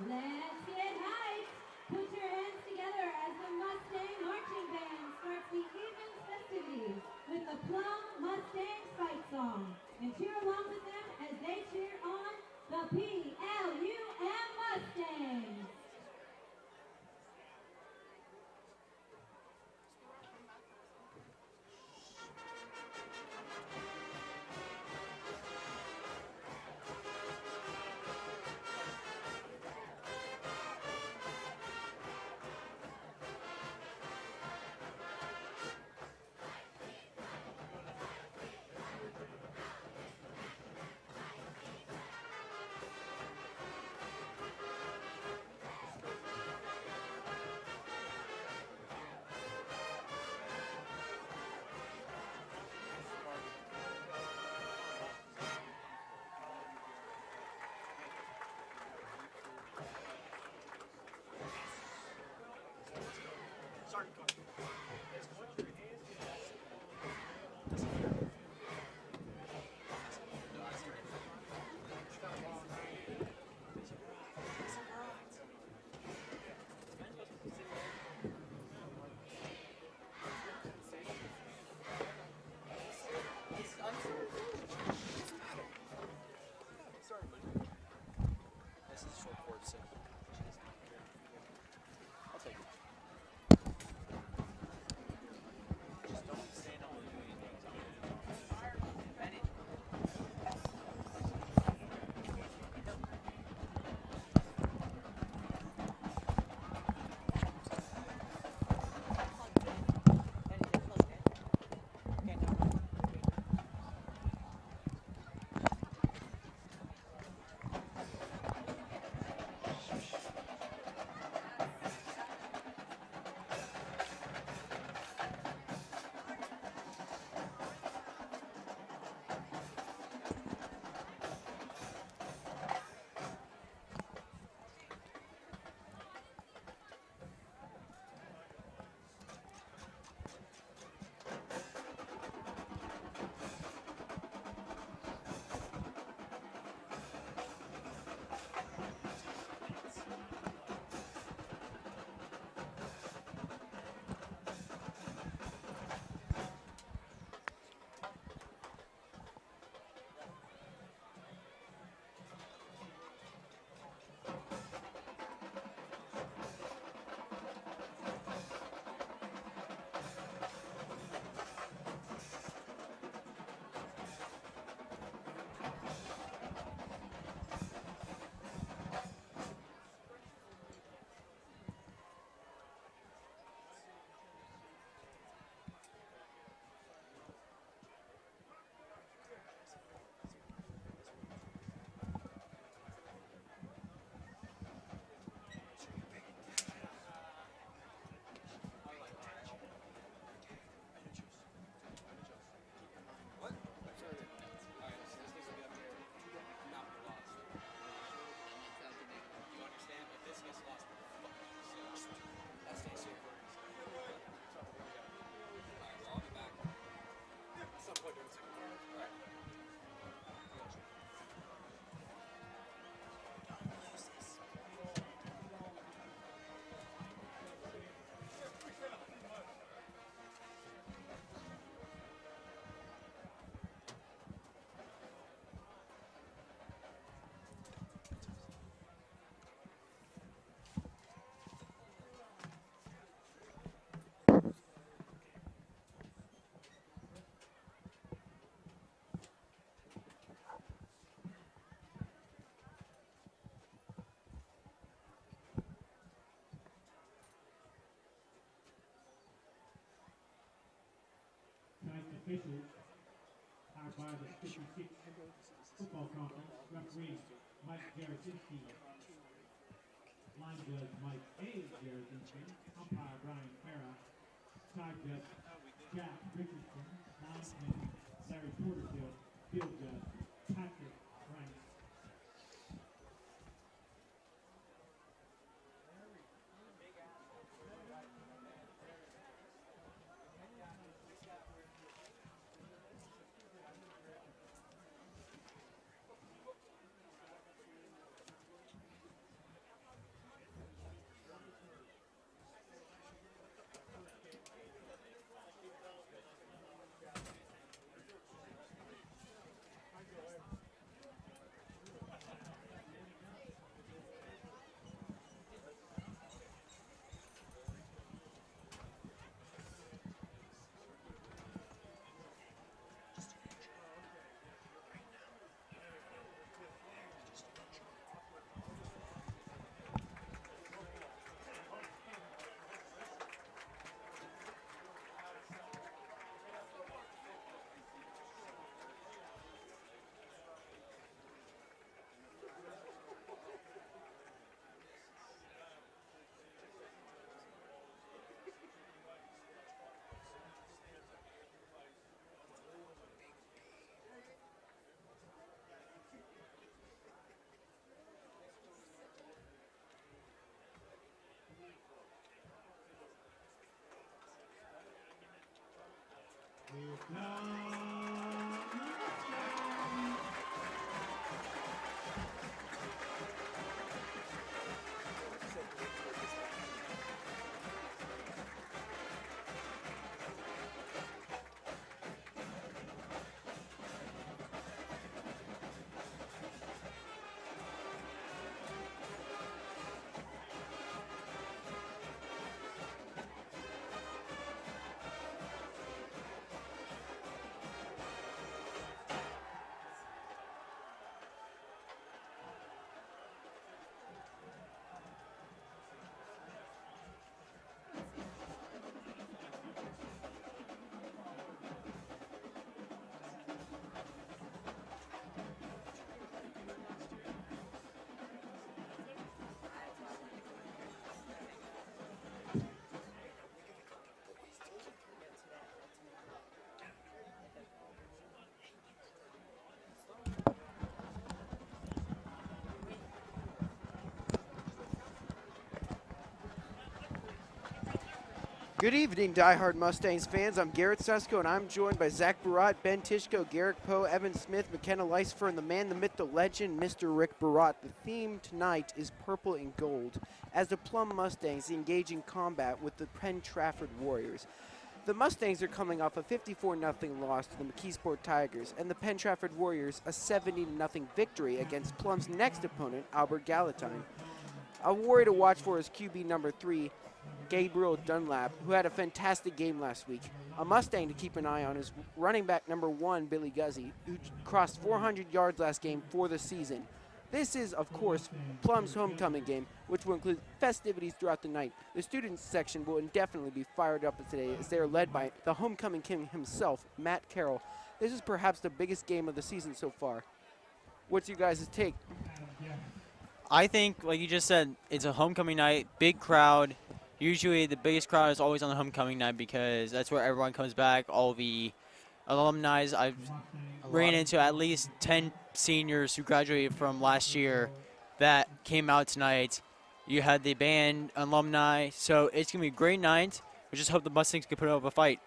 Let's get hyped! Put your hands together as the Mustang Marching Band starts the evening's festivities with the Plum Mustangs fight song. And cheer along with them as they cheer on the PLUM Mustangs. Tonight's officials are by the 56 Football Conference, referee Mike Jarosinski, line judge Mike A. Jarosinski, umpire Brian Farah, side judge Jack Richardson, linesman Larry Porterfield, field judge Patrick Frank. Good evening, diehard Mustangs fans. I'm Garrett Susko, and I'm joined by Zach Barat, Ben Tishko, Garrick Poe, Evan Smith, McKenna Leisfer, and the man, the myth, the legend, Mr. Rick Barat. The theme tonight is purple and gold, as the Plum Mustangs engage in combat with the Penn Trafford Warriors. The Mustangs are coming off a 54-0 loss to the McKeesport Tigers, and the Penn Trafford Warriors a 70-0 victory against Plum's next opponent, Albert Gallatin. A warrior to watch for is QB number 3, Gabriel Dunlap, who had a fantastic game last week. A Mustang to keep an eye on is running back number 1, Billy Guzzi, who crossed 400 yards last game for the season. This is, of course, Plum's homecoming game, which will include festivities throughout the night. The students section will indefinitely be fired up today as they are led by the homecoming king himself, Matt Carroll. This is perhaps the biggest game of the season so far. What's your guys' take? I think, like you just said, it's a homecoming night, big crowd. Usually the biggest crowd is always on the homecoming night because that's where everyone comes back. All the alumni. I've ran into at least 10 seniors who graduated from last year that came out tonight. You had the band, alumni, so it's going to be a great night. We just hope the Mustangs can put up a fight.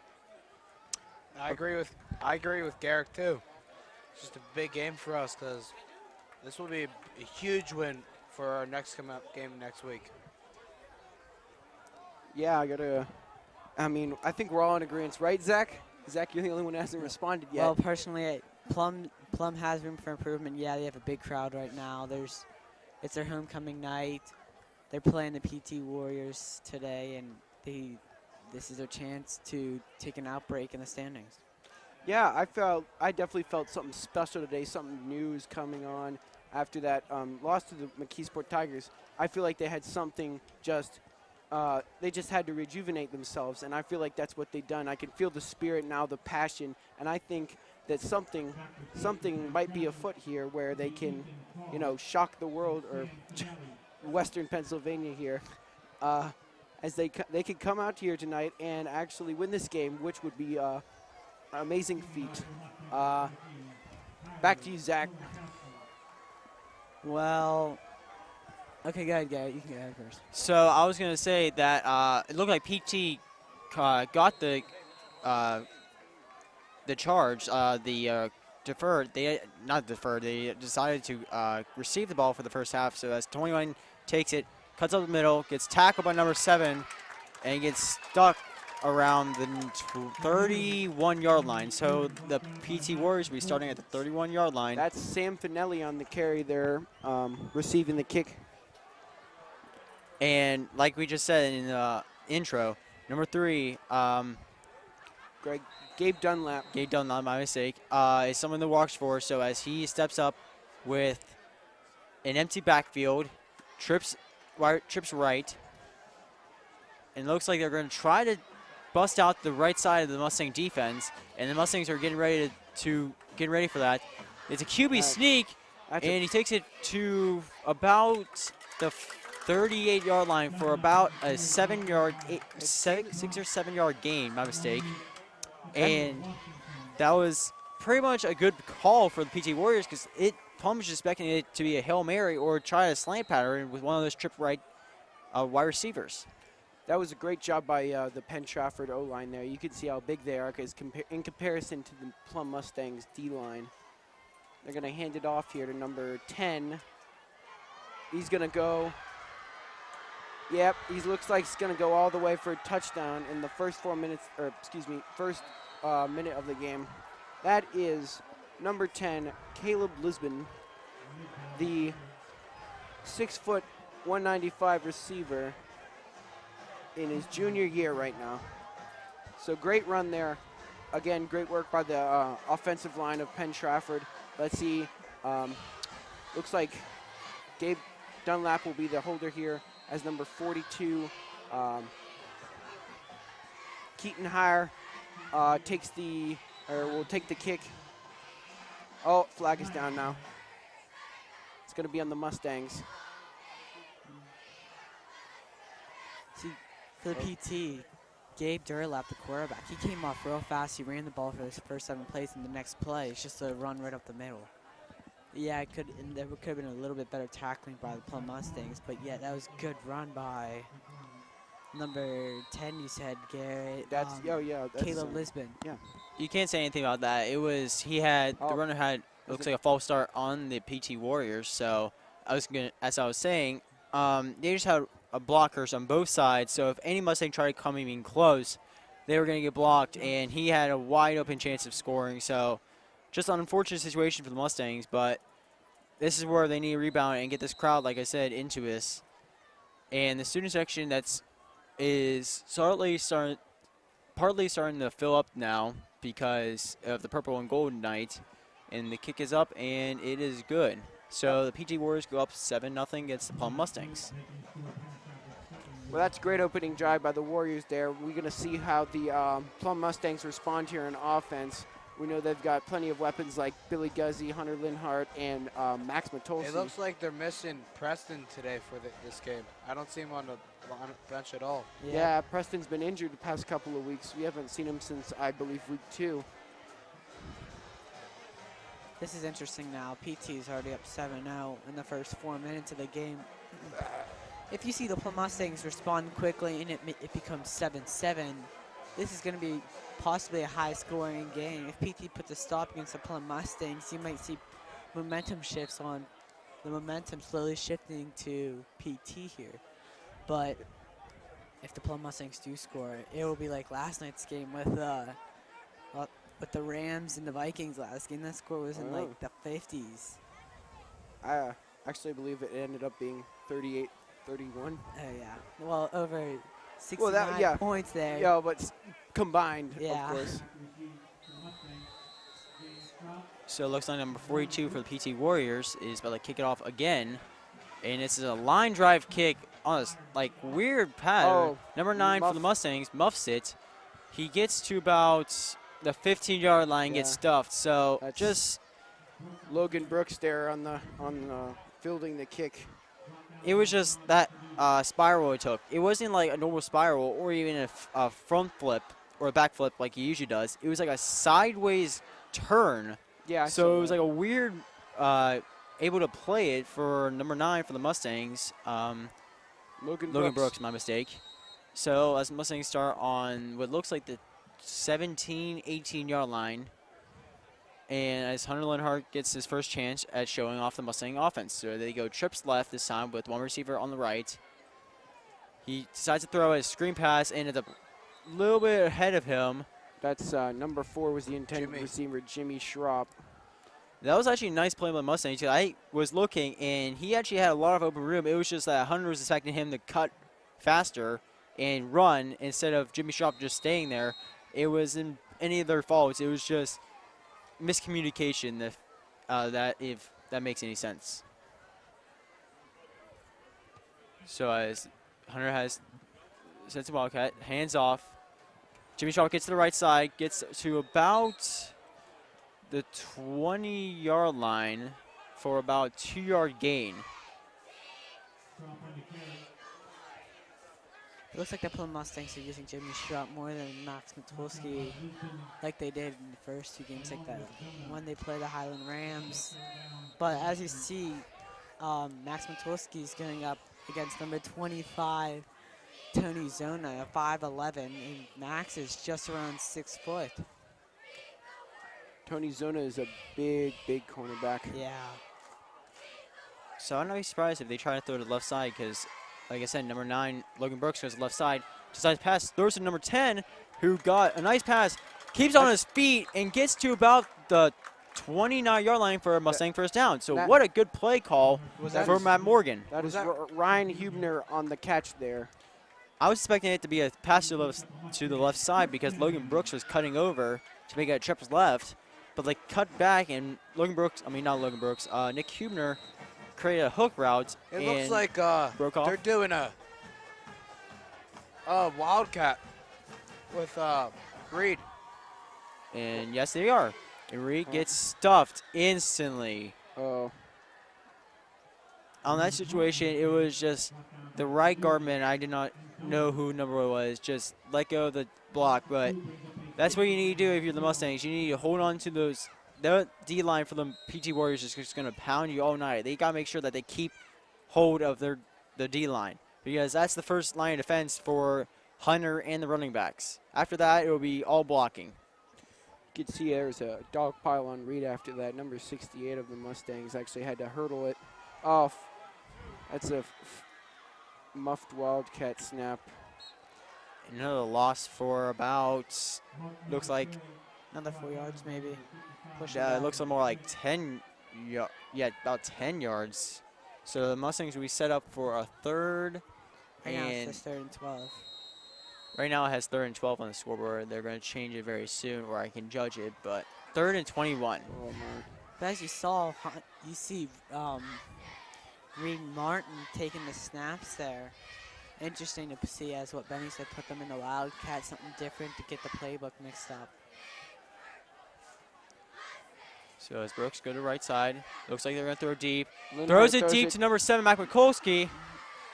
I agree with Garrick too. It's just a big game for us because this will be a huge win for our next game next week. Yeah, I think we're all in agreement, right, Zach? Zach, you're the only one who hasn't responded yet. Well, personally, Plum has room for improvement. Yeah, they have a big crowd right now. It's their homecoming night. They're playing the PT Warriors today, and this is their chance to take an outbreak in the standings. Yeah, I definitely felt something special today. Something new is coming on after that loss to the McKeesport Tigers. I feel like they had something they just had to rejuvenate themselves, and I feel like that's what they've done. I can feel the spirit now, the passion, and I think that something might be afoot here where they can, shock the world or Western Pennsylvania here, as they could come out here tonight and actually win this game, which would be an amazing feat. Back to you, Zach. Well, okay, go ahead, Garrett. You can go ahead first. So I was going to say that it looked like PT got the charge, deferred. They decided to receive the ball for the first half. So as 21 takes it, cuts up the middle, gets tackled by number 7, and gets stuck around the 31-yard line. So the PT Warriors will be starting at the 31-yard line. That's Sam Finelli on the carry there, receiving the kick. And like we just said in the intro, number 3, Gabe Dunlap. Gabe Dunlap, my mistake, is someone to watch for. So as he steps up with an empty backfield, trips right, and it looks like they're going to try to bust out the right side of the Mustang defense, and the Mustangs are getting ready for that. It's a QB sneak, and he takes it to about the 38-yard line for about a 6 or 7 yard gain, my mistake. And that was pretty much a good call for the PT Warriors because Plum was expecting it to be a Hail Mary or try a slant pattern with one of those trip right wide receivers. That was a great job by the Penn Trafford O-line there. You can see how big they are because in comparison to the Plum Mustangs D-line. They're going to hand it off here to number 10. He's going to go. Yep, he looks like he's going to go all the way for a touchdown in the first 4 minutes, or excuse me, first minute of the game. That is number 10, Caleb Lisbon, the 6 foot 195 receiver in his junior year right now. So great run there. Again, great work by the offensive line of Penn Trafford. Let's see. Looks like Gabe Dunlap will be the holder here as number 42. Keaton Hire will take the kick. Oh, flag is down now. It's going to be on the Mustangs. See, for the PT, Gabe Durlap, the quarterback, he came off real fast. He ran the ball for his first 7 plays, and the next play it's just a run right up the middle. Yeah, there could have been a little bit better tackling by the Plum Mustangs, but yeah, that was a good run by number 10. You said Garrett. That's Caleb Lisbon. Yeah. You can't say anything about that. It was the runner had looks like a false start on the PT Warriors. So as I was saying, they just had blockers on both sides. So if any Mustang tried to come even close, they were going to get blocked, and he had a wide open chance of scoring. So just an unfortunate situation for the Mustangs, but this is where they need to rebound and get this crowd, like I said, into this. And the student section is partly starting to fill up now because of the purple and gold night, and the kick is up and it is good. So the PT Warriors go up 7-0 against the Plum Mustangs. Well, that's a great opening drive by the Warriors there. We're going to see how the Plum Mustangs respond here in offense. We know they've got plenty of weapons like Billy Guzzi, Hunter Linhart, and Max Matolsi. It looks like they're missing Preston today for this game. I don't see him on the bench at all. Yeah, Preston's been injured the past couple of weeks. We haven't seen him since, I believe, week 2. This is interesting now. PT is already up 7-0 in the first 4 minutes of the game. If you see the Plum Mustangs respond quickly and it becomes 7-7, this is going to be possibly a high-scoring game. If PT puts a stop against the Plum Mustangs, you might see momentum shifts on the momentum slowly shifting to PT here. But if the Plum Mustangs do score, it will be like last night's game with the Rams and the Vikings last game. That score was in like the 50s. I actually believe it ended up being 38-31. Oh, yeah. Well, over 69 points there. Yeah, but combined, Yeah. of course. So it looks like number 42 for the PT Warriors is about to kick it off again. And this is a line drive kick on a weird pattern. Oh, number 9 for the Mustangs muffs it. He gets to about the 15-yard line, gets stuffed. So That's just Logan Brooks there on the fielding the kick. it was just that spiral it took. It wasn't like a normal spiral or even a front flip or a back flip like he usually does. It was like a sideways turn. Yeah. So it was like a weird able to play it for number 9 for the Mustangs. Logan Brooks, my mistake. So as the Mustangs start on what looks like the 17, 18-yard line, and as Hunter Linhart gets his first chance at showing off the Mustang offense. So they go trips left this time with one receiver on the right. He decides to throw a screen pass and it's a little bit ahead of him. That's number 4 was the intended receiver, Jimmy Schropp. That was actually a nice play by the Mustangs. I was looking, and he actually had a lot of open room. It was just that Hunter was expecting him to cut faster and run instead of Jimmy Schropp just staying there. It wasn't any of their faults. It was just miscommunication, if that makes any sense. So as Hunter has sets a Wildcat, hands off. Jimmy Schropp gets to the right side, gets to about the 20-yard line for about 2-yard gain. It looks like the Plum Mustangs are using Jimmy Schropp more than Max Matulski like they did in the first 2 games like that when they play the Highland Rams. But as you see, Max Matulski is going up against number 25, Tony Zona, 5'11", and Max is just around 6 foot. Tony Zona is a big, big cornerback. Yeah. So I'm not be surprised if they try to throw to the left side because, like I said, number 9, Logan Brooks, goes to the left side. Decides to pass, throws to number 10, who got a nice pass, keeps on his feet, and gets to about the 29-yard line for a Mustang first down. So what a good play call for Matt Morgan. That is Ryan Hubner on the catch there. I was expecting it to be a pass to the left side because Logan Brooks was cutting over to make it a trips left. But they cut back, and Nick Hubner created a hook route. It looks like broke off. they're doing a wildcat with Reed. And yes, they are. And Reed gets stuffed instantly. Oh. On that situation, it was just the right guardman. I did not know who number it was. Just let go of the block. But that's what you need to do if you're the Mustangs. You need to hold on to those. The D-line for the PT Warriors is just going to pound you all night. They got to make sure that they keep hold of the D-line because that's the first line of defense for Hunter and the running backs. After that, it will be all blocking. You can see there's a dog pile on Reed after that. Number 68 of the Mustangs actually had to hurdle it off. That's a muffed Wildcat snap. Another loss for about, looks like, Another 4 yards maybe. it looks more like 10, about 10 yards. So the Mustangs will be set up for a third. Right now and it's 3rd and 12. right now it has 3rd and 12 on the scoreboard. They're going to change it very soon where I can judge it, but 3rd and 21. Oh, man. But as you saw, you see Reed Martin taking the snaps there. Interesting to see, as what Benny said, put them in the Wildcat, something different to get the playbook mixed up. So as Brooks go to the right side, looks like they're going to throw deep. Lindbergh Throws it deep to number 7, Mac Mikulski,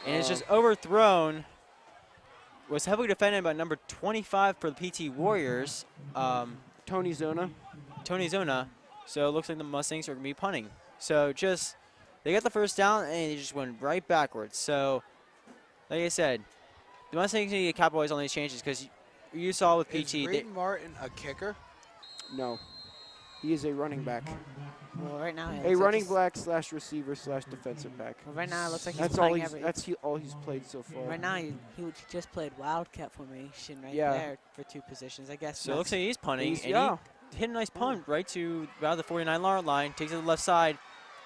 and it's just overthrown. Was heavily defended by number 25 for the PT Warriors, Tony Zona. Tony Zona. So it looks like the Mustangs are going to be punting. So just, they got the first down, and they just went right backwards. So, like I said, the Mustangs need to capitalize on these changes because you saw with PT. Is Reed Martin a kicker? No. He is a running back. Well, right now A running back / receiver / defensive back. Well, right now it looks like he's That's playing all he's played so far. Right now he just played Wildcat formation right Yeah. there for 2 positions. I guess. So it looks like he's punting, and yeah. he hit a nice punt right to about the 49-yard line, takes it to the left side,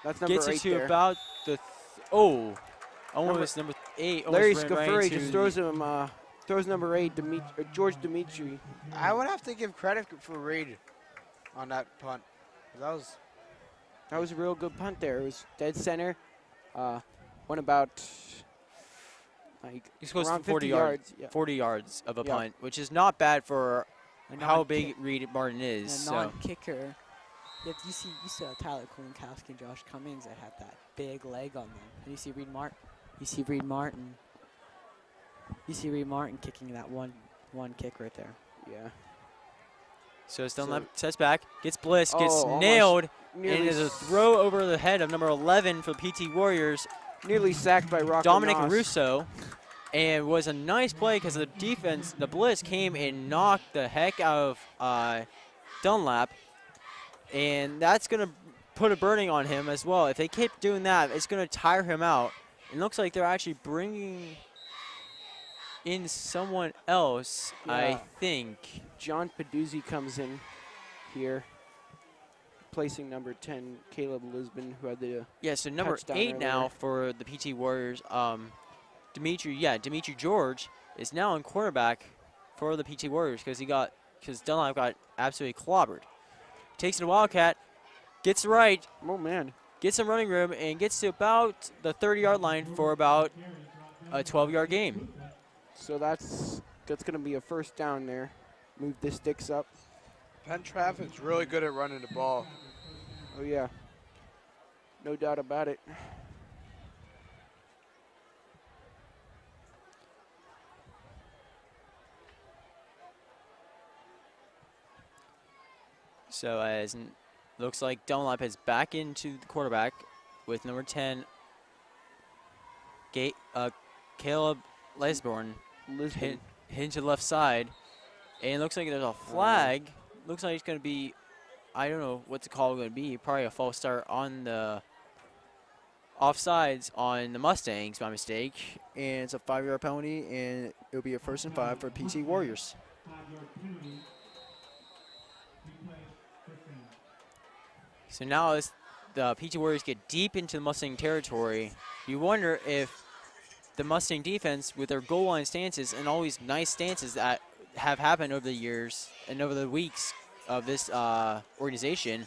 That's number gets 8 it to there. about the, almost number 8. Larry almost ran right Scafuri into just throws number 8, George Dimitri. I would have to give credit for Reed on that punt. That was a real good punt there. It was dead center. Went about He's close around to 40 50 yards. Yeah. 40 yards of a Yeah. punt, which is not bad for A how non-kick- big Reed Martin is. A So non-kicker. You saw Tyler Kulinkowski and Josh Cummings that had that big leg on them. And you see Reed Martin. You see Reed Martin kicking that one kick right there. Yeah. it's Dunlap sets back, gets Bliss, gets almost nailed, and nearly it is a throw over the head of number 11 for the PT Warriors, nearly sacked by Rocco Dominic Noss. Russo, and was a nice play because the defense, the Bliss came and knocked the heck out of Dunlap, and that's going to put a burning on him as well. If they keep doing that, it's going to tire him out. It looks like they're actually bringing in someone else, Yeah. I think. John Peduzzi comes in here, placing number 10, Caleb Lisbon, who had the Yeah, so number touchdown 8 now earlier. for the PT Warriors, Dimitri George is now in quarterback for the PT Warriors because Dunlap got absolutely clobbered. Takes it to Wildcat, gets right, Oh, man. gets some running room, and gets to about the 30-yard line for about a 12-yard game. So that's going to be a first down there. Move the sticks up. Penn Trafford's really good at running the ball. Oh, yeah. No doubt about it. So looks like Dunlap is back into the quarterback with number 10, Caleb Lisborn. Lisbon. hit to the left side. And it looks like there's a flag. Looks like it's going to be, I don't know what the call is going to be. Probably a false start on the offsides on the Mustangs by mistake. And it's a 5-yard penalty, and it'll be a 1st and 5 for PT Warriors. 5-yard penalty. Replay, first down. So now as the PT Warriors get deep into the Mustang territory, you wonder if the Mustang defense, with their goal line stances and all these nice stances that have happened over the years and over the weeks of this organization,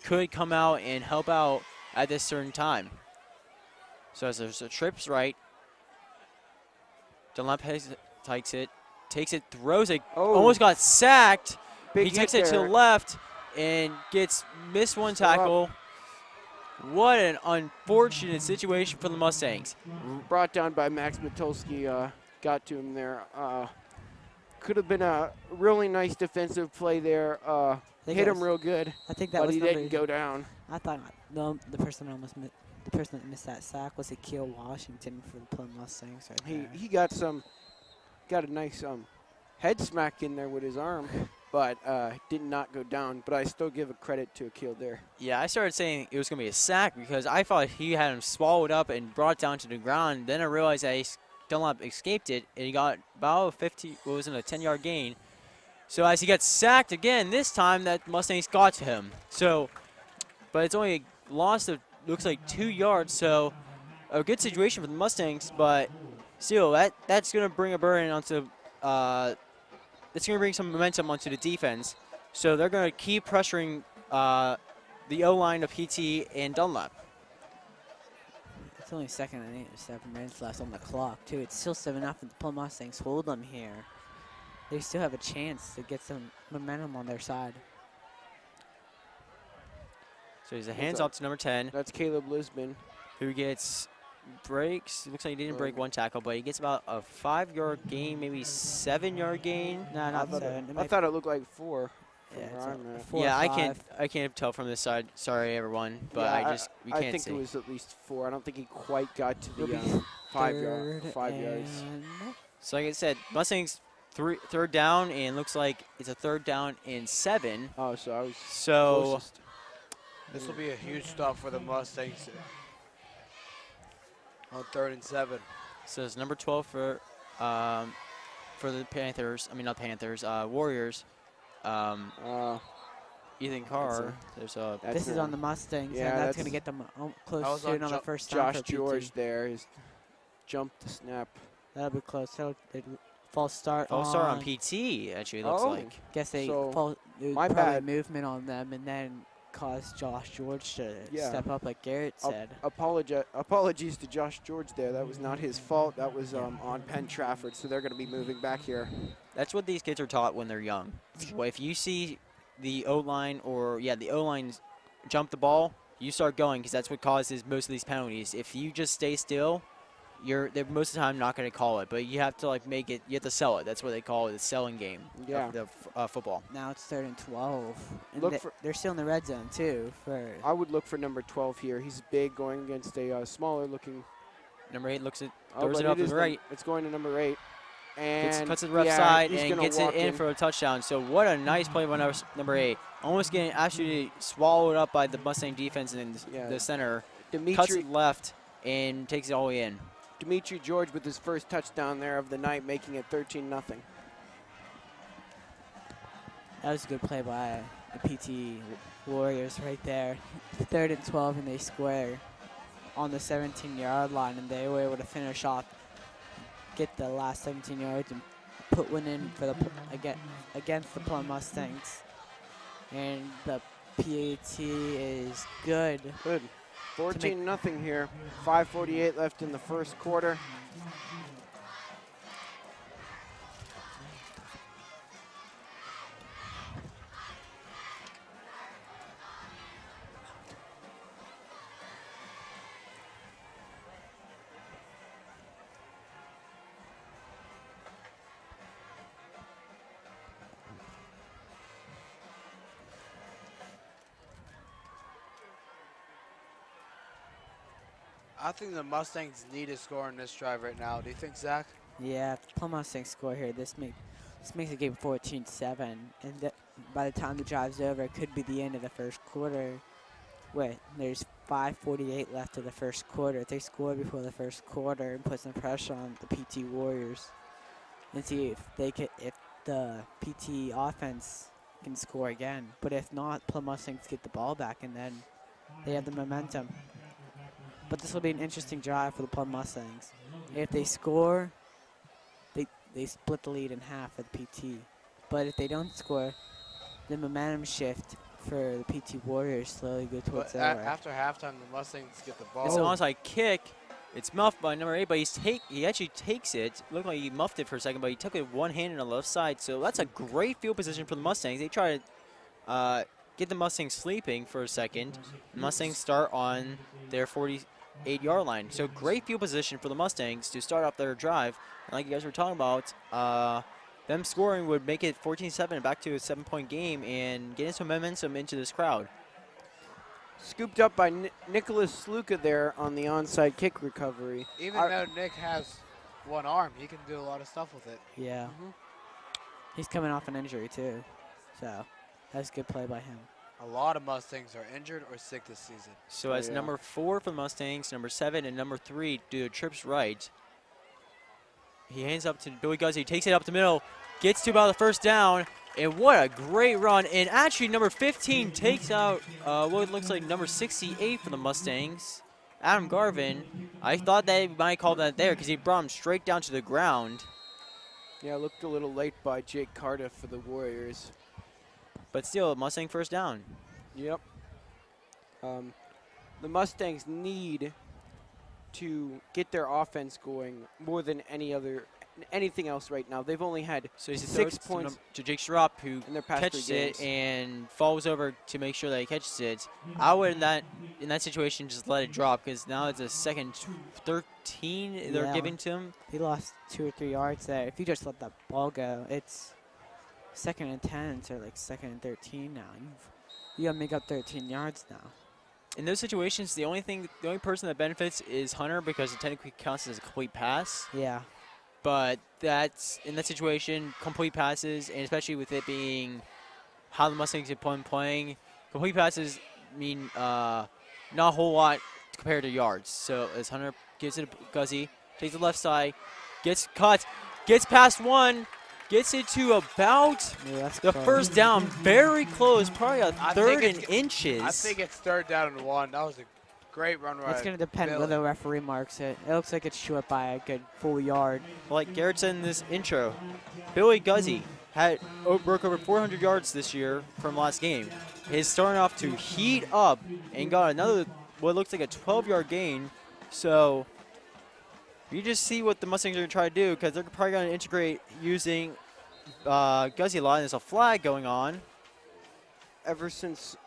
could come out and help out at this certain time. So as there's a trips right, Dunlap takes it, throws it, almost got sacked. Big He takes hit it to the there. left and missed one tackle. What an unfortunate situation for the Mustangs. Brought down by Max Matulski, got to him there. Could have been a really nice defensive play there. Hit him real good, I think that but was he didn't go down. I thought the person that missed that sack was Akil Washington for the Plum Mustangs. Right He got a nice head smack in there with his arm, but did not go down. But I still give a credit to Akil there. Yeah, I started saying it was going to be a sack because I thought he had him swallowed up and brought down to the ground. Then I realized that Dunlap escaped it, and he got about 10-yard gain. So as he gets sacked again, this time that Mustangs got to him. So, but it's only a loss of, looks like 2 yards. So a good situation for the Mustangs, but still, that's going to bring a burden onto, it's going to bring some momentum onto the defense. So they're going to keep pressuring the O-line of PT and Dunlap. It's only 2nd and 8, 7 minutes left on the clock, too. It's still 7-0, and the Plum Mustangs hold them here. They still have a chance to get some momentum on their side. So he's a hands off to number 10, That's Caleb Lisbon. who gets breaks. It looks like he didn't break one tackle, but he gets about a 5-yard gain, maybe 7-yard gain. No, not 7. I thought it looked like 4. Yeah, from it's where a I'm at. 4 or Yeah, 5. I can't tell from this side. Sorry, everyone, but Yeah, we I can't think see. it was at least 4. I don't think he quite got to It'll the be 5 yards. and- So like I said, Mustangs third down, and looks like it's a 3rd down and 7. Oh, so I was So closest. This will be a huge stop for the Mustangs on 3rd and 7. So it's number 12 for the Panthers. I mean, not Panthers. Warriors. Ethan Carr. There's a This is on the Mustangs, Yeah, and that's that's- going to get them close That was to on another first down Josh for PT. George there. He's jumped the snap. That'll be close. So they false start false start on PT. Actually, looks Oh. like. Guess they So, my probably bad. movement on them, and then caused Josh George to Yeah. step up, like Garrett said. Apologies to Josh George there. That was not his fault. That was on Penn Trafford, so they're going to be moving back here. That's what these kids are taught when they're young. Well, if you see the O-line the O-line jump the ball, you start going because that's what causes most of these penalties. If you just stay still, they're most of the time not going to call it, but you have to make it. You have to sell it. That's what they call it, the selling game. Yeah. Of the football. Now it's 3rd and 12. And Look for- they're still in the red zone, too. I would look for number 12 here. He's big, going against a smaller looking. Number 8 looks at Oh, throws but it up it to is the right. It's going to number 8. And Cuts it to the left yeah, side he's and gonna gets it walk in for a touchdown. So what a nice play by number 8. Almost getting absolutely swallowed up by the Mustang defense in Yeah. the center. Cuts Dimitri it left and takes it all the way in. George with his first touchdown there of the night, making it 13-0. That was a good play by the PT Warriors right there. 3rd and 12, and they square on the 17-yard line, and they were able to finish off, get the last 17 yards, and put one in for against the Plum Mustangs. And the PAT is good. Good. 14-0 here. 5:48 left in the first quarter. I think the Mustangs need a score in this drive right now. Do you think, Zach? Yeah, if the Plum Mustangs score here, this makes the game 14-7, and by the time the drive's over, it could be the end of the first quarter. Wait, there's 5:48 left of the first quarter. If they score before the first quarter and put some pressure on the PT Warriors, and see if the PT offense can score again. But if not, Plum Mustangs get the ball back, and then they have the momentum. But this will be an interesting drive for the Plum Mustangs. If they score, they split the lead in half at the PT. But if they don't score, the momentum shift for the PT Warriors slowly go towards their way. After halftime, the Mustangs get the ball. It's an onside kick. It's muffed by number 8, but he actually takes it. Looked like he muffed it for a second, but he took it with one hand on the left side. So that's a great field position for the Mustangs. They try to get the Mustangs sleeping for a second. The Mustangs start on their 48-yard line. So great field position for the Mustangs to start off their drive. And like you guys were talking about, them scoring would make it 14-7 back to a 7-point game and getting some momentum into this crowd. Scooped up by Nicholas Sluka there on the onside kick recovery. Even though Nick has one arm, he can do a lot of stuff with it. Yeah. He's coming off an injury, too. So that's a good play by him. A lot of Mustangs are injured or sick this season. So as number 4 for the Mustangs, number 7 and number 3 do trips right. He hands up to Billy Guzzi, takes it up the middle, gets to about the first down, and what a great run. And actually number 15 takes out what looks like number 68 for the Mustangs, Adam Garvin. I thought they might call that there because he brought him straight down to the ground. Yeah, looked a little late by Jake Cardiff for the Warriors. But still, Mustang first down. Yep. The Mustangs need to get their offense going more than anything else right now. They've only had so he's 6 points to Jake Schropp, who in their past catches 3 games. it and falls over to make sure that he catches it. I would in that situation just let it drop because now it's a second 13 they're giving to him. He lost 2 or 3 yards there. If you just let that ball go, it's 2nd and 10 or like 2nd and 13 now. You gotta make up 13 yards now. In those situations, the only person that benefits is Hunter because it technically counts as a complete pass. Yeah. But that's in that situation, complete passes, and especially with it being how the Mustangs have been playing, complete passes mean not a whole lot compared to yards. So as Hunter gives it to Guzzi, takes the left side, gets cut, gets past one, gets it to about the first down, very close, probably a third and inches. I think it's 3rd down and 1. That was a great run right. It's going to depend whether the referee marks it. It looks like it's short by a good full yard. Like Garrett said in this intro, Billy Guzzi broke over 400 yards this year from last game. He's starting off to heat up and got another, what looks like a 12-yard gain. So you just see what the Mustangs are going to try to do because they're probably going to integrate using Guzzi a lot. There's a flag going on. Ever since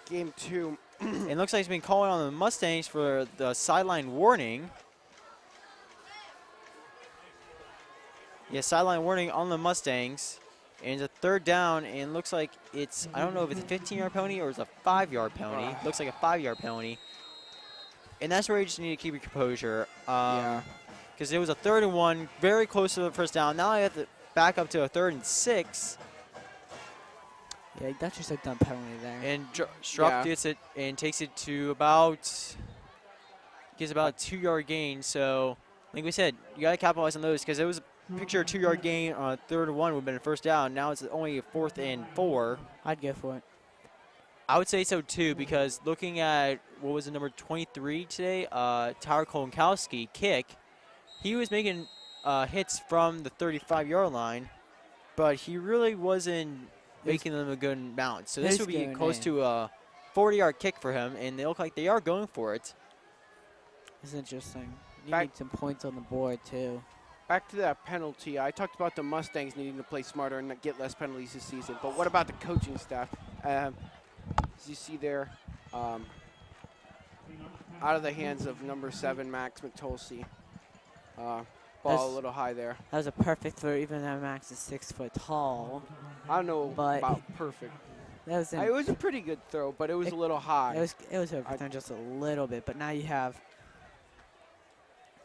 game 2. It looks like he's been calling on the Mustangs for the sideline warning. Yeah, sideline warning on the Mustangs. And it's a 3rd down, and looks like it's, I don't know if it's a 15-yard penalty or it's a 5-yard penalty. Looks like a 5-yard penalty. And that's where you just need to keep your composure. Because it was a 3rd and 1, very close to the first down. Now I have to back up to a 3rd and 6. Yeah, that's just a dumb penalty there. And Strupp gets it and takes it to gets about a 2-yard gain. So, like we said, you got to capitalize on those because it was a picture a 2-yard gain on a 3rd and 1 would have been a first down. Now it's only a 4th and 4. I'd go for it. I would say so too because looking at what was the number 23 today, Tyler Kolonkowski kick, he was making hits from the 35-yard line, but he really wasn't making them a good amount. So this would be close to a 40-yard kick for him, and they look like they are going for it. It's interesting. You need some points on the board too. Back to that penalty. I talked about the Mustangs needing to play smarter and get less penalties this season, but what about the coaching staff? As you see there, out of the hands of number 7, Max McTulsey. Ball a little high there. That was a perfect throw, even though Max is 6 foot tall. I don't know about perfect. That was it was a pretty good throw, but it was a little high. It was overthrown just a little bit, but now you have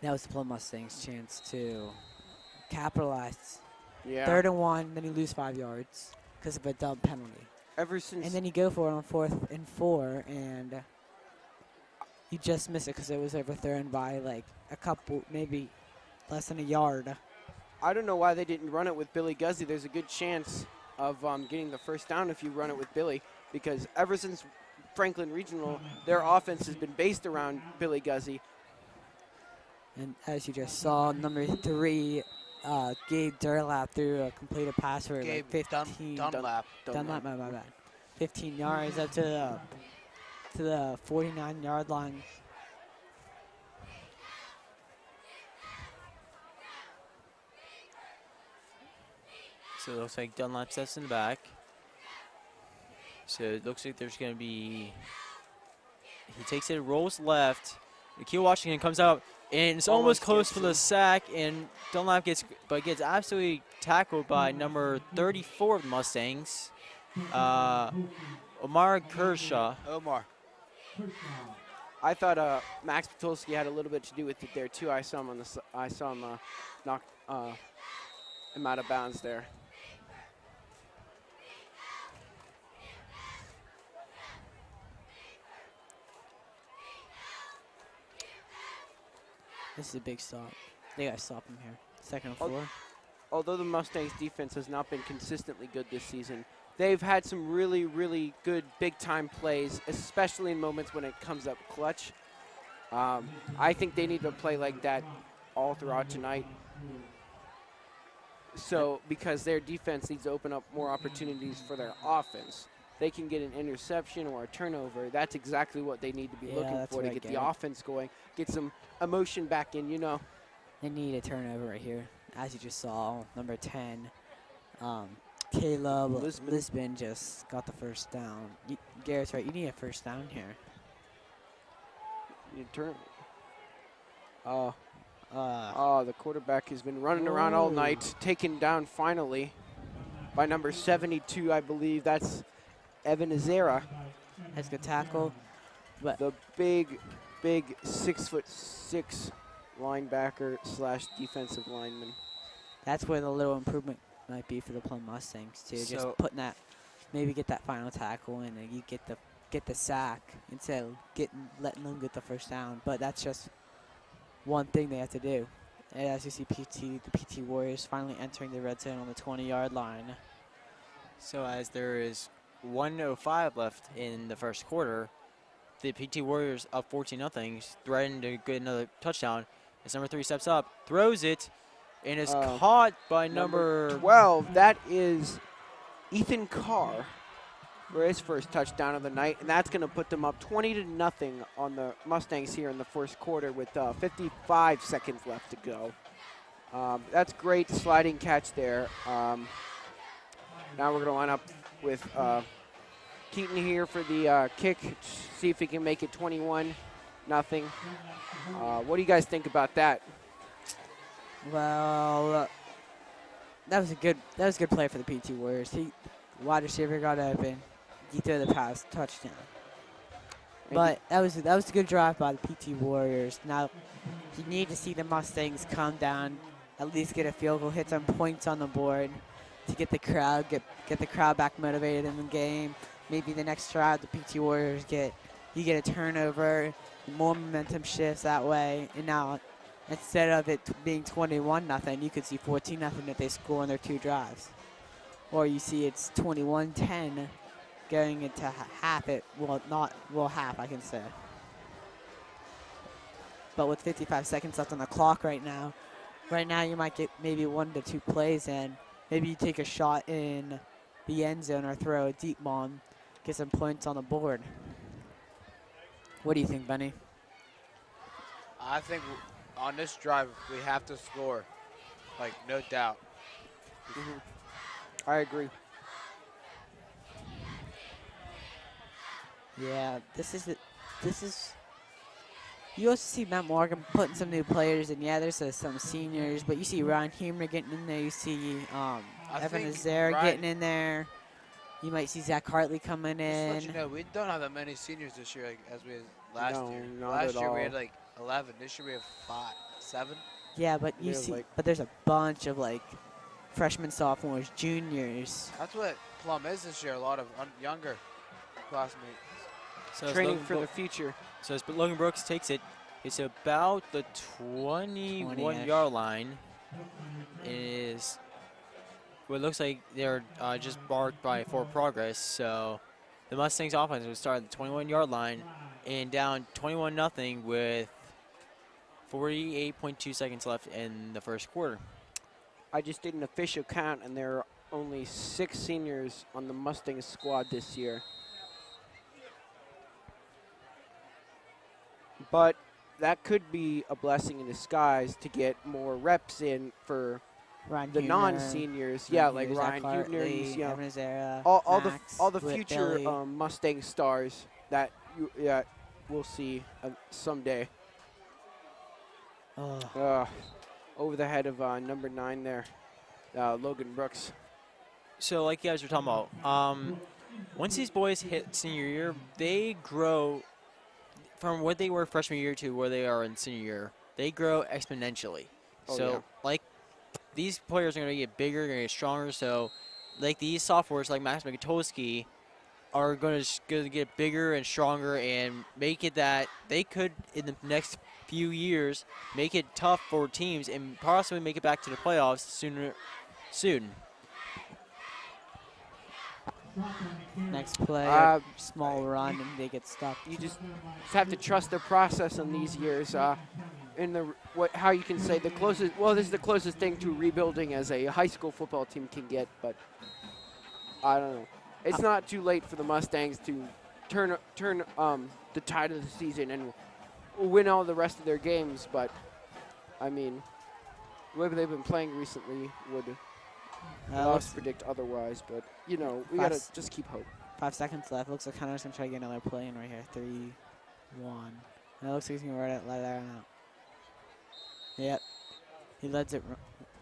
That was the Plum Mustangs' chance to capitalize. Yeah. 3rd and 1, then you lose 5 yards because of a dumb penalty. Ever since And then you go for it on 4th and 4, and you just miss it because it was overthrown by like a couple, maybe less than a yard. I don't know why they didn't run it with Billy Guzzi. There's a good chance of getting the first down if you run it with Billy, because ever since Franklin Regional, their offense has been based around Billy Guzzi. And as you just saw, number 3, Gabe Durlap threw a completed pass for Gabe like 15. Dunlap. Dunlap, my bad. 15 yards up to the 49-yard line. So it looks like Dunlap steps in the back. So it looks like there's going to be, he takes it, rolls left. Nikhil Washington comes out, and it's almost close for the sack, and Dunlap gets absolutely tackled by number 34 of the Mustangs, Omar Kershaw. Omar. I thought Max Patulski had a little bit to do with it there too. I saw him knock him out of bounds there. This is a big stop. They got to stop him here. 2nd and 4. Although the Mustangs defense has not been consistently good this season, they've had some really, really good big-time plays, especially in moments when it comes up clutch. I think they need to play like that all throughout tonight. So, because their defense needs to open up more opportunities for their offense. They can get an interception or a turnover. That's exactly what they need to be looking for to get the offense going, get some emotion back in, you know. They need a turnover right here. As you just saw, number 10, Caleb Lisbon just got the first down. Garrett's right. You need a first down here. You turn. The quarterback has been running around all night, taken down finally by number 72, I believe. That's Evan Azera. That's a good tackle. But the big 6'6" linebacker / defensive lineman. That's where the little improvement might be for the Plum Mustangs too. So just putting that, maybe get that final tackle and you get the sack instead of letting them get the first down. But that's just one thing they have to do. And as you see, the PT Warriors finally entering the red zone on the 20-yard line. So as there is 1:05 left in the first quarter, the PT Warriors up 14-0, threatening to get another touchdown. As number 3 steps up, throws it, and is caught by number 12. That is Ethan Carr for his first touchdown of the night, and that's going to put them up 20-0 on the Mustangs here in the first quarter with 55 seconds left to go. That's great sliding catch there. Now we're going to line up with Keaton here for the kick, see if he can make it 21-0. What do you guys think about that? Well, that was a good play for the PT Warriors. Wide receiver got open. He threw the pass, touchdown. But that was a good drive by the PT Warriors. Now you need to see the Mustangs come down, at least get a field goal, hit some points on the board to get the crowd back motivated in the game. Maybe the next drive the PT Warriors get a turnover, more momentum shifts that way, and now instead of it being 21-0, you could see 14-0 if they score on their 2 drives. Or you see it's 21-10 going into half half, I can say. But with 55 seconds left on the clock right now you might get maybe 1 to 2 plays in. Maybe you take a shot in the end zone or throw a deep bomb, get some points on the board. What do you think, Benny? I think on this drive we have to score, like no doubt. I agree. Yeah, this is. You also see Matt Morgan putting some new players in. Yeah, there's some seniors, but you see Ryan Humer getting in there. You see Evan Azera getting in there. You might see Zach Hartley coming in. Just to let you know, we don't have that many seniors this year, like, as we had last year. Not Last at year all. we had like 11. This year we have 5, 7. Yeah, but you They're see, like- but there's a bunch of like freshmen, sophomores, juniors. That's what Plum is this year. A lot of younger classmates. So as Training Logan for Bro- the future. So as Logan Brooks takes it, it's about the 20-ish. 21-yard line. It is what looks like they're just marked by for progress. So the Mustangs offense would start at the 21-yard line and down 21-0 with 48.2 seconds left in the first quarter. I just did an official count, and there are only 6 seniors on the Mustangs squad this year. But that could be a blessing in disguise to get more reps in for Ryan the Huebner, non-seniors. Yeah, like Zach Ryan Huebner, Hartley, yeah. Evan Azera, all the Max, future Billy. Mustang stars that we'll see someday. Oh, Over the head of number 9 there, Logan Brooks. So like you guys were talking about, once these boys hit senior year, they grow from what they were freshman year to where they are in senior year. They grow exponentially. Oh, So yeah. like these players are going to get bigger, going to get stronger. So like these sophomores like Max Mikatowski are going to get bigger and stronger and make it that they could in the next few years make it tough for teams and possibly make it back to the playoffs soon. next play, Uh, small run, and they get stopped. You just have to trust the process in these years. How you can say the closest. Well, this is the closest thing to rebuilding as a high school football team can get, but I don't know. It's not too late for the Mustangs to turn the tide of the season and win all the rest of their games. But I mean, the way they've been playing recently would us predict otherwise. But you know, we gotta just keep hope. 5 seconds left. Looks like Hunter's gonna try to get another play in right here. 3-1. And it looks like he's gonna let that out. Yep. He lets it.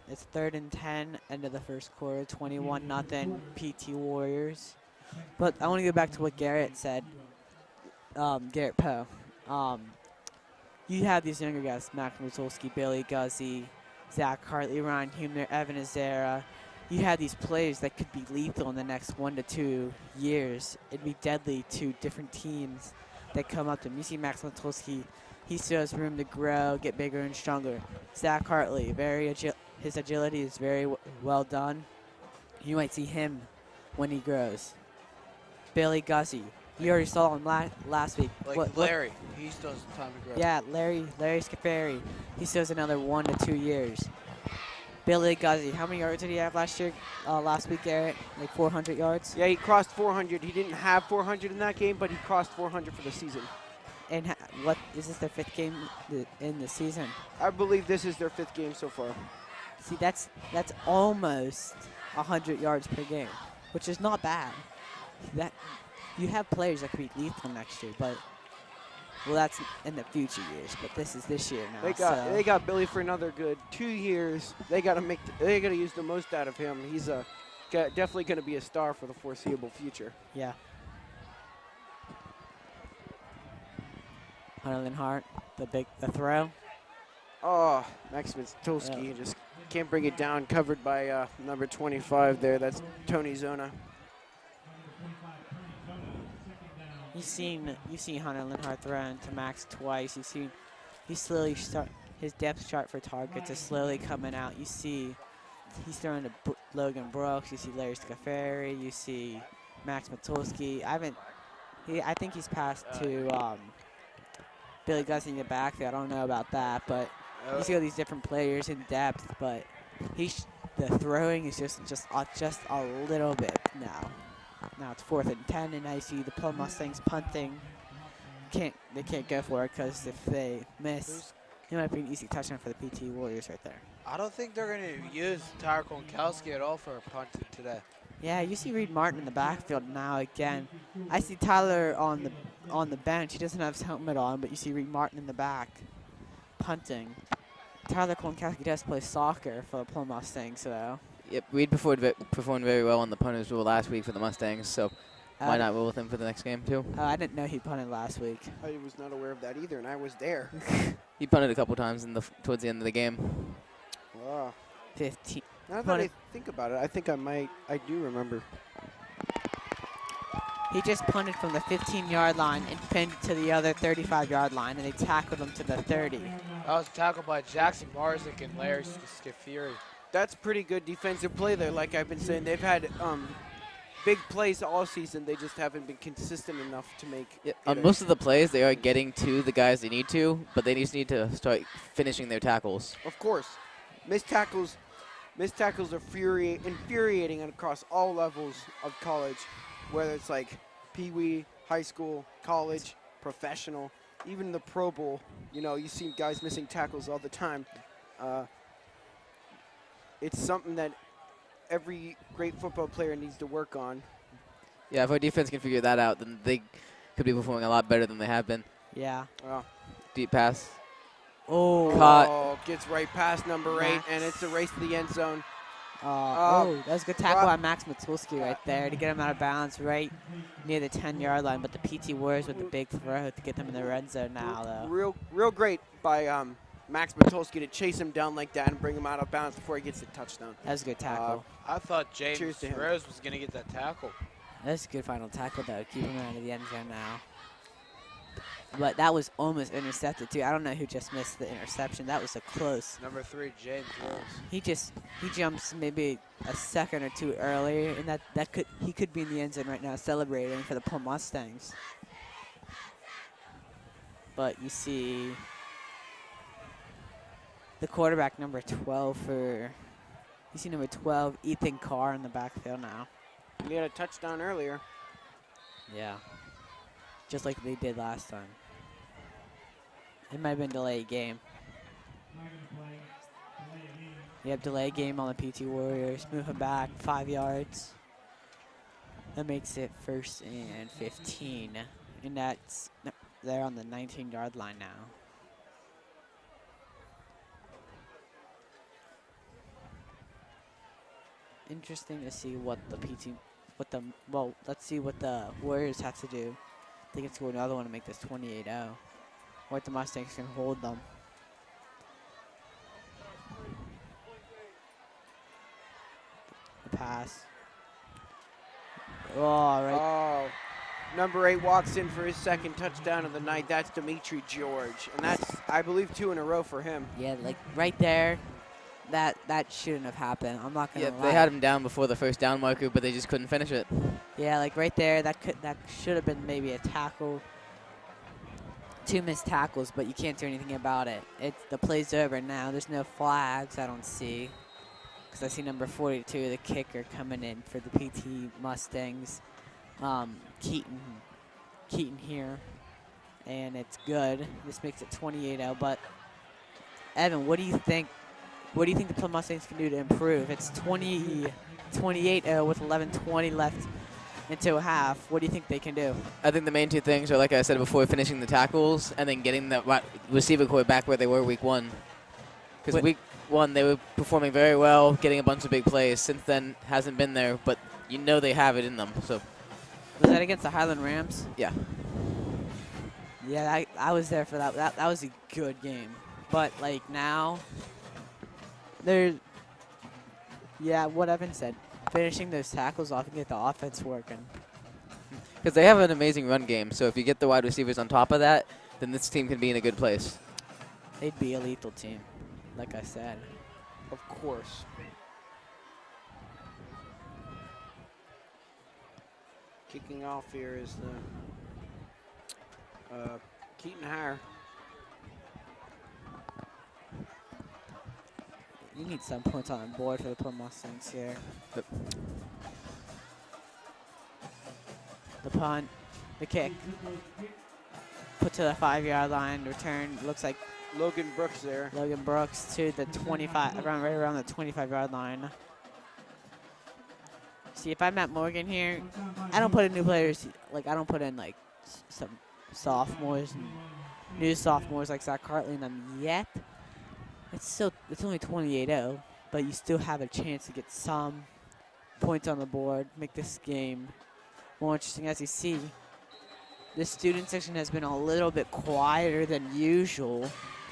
It's 3rd and 10. End of the first quarter. 21-0. PT Warriors. But I want to go back to what Garrett said. Garrett Poe. You have these younger guys: Max Rutolsky, Billy Guzzi, Zach Hartley, Ryan Huebner, Evan Azera. You have these players that could be lethal in the next 1 to 2 years. It'd be deadly to different teams that come up to him. You see Max Rutolsky, he still has room to grow, get bigger and stronger. Zach Hartley, his agility is very well done. You might see him when he grows. Billy Guzzi, you already saw him last week. Like Larry, he still has time to grow. Yeah, Larry Scafari, he still has another 1 to 2 years. Billy Guzzi, how many yards did he have last week, Garrett? Like 400 yards? Yeah, he crossed 400. He didn't have 400 in that game, but he crossed 400 for the season. And what is this their 5th game in the season? I believe this is their 5th game so far. See, that's almost 100 yards per game, which is not bad. That you have players that could be lethal next year, but well, that's in the future years. But this is this year now. They got Billy for another good 2 years. They got to use the most out of him. He's definitely going to be a star for the foreseeable future. Yeah. Hunter Linhart, the throw. Oh, Max Mitulski just can't bring it down. Covered by number 25 there. That's Tony Zona. You've seen Hunter Linhart throw into Max twice. He's slowly his depth chart for targets is slowly coming out. You see he's throwing to Logan Brooks. You see Larry Scafari. You see Max Mitulski. I think he's passed to Billy Guzzi in the backfield. I don't know about that, but you see all these different players in depth. But the throwing is just a little bit now. Now it's 4th and 10, and I see the Plum Mustangs punting. They can't go for it because if they miss, it might be an easy touchdown for the PT Warriors right there. I don't think they're going to use Tyler Konkowski at all for a punt today. Yeah, you see Reed Martin in the backfield now again. I see Tyler on the bench. He doesn't have his helmet on, but you see Reed Martin in the back punting. Tyler Konkowski does play soccer for the Plum Mustangs, so. Yep, Reed performed very well on the punters rule last week for the Mustangs. So Why not roll with him for the next game too? I didn't know he punted last week. I was not aware of that either, and I was there. He punted a couple times towards the end of the game. Wow. 15. Now that Punted. I think about it, I think I do remember. He just punted from the 15-yard line and pinned to the other 35-yard line, and they tackled him to the 30. That was tackled by Jackson Marzik and Larry Scafuri. That's pretty good defensive play there. Like I've been saying, they've had big plays all season. They just haven't been consistent enough to make. Yeah, on most of the plays, they are getting to the guys they need to, but they just need to start finishing their tackles. Of course, missed tackles are infuriating across all levels of college, whether it's like pee-wee, high school, college, professional, even the Pro Bowl. You know, you see guys missing tackles all the time. It's something that every great football player needs to work on. Yeah, if our defense can figure that out, then they could be performing a lot better than they have been. Yeah. Deep pass. Oh. Caught. Oh, gets right past number 8, and it's a race to the end zone. That was a good tackle by Max Matulski right there to get him out of bounds right near the 10-yard line. But the PT Warriors with the big throw to get them in the red zone now, though. Real great by Max Matulski to chase him down like that and bring him out of bounds before he gets the touchdown. That was a good tackle. I thought James Cheers to him. Rose was going to get that tackle. That's a good final tackle, though. Keep him out of the end zone now. But that was almost intercepted, too. I don't know who just missed the interception. That was a close. Number 3, James Rose. He jumps maybe a second or two earlier, and he could be in the end zone right now celebrating for the Plum Mustangs. But you see the quarterback, number 12 number 12, Ethan Carr in the backfield now. He had a touchdown earlier. Yeah. Just like they did last time. It might have been delayed game. Yep, delayed game on the PT Warriors. Moving back 5 yards. That makes it 1st and 15. And they're on the 19-yard line now. Interesting to see let's see what the Warriors have to do. They can score another one to make this 28-0. Or if the Mustangs can hold them. The pass. Oh, right. Oh, number 8 walks in for his second touchdown of the night. That's Dimitri George, and that's, I believe, 2 in a row for him. Yeah, like right there. That shouldn't have happened. I'm not gonna lie. They had him down before the first down marker, but they just couldn't finish it. Yeah, like right there, that should have been maybe a tackle. 2 missed tackles, but you can't do anything about it. The play's over now. There's no flags I don't see. Because I see number 42, the kicker, coming in for the PT Mustangs. Keaton here. And it's good. This makes it 28-0. But, Evan, what do you think? What do you think the Plum Mustangs can do to improve? It's 28-0 with 11:20 left into a half. What do you think they can do? I think the main 2 things are, like I said before, finishing the tackles and then getting the receiver core back where they were week 1. Because week 1, they were performing very well, getting a bunch of big plays. Since then, hasn't been there, but you know they have it in them. So, was that against the Highland Rams? Yeah. Yeah, I was there for that. That was a good game. But, like, now, what Evan said, finishing those tackles off and get the offense working. Because they have an amazing run game, so if you get the wide receivers on top of that, then this team can be in a good place. They'd be a lethal team, like I said. Of course. Kicking off here is the Keaton Hire. You need some points on the board for the Plum Mustangs here. The punt, the kick. Put to the 5-yard line, return, looks like Logan Brooks there. Logan Brooks to the 25, right around the 25-yard line. See, if I'm Matt Morgan here, I don't put in new players, I don't put in, some sophomores and new sophomores like Zach Hartley in them yet. It's only 28-0, but you still have a chance to get some points on the board, make this game more interesting. As you see, the student section has been a little bit quieter than usual.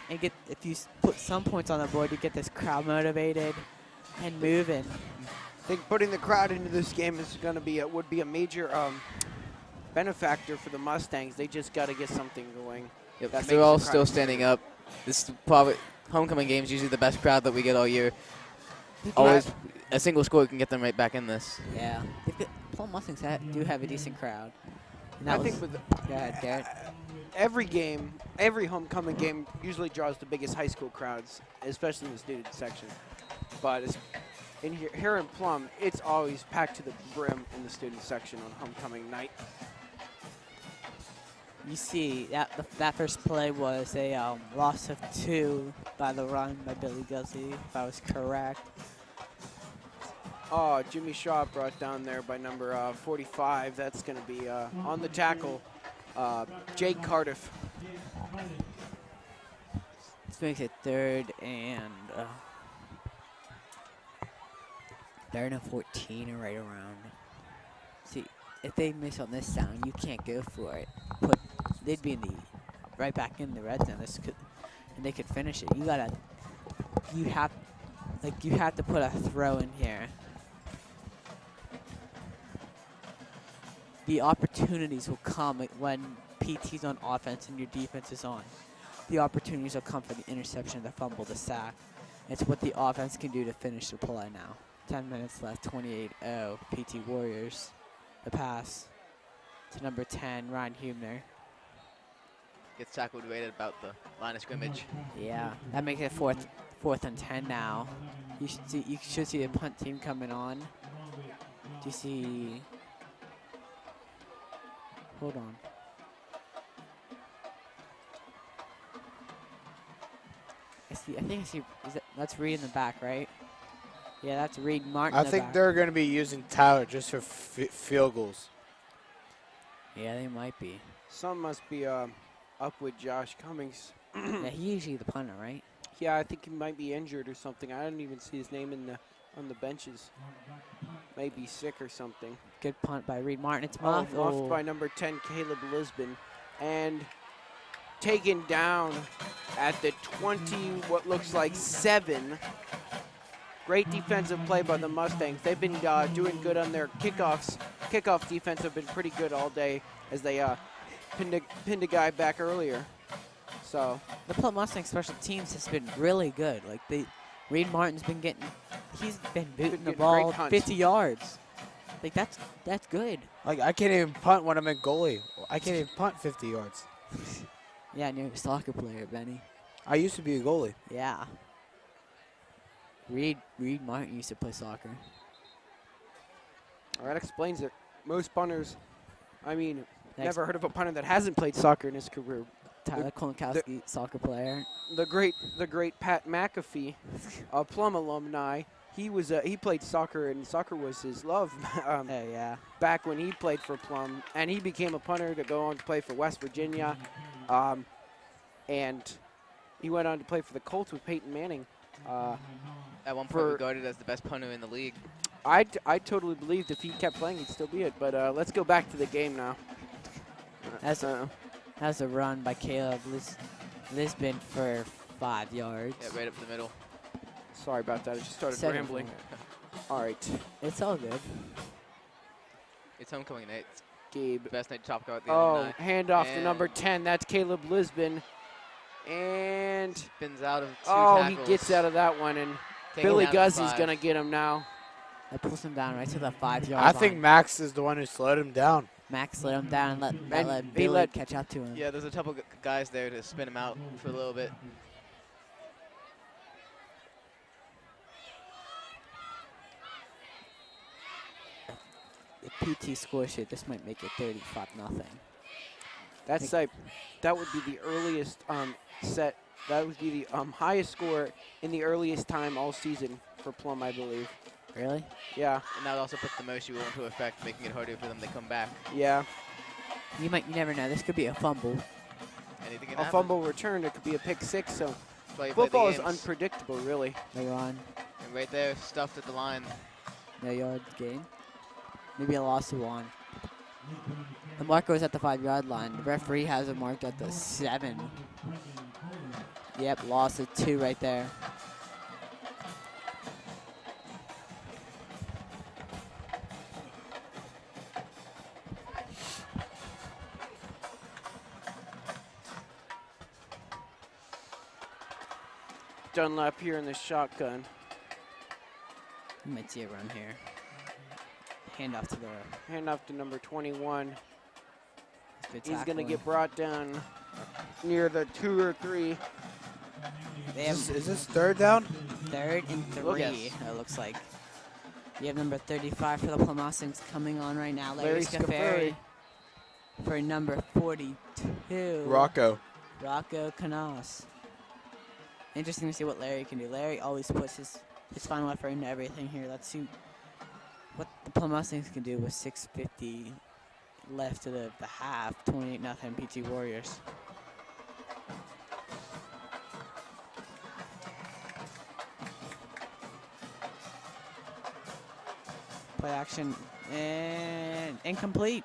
And if you put some points on the board, you get this crowd motivated and moving. I think putting the crowd into this game is going to be would be a major benefactor for the Mustangs. They just got to get something going. Yep, That they're makes all the crowd still standing up. This is probably homecoming game is usually the best crowd that we get all year. Always a single score can get them right back in this. Yeah. Plum Mustangs do have a decent crowd. And I that think was, with go ahead, Garrett. every game, every homecoming game usually draws the biggest high school crowds, especially in the student section. But here in Plum, it's always packed to the brim in the student section on homecoming night. You see, that first play was a loss of 2 by the run by Billy Guzzi, if I was correct. Oh, Jimmy Shaw brought down there by number 45. That's going to be on the tackle, Jake Cardiff. This makes it 3rd and 14 or right around. See, if they miss on this sound, you can't go for it. They'd be right back in the red zone. And they could finish it. You have to put a throw in here. The opportunities will come when PT's on offense and your defense is on. The opportunities will come for the interception, the fumble, the sack. It's what the offense can do to finish the play now. 10 minutes left, 28-0, PT Warriors. The pass to number 10, Ryan Hubner. Gets tackled right at about the line of scrimmage. Yeah, that makes it fourth and 10 now. You should see the punt team coming on. Do you see? Hold on. I think I see. That's Reed in the back, right? Yeah, that's Reed Martin. I think they're going to be using Tyler just for field goals. Yeah, they might be. Some must be up with Josh Cummings. Yeah, he's usually the punter, right? Yeah, I think he might be injured or something. I didn't even see his name on the benches. Maybe sick or something. Good punt by Reed Martin. It's Muffed muffed. by number 10, Caleb Lisbon. And taken down at the 20, what looks like 7. Great defensive play by the Mustangs. They've been doing good on their kickoffs. Kickoff defense have been pretty good all day as they pinned a guy back earlier. So the Plum Mustang special teams has been really good. Like Reed Martin's been he's been booting the ball 50 yards. Like that's good. Like I can't even punt when I'm in goalie. I can't even punt 50 yards. Yeah, and you're a soccer player, Benny. I used to be a goalie. Yeah. Reed Martin used to play soccer. that explains it. Most punters, never heard of a punter that hasn't played soccer in his career. Tyler Kolonkowski, soccer player. The great Pat McAfee, a Plum alumni. He played soccer, and soccer was his love. Yeah. Back when he played for Plum, and he became a punter to go on to play for West Virginia, and he went on to play for the Colts with Peyton Manning. At one point regarded as the best punter in the league. I totally believed if he kept playing, he'd still be it. But let's go back to the game now. That's a run by Caleb Lisbon for 5 yards. Yeah, right up the middle. Sorry about that. I just started rambling. All right. It's all good. It's homecoming night. Gabe. Best night to top guard at the end of the night. Handoff to number 10. That's Caleb Lisbon. And spins out of two tackles. He gets out of that one, and Billy Guzzi's going to get him now. That pulls him down right to the 5 yard line. I think Max is the one who slowed him down. Max slowed him down and let Billy catch up to him. Yeah, there's a couple guys there to spin him out for a little bit. If PT scores here, this might make it 35-0. That would be the earliest set. That would be the highest score in the earliest time all season for Plum, I believe. Really? Yeah. And that would also put the most you will into effect, making it harder for them to come back. Yeah. You never know. This could be a fumble. Anything can happen. A fumble return. It could be a pick 6. So football is unpredictable, really. Later on. And right there, stuffed at the line. No yard gain. Maybe a loss of 1. The marker was at the 5-yard line. The referee has it marked at the 7. Yep, loss of 2 right there. Dunlap here in the shotgun. You might see a run here. Handoff to the Handoff to number 21. good He's going to tackling. get brought down near the 2 or 3. They have Is this third down? 3rd and 3, Oh, yes. it looks like. You have number 35 for the Plum Mustangs coming on right now. Larry Larry Scafari Scafari. for number 42. Rocco. Rocco Canas. Interesting to see what Larry can do. Larry always puts his final effort into everything here. Let's see what the Plum Mustangs can do with 6:50 left to the half. 28-0 PT Warriors. Play action and incomplete.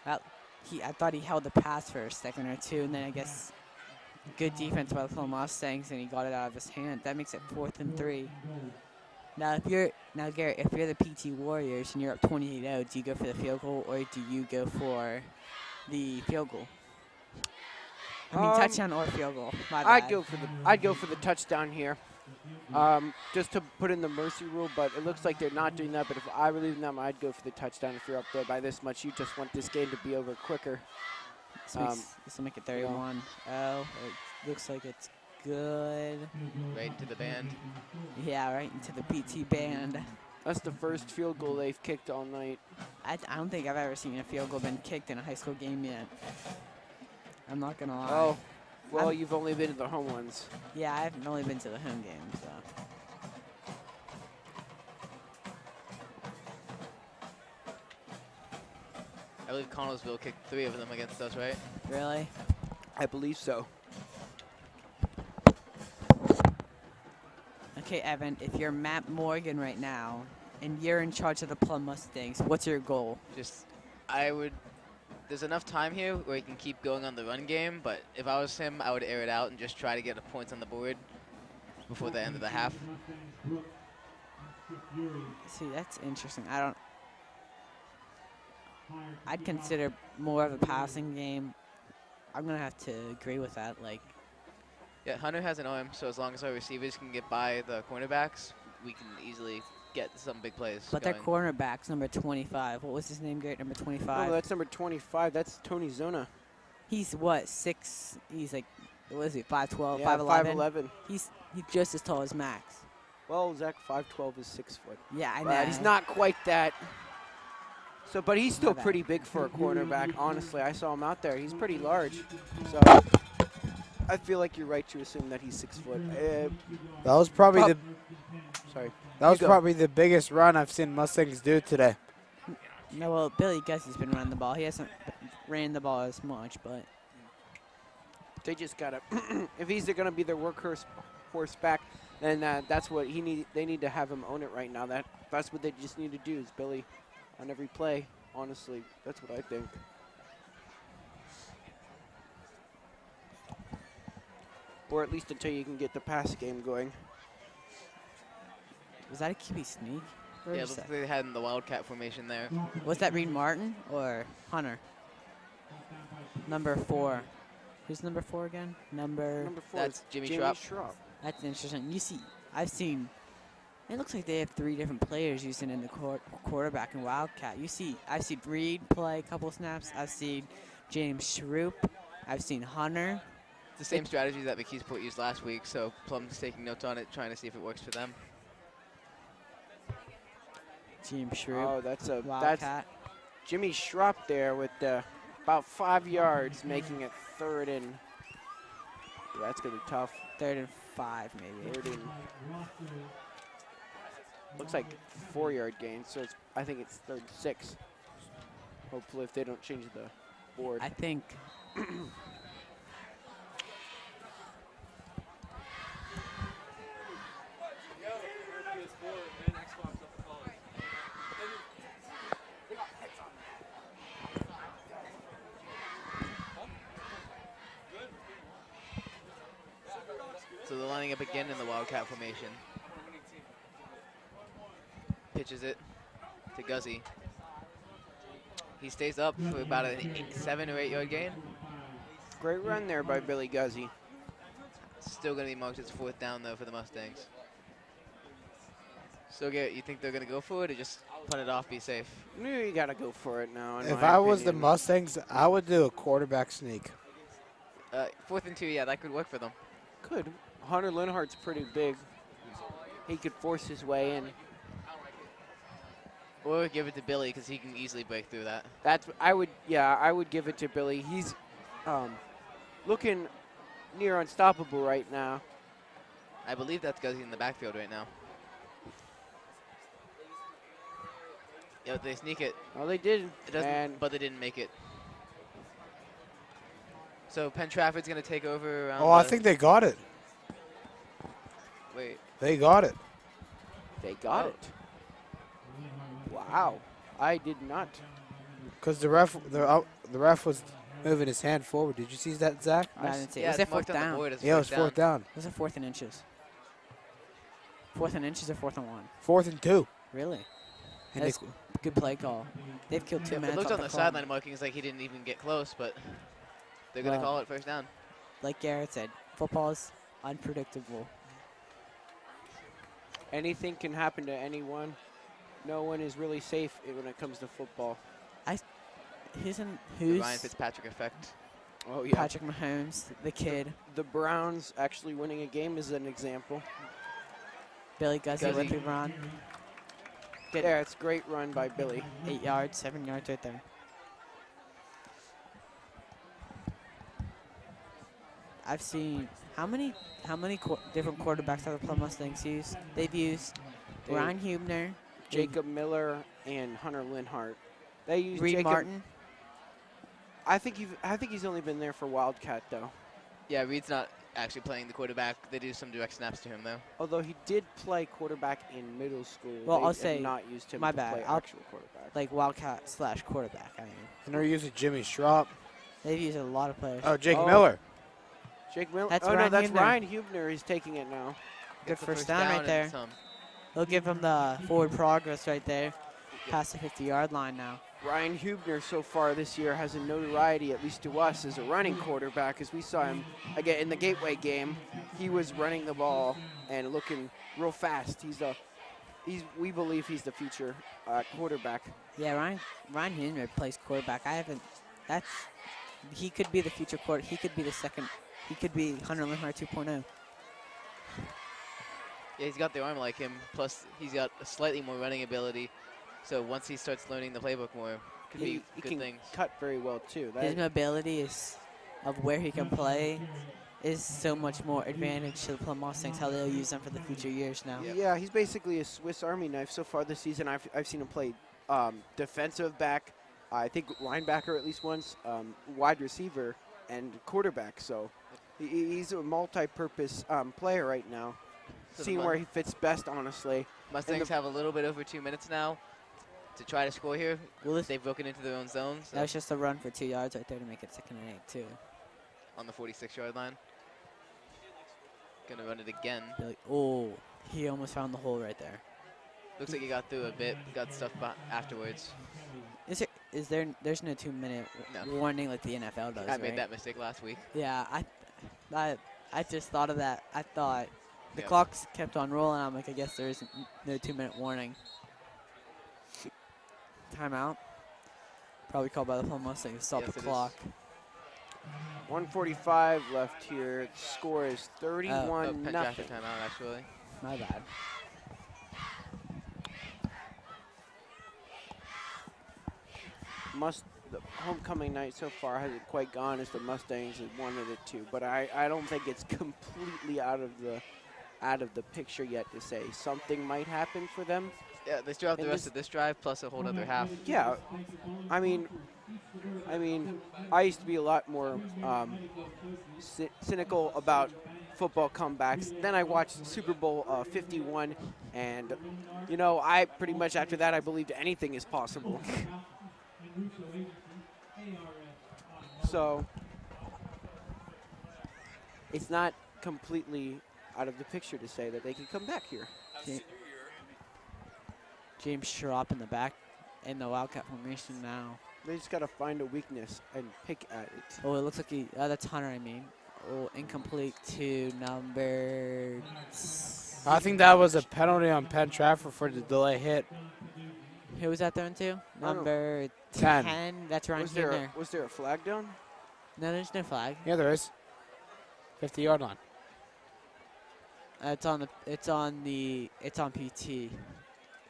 Well, I thought he held the pass for a second or two, and then I guess good defense by the Plum Mustangs, and he got it out of his hand. That makes it 4th and 3. Now, Garrett, if you're the PT Warriors and you're up 28-0, do you go for the field goal or do you go for the field goal? I mean, touchdown or field goal. My bad. I'd go for the touchdown here. Just to put in the mercy rule, but it looks like they're not doing that. But if I were leaving them, I'd go for the touchdown. If you're up there by this much, you just want this game to be over quicker. This will make it 31. Oh, it looks like it's good. Right into the band. Yeah, right into the PT band. That's the first field goal they've kicked all night. I don't think I've ever seen a field goal been kicked in a high school game yet. I'm not gonna lie. Oh, well, you've only been to the home ones. Yeah, I haven't only been to the home game, so. I believe Connellsville kicked 3 of them against us, right? Really? I believe so. Okay, Evan, if you're Matt Morgan right now and you're in charge of the Plum Mustangs, what's your goal? There's enough time here where he can keep going on the run game, but if I was him, I would air it out and just try to get the points on the board before the end of the half. See, that's interesting. I'd consider more of a passing game. I'm going to have to agree with that. Yeah, Hunter has an arm, so as long as our receivers can get by the cornerbacks, we can easily get some big plays But going. their cornerback's number 25. What was his name, Garrett? Number 25? Oh, that's number 25. That's Tony Zona. He's what, 6? He's like, what is he, 5'12", Yeah, 5'11"? 5'11". He's just as tall as Max. Well, Zach 5'12" is 6 foot. Yeah, I know. But he's not quite that. So, but he's still My bad. pretty big for a cornerback. Honestly, I saw him out there. He's pretty large. So, I feel like you're right to assume that he's 6 foot. That was probably Sorry. that was go. probably the biggest run I've seen Mustangs do today. No, well, Billy Gussie's been running the ball. He hasn't ran the ball as much, but They just gotta. If he's gonna be their workhorse back, then that's what he need. They need to have him own it right now. That's what they just need to do is Billy, on every play. Honestly, that's what I think. Or at least until you can get the pass game going. was that a QB sneak? Where Yeah, it was looks that? like they had in the Wildcat formation there. Was that Reed Martin or Hunter? Number 4. Who's number 4 again? Number 4 That's is Jimmy Jamie Schropp. Schropp. That's interesting. I've seen. It looks like they have 3 different players using in the quarterback and Wildcat. I've seen Reed play a couple snaps. I've seen James Schroop. I've seen Hunter. It's the same strategy that McKeesport used last week, so Plum's taking notes on it, trying to see if it works for them. James Schroop. Oh, that's Wildcat. Jimmy Schropp there with about 5 yards, making it 3rd and. Yeah, that's gonna be tough. 3rd and 5 maybe. 3rd and. Looks like 4-yard gain, so I think it's 3rd and 6. Hopefully, if they don't change the board. I think. So they're lining up again in the Wildcat formation. Pitches it to Guzzi. He stays up for about a 7 or 8 yard gain. Great run there by Billy Guzzi. Still going to be marked as 4th down, though, for the Mustangs. So, Garrett, you think they're going to go for it or just punt it off, be safe? You got to go for it now. In If my I was the opinion. Mustangs, I would do a quarterback sneak. 4th and 2, yeah, that could work for them. Could. Hunter Linhart's pretty big. He could force his way in. Or give it to Billy because he can easily break through that. I would give it to Billy. He's looking near unstoppable right now. I believe that's Guzzi in the backfield right now. Yeah, they sneak it. Oh, they did. It doesn't, but they didn't make it. So Penn Trafford's going to take over around. Oh, I think they got it. Wait. They got it. They got it. Wow. I did not. Because the ref was moving his hand forward. Did you see that, Zach? No, I didn't see it. Yeah, Was it's it fourth marked on the down? board as Yeah, it was 4th down. It was a 4th and inches. 4th and inches or 4th and 1? 4th and 2. Really? And That's good play call. They've killed 2 It minutes looks off on the clock. sideline markings like he didn't even get close, but they're going to Well, call it 1st down. Like Garrett said, football is unpredictable. Anything can happen to anyone. No one is really safe when it comes to football. The Who's Ryan Fitzpatrick effect. Oh, yeah. Patrick Mahomes, the kid. The Browns actually winning a game is an example. Billy Guzzi Guzzi. with the run. Yeah, it's a great run by Billy. 8 yards, 7 yards right there. I've seen how many different quarterbacks have the Plum Mustangs used? They've used They- Ryan Hubner, Jacob Miller and Hunter Linhart. They use Reed Jacob. Martin. I think he's only been there for Wildcat though. Yeah, Reed's not actually playing the quarterback. They do some direct snaps to him, though. Although he did play quarterback in middle school. Well, they I'll have say- not used him my to bad. play I'll- actual quarterback. Like Wildcat / quarterback. I mean, And they're using Jimmy Schropp. they've used a lot of players. Oh, Jake Oh. Miller. Jake Miller. That's oh no, Ryan that's Hubner. Ryan Hubner. He's taking it now. Good Gets the first down right and there. some. They'll give him the forward progress right there, past the 50-yard line now. Ryan Hubner so far this year has a notoriety, at least to us, as a running quarterback. As we saw him again in the Gateway game, he was running the ball and looking real fast. We believe he's the future quarterback. Yeah, Ryan Hubner plays quarterback. He could be the future quarter. He could be the second. He could be Hunter Linhart 2.0. Yeah, he's got the arm like him. Plus, he's got a slightly more running ability. So once he starts learning the playbook more, could He be good can things. cut very well too. His mobility of where he can play is so much more advantage to the Plum Mustangs, how they'll use them for the future years now. Yeah, he's basically a Swiss Army knife so far this season. I've seen him play defensive back, I think linebacker at least once, wide receiver, and quarterback. So he's a multi-purpose player right now. So the Seeing where he fits best, honestly. Mustangs have a little bit over 2 minutes now to try to score here. Well, They've broken into their own zones that was just a run for 2 yards right there to make it 2nd and 8 too. on the 46-yard line. Gonna run it again. He almost found the hole right there. Looks like he got through a bit, got stuff afterwards. There's no 2-minute No. warning like the NFL does, I made right? that mistake last week. Yeah, I just thought of that. I thought the Yeah. clocks kept on rolling. I'm like, I guess there isn't no 2-minute warning. Timeout. Probably called by the Plum Mustangs to stop Yes, the it is. clock. 1:45 left here. The score is 31 Penn nothing. Trafford timeout, actually. My bad. The homecoming night so far hasn't quite gone as the Mustangs had wanted it to, but I don't think it's completely out of the picture yet to say something might happen for them. Yeah, they still have the And rest this- of this drive plus a whole other half. Yeah, I mean, I used to be a lot more cynical about football comebacks. Then I watched Super Bowl 51, and I pretty much after that I believed anything is possible. So it's not completely out of the picture to say that they can come back here. James Schropp in the back in the Wildcat formation now. They just got to find a weakness and pick at it. Oh, it looks like that's Hunter, I mean. Oh, incomplete to number... I think that was a penalty on Penn Trafford for the delay hit. Who was that throwing to? I don't Number 10. 10. That's Ryan Was Huebner. was there a flag down? No, there's no flag. Yeah, there is. 50-yard line. It's on PT.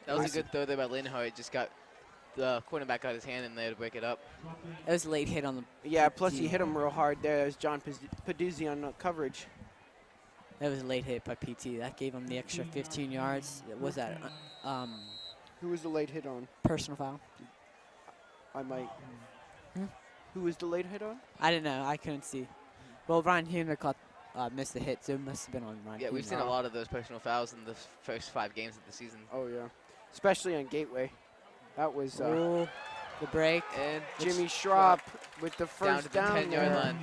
That was a good throw there by Linhart. Just got the cornerback got his hand in there to break it up. It was a late hit on the... Yeah, plus he hit him real hard there. That was John Paduzzi on coverage. That was a late hit by PT. That gave him the extra 15 yards. Was that Who was the late hit on? personal foul? I might. Who was the late hit on? I didn't know. I couldn't see. Well, Ryan Huebner missed the hit, so it must have been on Ryan Yeah, we've Huebner. seen a lot of those personal fouls in the first 5 games of the season. Oh, yeah. Especially on Gateway. That was Oh, the break. And Jimmy Schropp with the down first to the down 10-yard there. line.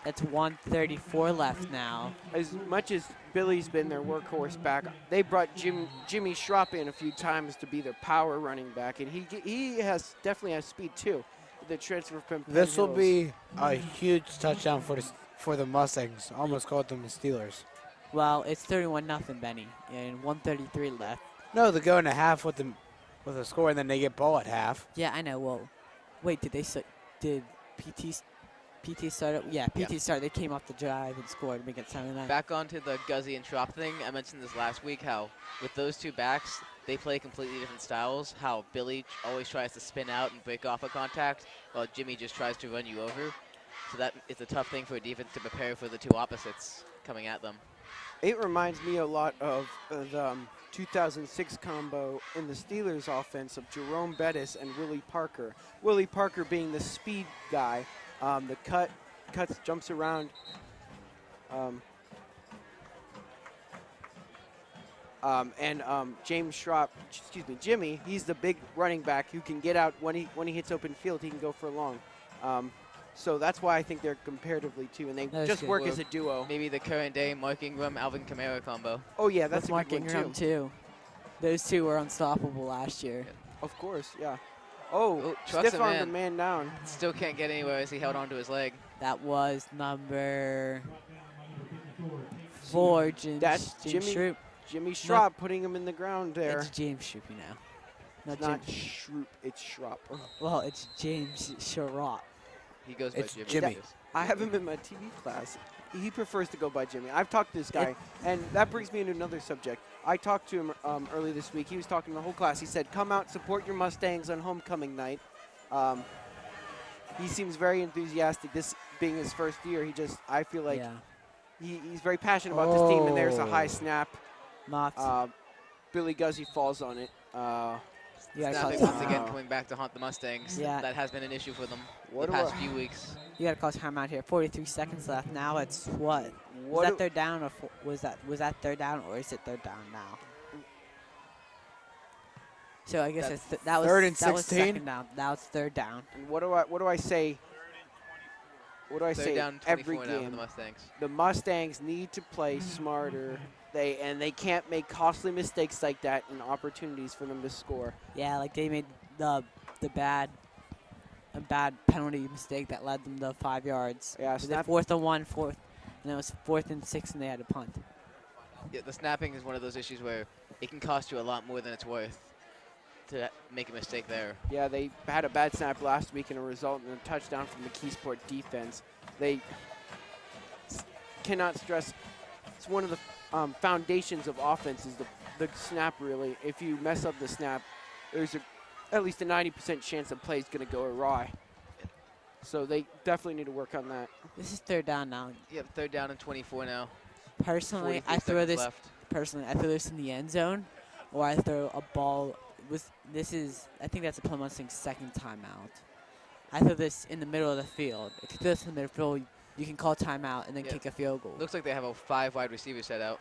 That's 1:34 left now. As much as Billy's been their workhorse back, they brought Jimmy Schropp in a few times to be their power running back, and he definitely has speed too. The transfer from Penn This will Hills. be a huge touchdown for the Mustangs. Almost called them the Steelers. Well, it's 31-0, Benny, and 1:33 left. No, they go into half with a score, and then they get ball at half. Yeah, I know. Well, wait, did PT start? Yeah, PT started. They came off the drive and scored to make it 7-9. Back onto the Guzzi and Schropp thing. I mentioned this last week, how with those two backs, they play completely different styles. How Billy always tries to spin out and break off a contact, while Jimmy just tries to run you over. So that is a tough thing for a defense to prepare for the two opposites coming at them. It reminds me a lot of the 2006 combo in the Steelers offense of Jerome Bettis and Willie Parker. Willie Parker being the speed guy, the cuts, jumps around. James Schropp, Jimmy, he's the big running back who can get out when he hits open field. He can go for long. So that's why I think they're comparatively too, and they That's just good. work as a duo. Maybe the current day Mark Ingram, Alvin Kamara combo. Oh yeah, that's With a Mark good one Ingram too. too. Those two were unstoppable last year. Of course, yeah. Oh, Oh, trucks stiff him on the in. man down. Still can't get anywhere as he held onto his leg. That was number 4, That's James Jimmy- Shroop. Jimmy Schropp putting him in the ground there. It's James Shroop, you know. It's not Schroop, it's Schropp. Well, it's James Schropp. He goes by It's Jimmy. Jimmy. I have him in my TV class. He prefers to go by Jimmy. I've talked to this guy, and that brings me into another subject. I talked to him early this week. He was talking to the whole class. He said, come out, support your Mustangs on homecoming night. He seems very enthusiastic, this being his first year. I feel like yeah. he's very passionate about this team, and there's a high Oh. snap. Mocked. Billy Guzzi falls on it. You gotta call Snapping once timeout. again coming back to haunt the Mustangs. Yeah. That has been an issue for them What the do past I- few weeks. You gotta call timeout here. 43 seconds left. Now it's what? Was What that do- third down or was that third down or is it third down now? So I guess That's it's that was third and that was 16? second down. Now it's third down. And what do I say? What do I Third say down, every 24 now for game? the Mustangs. The Mustangs need to play smarter. They can't make costly mistakes like that and opportunities for them to score. Yeah, like they made a bad penalty mistake that led them to 5 yards. Yeah, Was it snap. 4th and 1, and it was 4th and 6, and they had to punt. Yeah, the snapping is one of those issues where it can cost you a lot more than it's worth to make a mistake there. Yeah, they had a bad snap last week and a result in a touchdown from the Keysport defense. They cannot stress. It's one of the foundations of offense is the snap. Really, if you mess up the snap, there's at least a 90% chance the play's going to go awry. So they definitely need to work on that. This is third down now. Yep, third down and 24 now. Personally, 43 I throw seconds this. left. Personally, I throw this in the end zone, or I throw a ball. I think that's a Plum Mustang's second timeout. I throw this in the middle of the field. If you throw this in the middle of the field, you can call timeout and then Yeah. kick a field goal. Looks like they have a 5 wide receiver set out.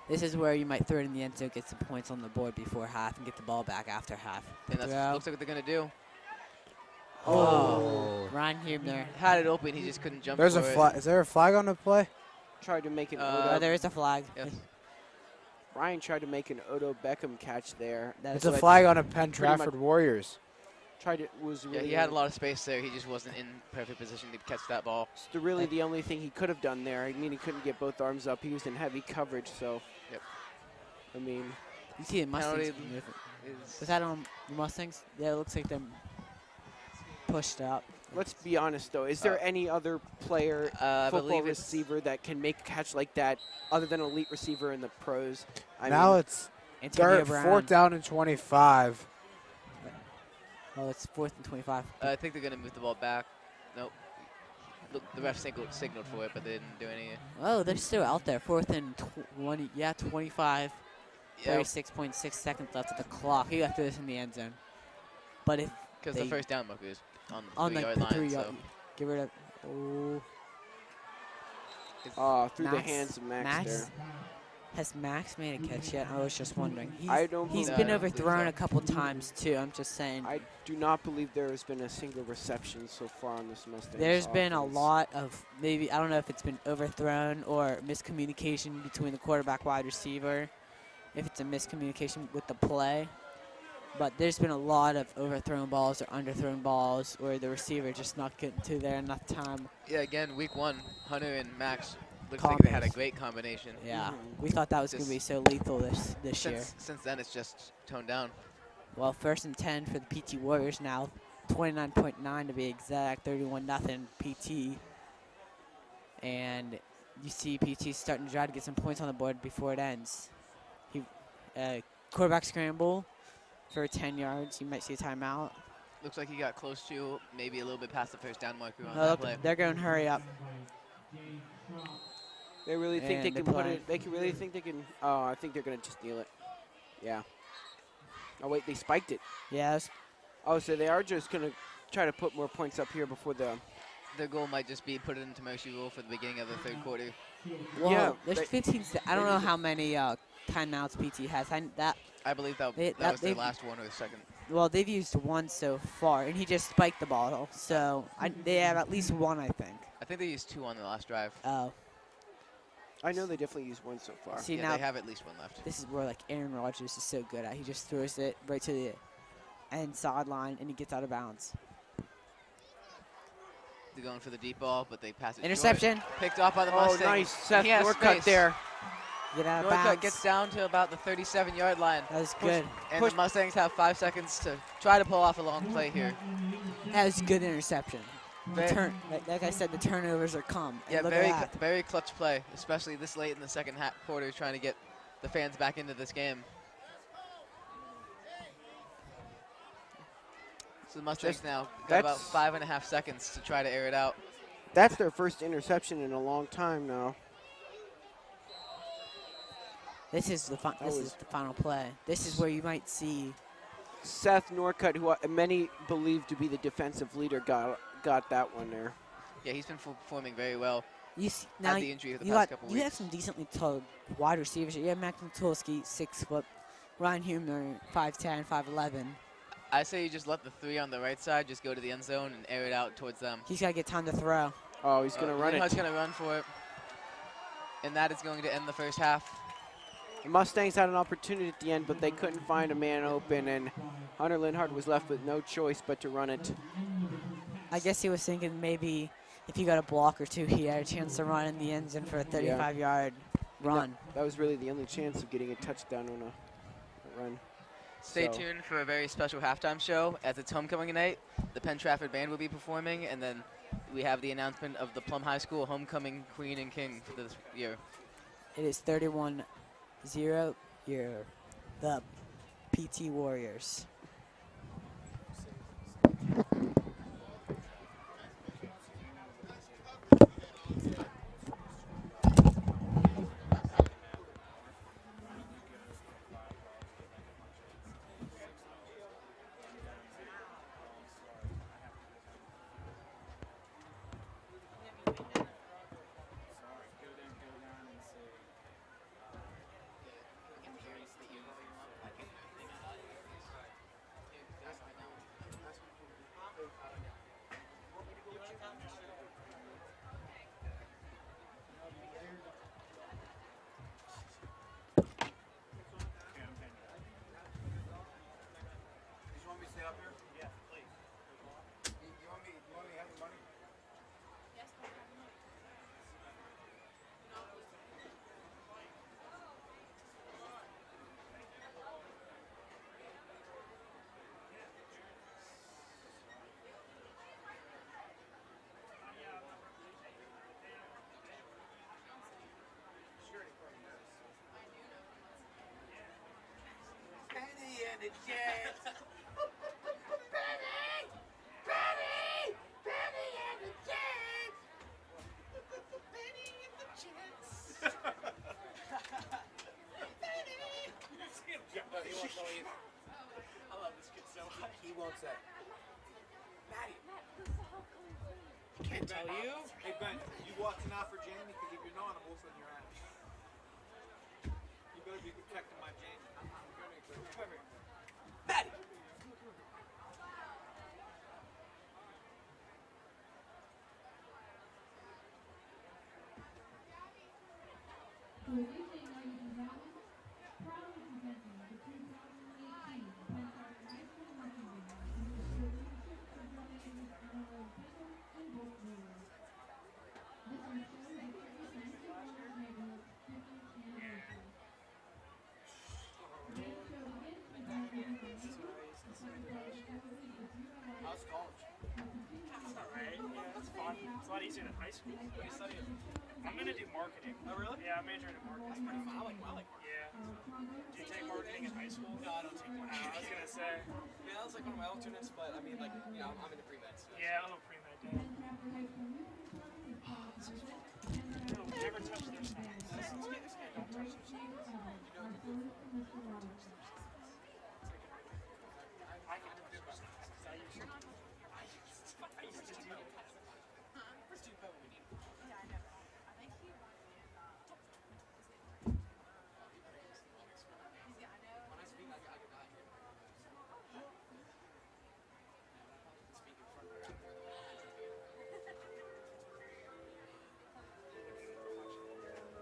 This is where you might throw it in the end zone, get some points on the board before half, and get the ball back after half. And that's Throw. looks like what they're going to do. Oh, Ryan Huebner. Had it open, he just couldn't jump There's for a it. flag. Is there a flag on the play? tried to make an Odo. There is a flag. Yes. Ryan tried to make an Odo Beckham catch there. It's So a that flag on a Penn pretty much- Trafford Warriors. was Yeah, really he had a lot of space there. He just wasn't in perfect position to catch that ball. It's the only thing he could have done there. I mean, he couldn't get both arms up. He was in heavy coverage, so. Yep. I mean, You see the Mustangs. Penalty Was that on the Mustangs? Yeah, it looks like they're pushed up. let's be honest though. Is there any other player, I football believe it's receiver that can make a catch like that, other than an elite receiver in the pros? Now mean, it's Antonio third, Brown. 4th down and 25. Oh, it's 4th and 25. I think they're gonna move the ball back. Nope. Look, the ref signaled for it, but they didn't do any. Oh, they're still out there. 4th and 20. Yeah, 25. Yeah, 36.6 seconds left at the clock. He got this in the end zone. But if because the they- first down marker is on the on 3-yard the line. 3 yard, So get rid of. Oh, through the Max- hands of Max, Max? there. Has Max made a catch yet? I was just wondering. I don't He's believe- been I don't believe overthrown so. a couple times too. I'm just saying. I do not believe there has been a single reception so far on this Mustangs There's been a offense. lot of maybe I don't know if it's been overthrown or miscommunication between the quarterback wide receiver. If it's a miscommunication with the play. But there's been a lot of overthrown balls or underthrown balls or the receiver just not getting to there enough time. yeah, again, week 1, Hunter and Max looks like they had a Combos. great combination. Yeah. Mhm. We thought that was going to be so lethal this year. Since then, it's just toned down. Well, 1st and 10 for the PT Warriors now. 29.9 to be exact. 31-0 PT. And you see PT starting to try to get some points on the board before it ends. He quarterback scramble for 10 yards. You might see a timeout. Looks like he got close to, maybe a little bit past the first down marker on Oh, that look, play. they're going to hurry up. They really think they And can they're put playing. it. They can really think they can. Oh, I think they're gonna just steal it. Yeah. Oh wait, they spiked it. Yes. Oh, so they are just gonna try to put more points up here before the. Their goal might just be put it into mercy rule for the beginning of the third quarter. Well, Yeah, there's they- 15. I don't know how many timeouts PT has. I believe that, They- that that was their they've- last one or the second. Well, they've used one so far, and he just spiked the bottle. So they have at least one, I think. I think they used 2 on the last drive. Oh, I know they definitely used one so far. see Yeah, now they have at least 1 left. this is where like Aaron Rodgers is so good at. He just throws it right to the end sideline, and he gets out of bounds. They're going for the deep ball, but they pass it Interception. short. Picked off by the Oh, Mustangs. nice, Seth He has Norcutt space. there. Get out of Norcutt bounds. gets down to about the 37-yard line. That was good. And Push- the Mustangs have 5 seconds to try to pull off a long play here. That was a good interception. The Very- like I said, the turnovers are come. And Yeah, look very, at that. very clutch play, especially this late in the second quarter, trying to get the fans back into this game. So the Mustangs now got about that's- 5.5 seconds to try to air it out. That's their first interception in a long time now. This is the final play. This is where you might see. Seth Norcutt, who many believe to be the defensive leader, got that one there. Yeah, he's been performing very well. You see, now Had the injury of the you past got couple you have weeks. some decently tall wide receivers. You have Max Matulski, 6 foot. Ryan Humner, 5'10", 5'11". I say you just let the 3 on the right side just go to the end zone and air it out towards them. He's got to get time to throw. Oh, he's going to run Linhart's it. going to run for it. And that is going to end the first half. The Mustangs had an opportunity at the end, but they couldn't find a man open, and Hunter Linhart was left with no choice but to run it. I guess he was thinking maybe if he got a block or two, he had a chance to run in the end zone for a 35-yard run. That was really the only chance of getting a touchdown on a run. Stay So- tuned for a very special halftime show as it's homecoming night. The Penn Trafford Band will be performing, and then we have the announcement of the Plum High School homecoming queen and king for this year. It is 31-0. You're the PT Warriors. the Jets. Penny and the Jets. Penny and the Jets. No, he won't know either. I love this kid so much. He won't say. Maddie. I can't tell you. Hey Ben, you watching out for Jamie? Because if you're not, I'm also in your ass. You better be protecting my Jamie. I'm gonna go. Come here. Maddie. Good evening, ladies and gentlemen. Proudly presenting the 2018 Penn High School Marching Band under the leadership of Representatives Penn and Bolton. This year's show is a tribute to Mr. Warner's neighborhood's 50th anniversary. Today's show begins with Representative the second part of the show is ULA. How's college? That's all right. Yeah, that's fun. It's a lot easier than high school. What are you studying? I'm gonna do marketing. Oh, really? Yeah, I'm majoring in marketing. That's pretty fun. I like marketing. Yeah. Do you take marketing in high school? No, I don't take one. I was gonna say. Yeah, that was like one of my alternates, but I mean, like, you know, I'm in the pre-med. So. Yeah, I'm a pre-med The dude. Penn Trafford High School Music Department is proud to present Penn No, Trafford never touch their signs. the greatest neighbor ever, our first Mr. Robinson. I can touch their signs. I used to. I used to do it. Let's do what we need. When I speak, I get out here. Speak in front of the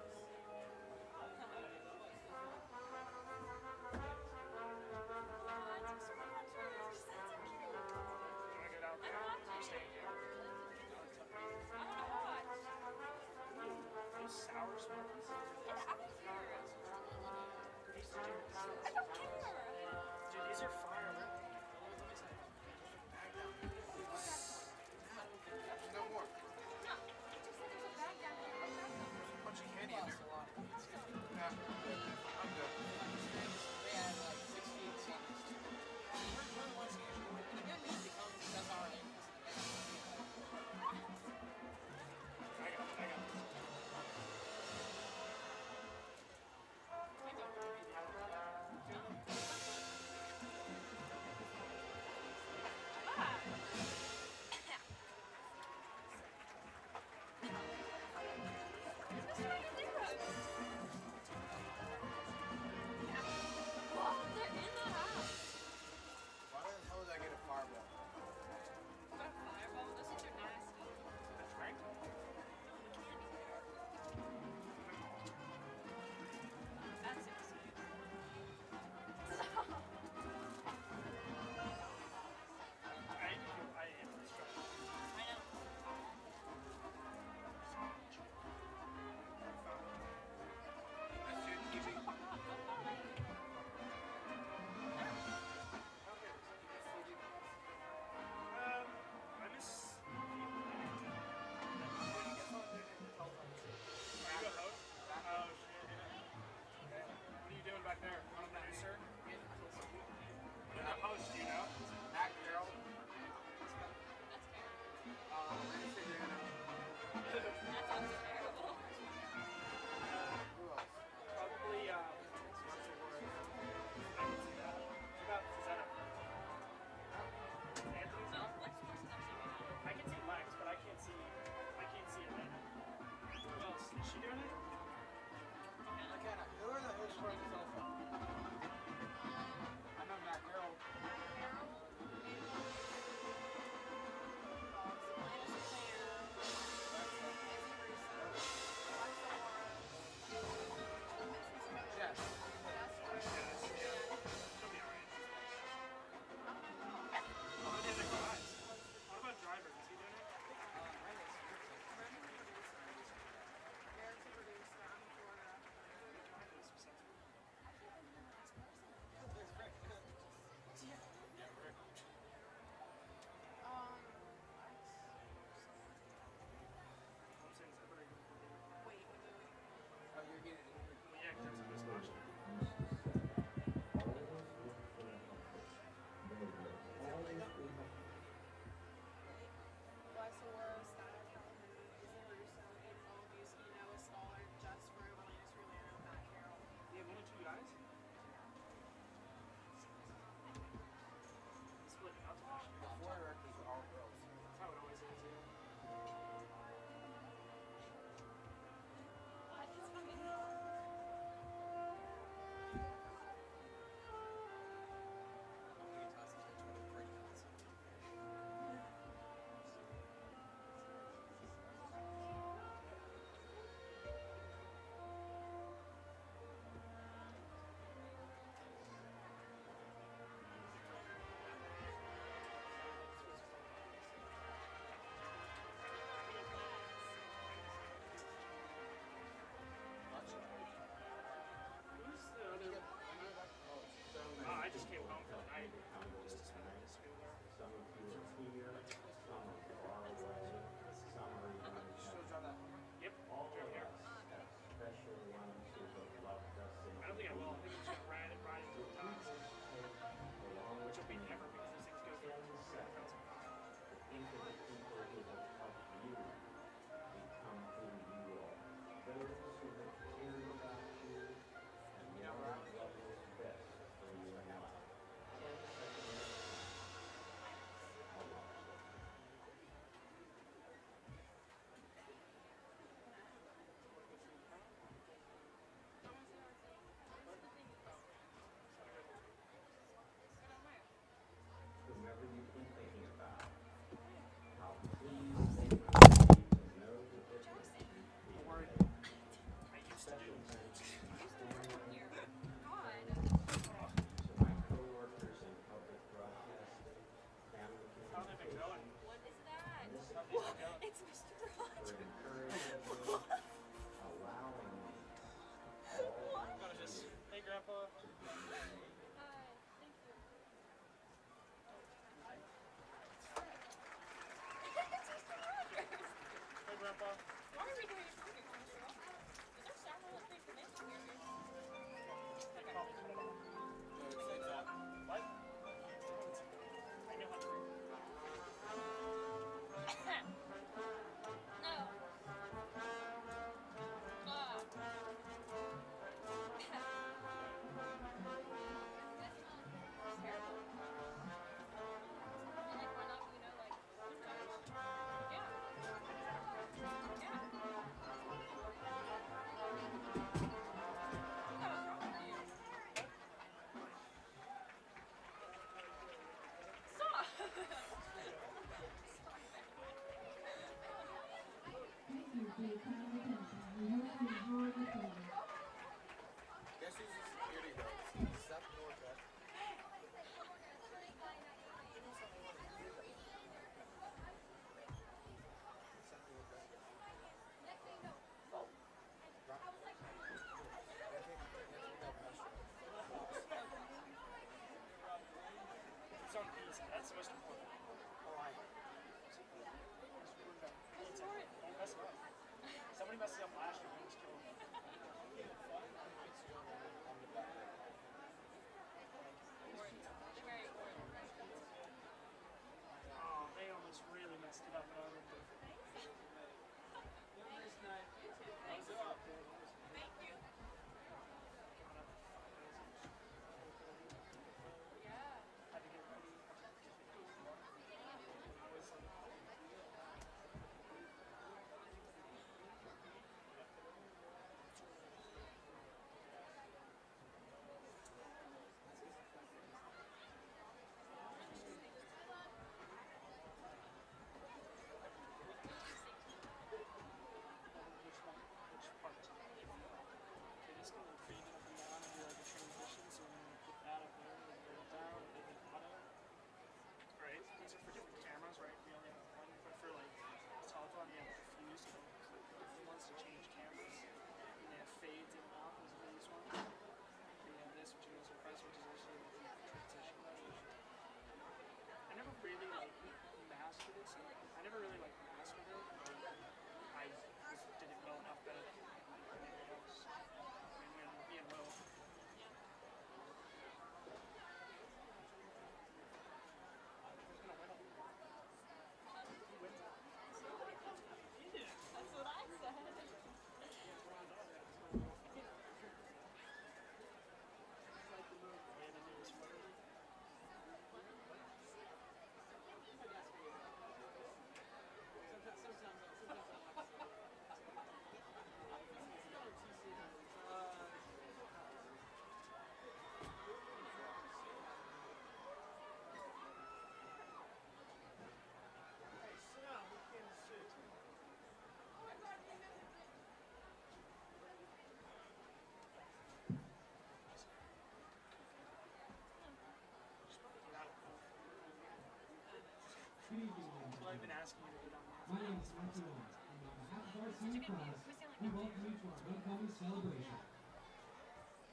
and lacrosse, we welcome you to our homecoming celebration.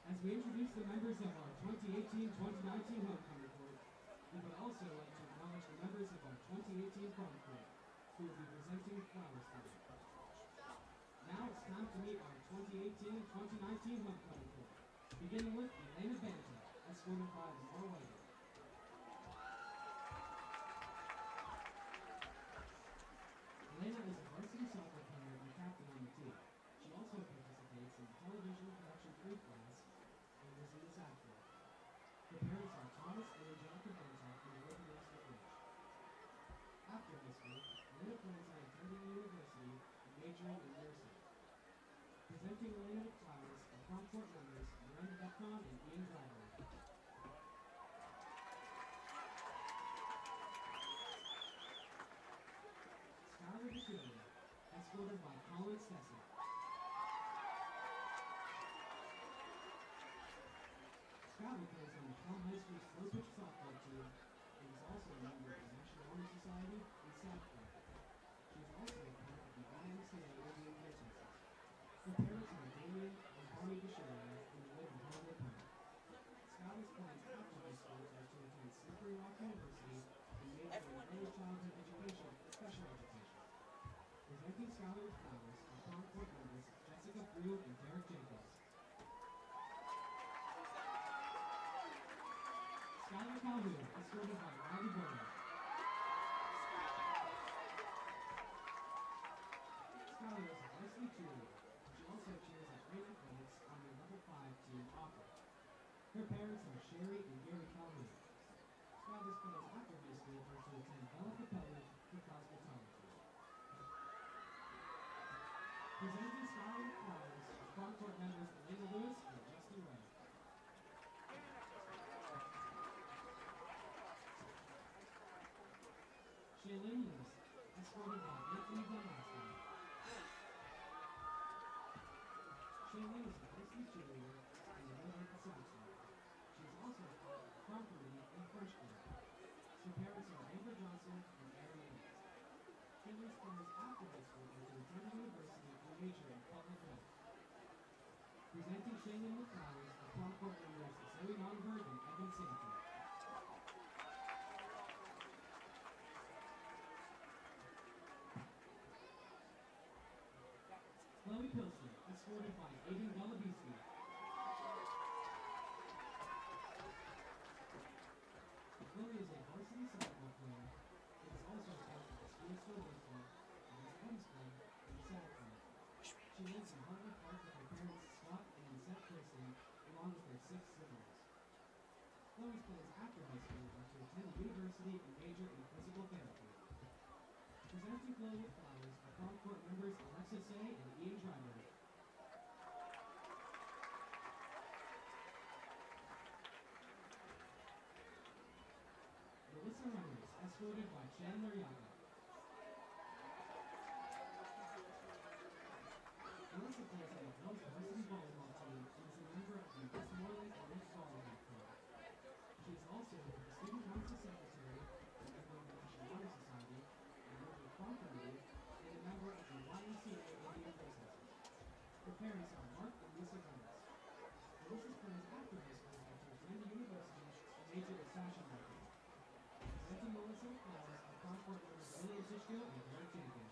As we introduce the members of our 2018-2019 homecoming court, we would also like to acknowledge the members of our 2018 prom court, who will be presenting flowers today. Now it's time to meet our 2018-2019 homecoming court, beginning with Elena Banta, escorted by Lamar Whiting. Elena is a varsity soccer player and captain on the team. She also participates in the television production 3 class and was in the SAC club. Her parents are Thomas and Angelica Banta from the Liberty District Village. After high school, Elena plans on attending university and majoring in nursing. Presenting Elena with flowers are front court members Miranda Beckton and Ian Driver. Skylar DeSulia, escorted by Colin Stesson. Skylar plays on the Plum High School slow pitch softball team and is also a member of the National Honor Society and SAC Club. She is also a part of the NMCA Indian Princesses. Her parents are Damien and Bonnie DeSulia and they live in Hollywood, Penn. Skylar's plans after high school are to attend Slippery Rock University and major in early childhood education and special education. Presenting Skylar with flowers are prom court members Jessica Frew and Derek Jenkins. Skylar Calhoun, escorted by Riley Bowman. Skylar is a varsity cheerleader. She also cheers at great athletics on the level 5 team Aqua. Her parents are Sherry and Gary Calhoun. Skylar's plans after high school are to attend Bella Capella for cosmetology. Presenting Skylar with flowers are front court members Elena Lewis and Justin Ray. Shailene Lewis, escorted by Anthony Glenmaster. Shailene is a varsity cheerleader and a member of the SAC Club. She is also a part of the prom committee and French club. Her parents are Amber Johnson and Aaron Lewis. Shailene's plans after high school are to attend university and major in public health. Presenting Shailene with flowers are prom court members Zoe Nonberg and Evan Sanford. Chloe Pilster, escorted by Aiden Golubiski. Chloe is a varsity softball player and is also a part of the school children's club and the Penn's club and the SAC club. She lives in Hartwood Park with her parents Scott and Lisette Kirsten, along with their 6 siblings. Chloe's plans after high school are to attend university and major in physical therapy. Presenting Chloe with flowers are front court members Alexis Say and Ian Driver. Melissa Reynolds, escorted by Chandler Yaga. Melissa plays on the girls' varsity volleyball team and is a member of the Westmoreland Elite Volleyball Club. She is also the Student Council Secretary, a member of the National Honor Society, a member of the prom committee, and a member of the YMCA Indian Princesses. Her parents are Mark and Lisa Reynolds. Melissa's plans after high school are to attend university and major in fashion marketing. Presenting Melissa with flowers are prom court members William Tishko and Derek Jenkins.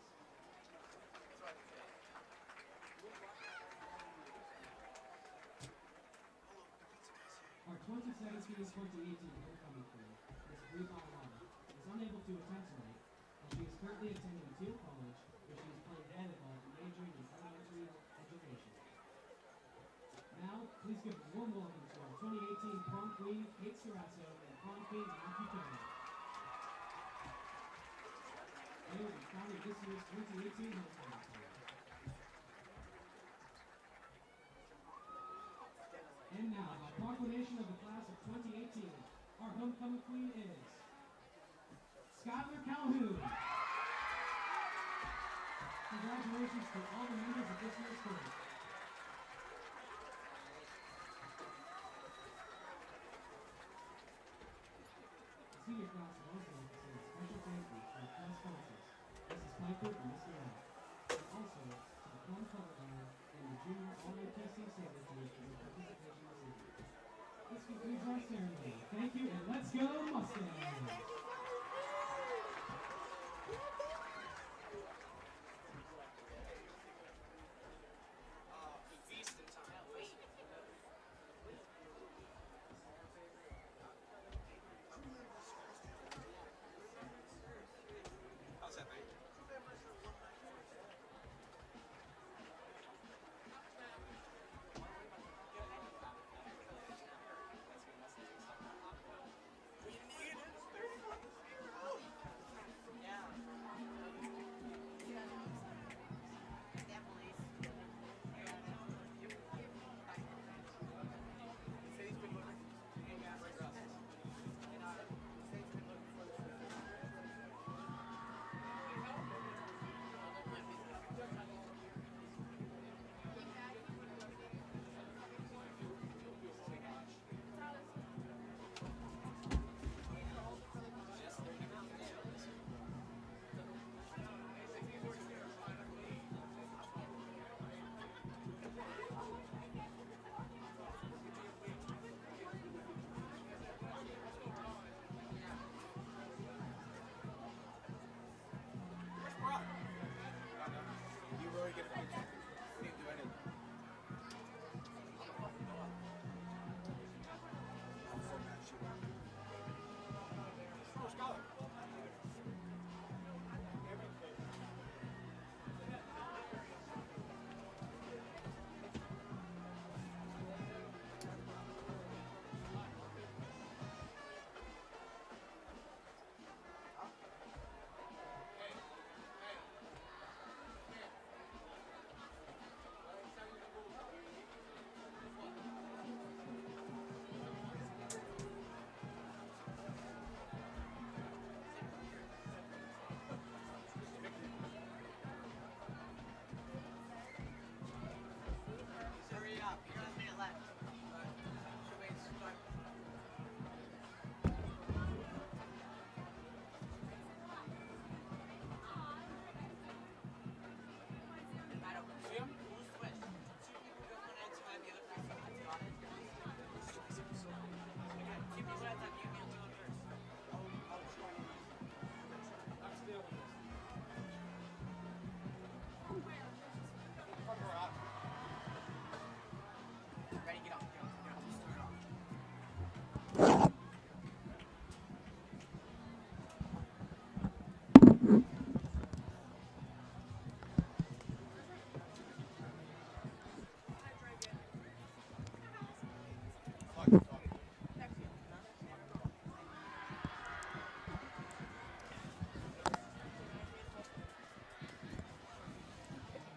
Our 2017-2018 homecoming queen, Ms. Bree Balamana, is unable to attend tonight, and she is currently attending Teal College, where she is playing volleyball and majoring in elementary education. Now, please give a warm welcome to our 2018 prom queen, Kate Sarasso, and prom king, Matthew Perry. They will be crowning this year's 2018 homecoming queen. And now, by proclamation of the class of 2018, our homecoming queen is Skylar Calhoun. Congratulations to all the members of this year's court. The senior class would also like to say a special thank you to our class sponsors, Mrs. Piper and Mr. Wright, and also to the our ceremony. Thank you, and let's go Mustangs!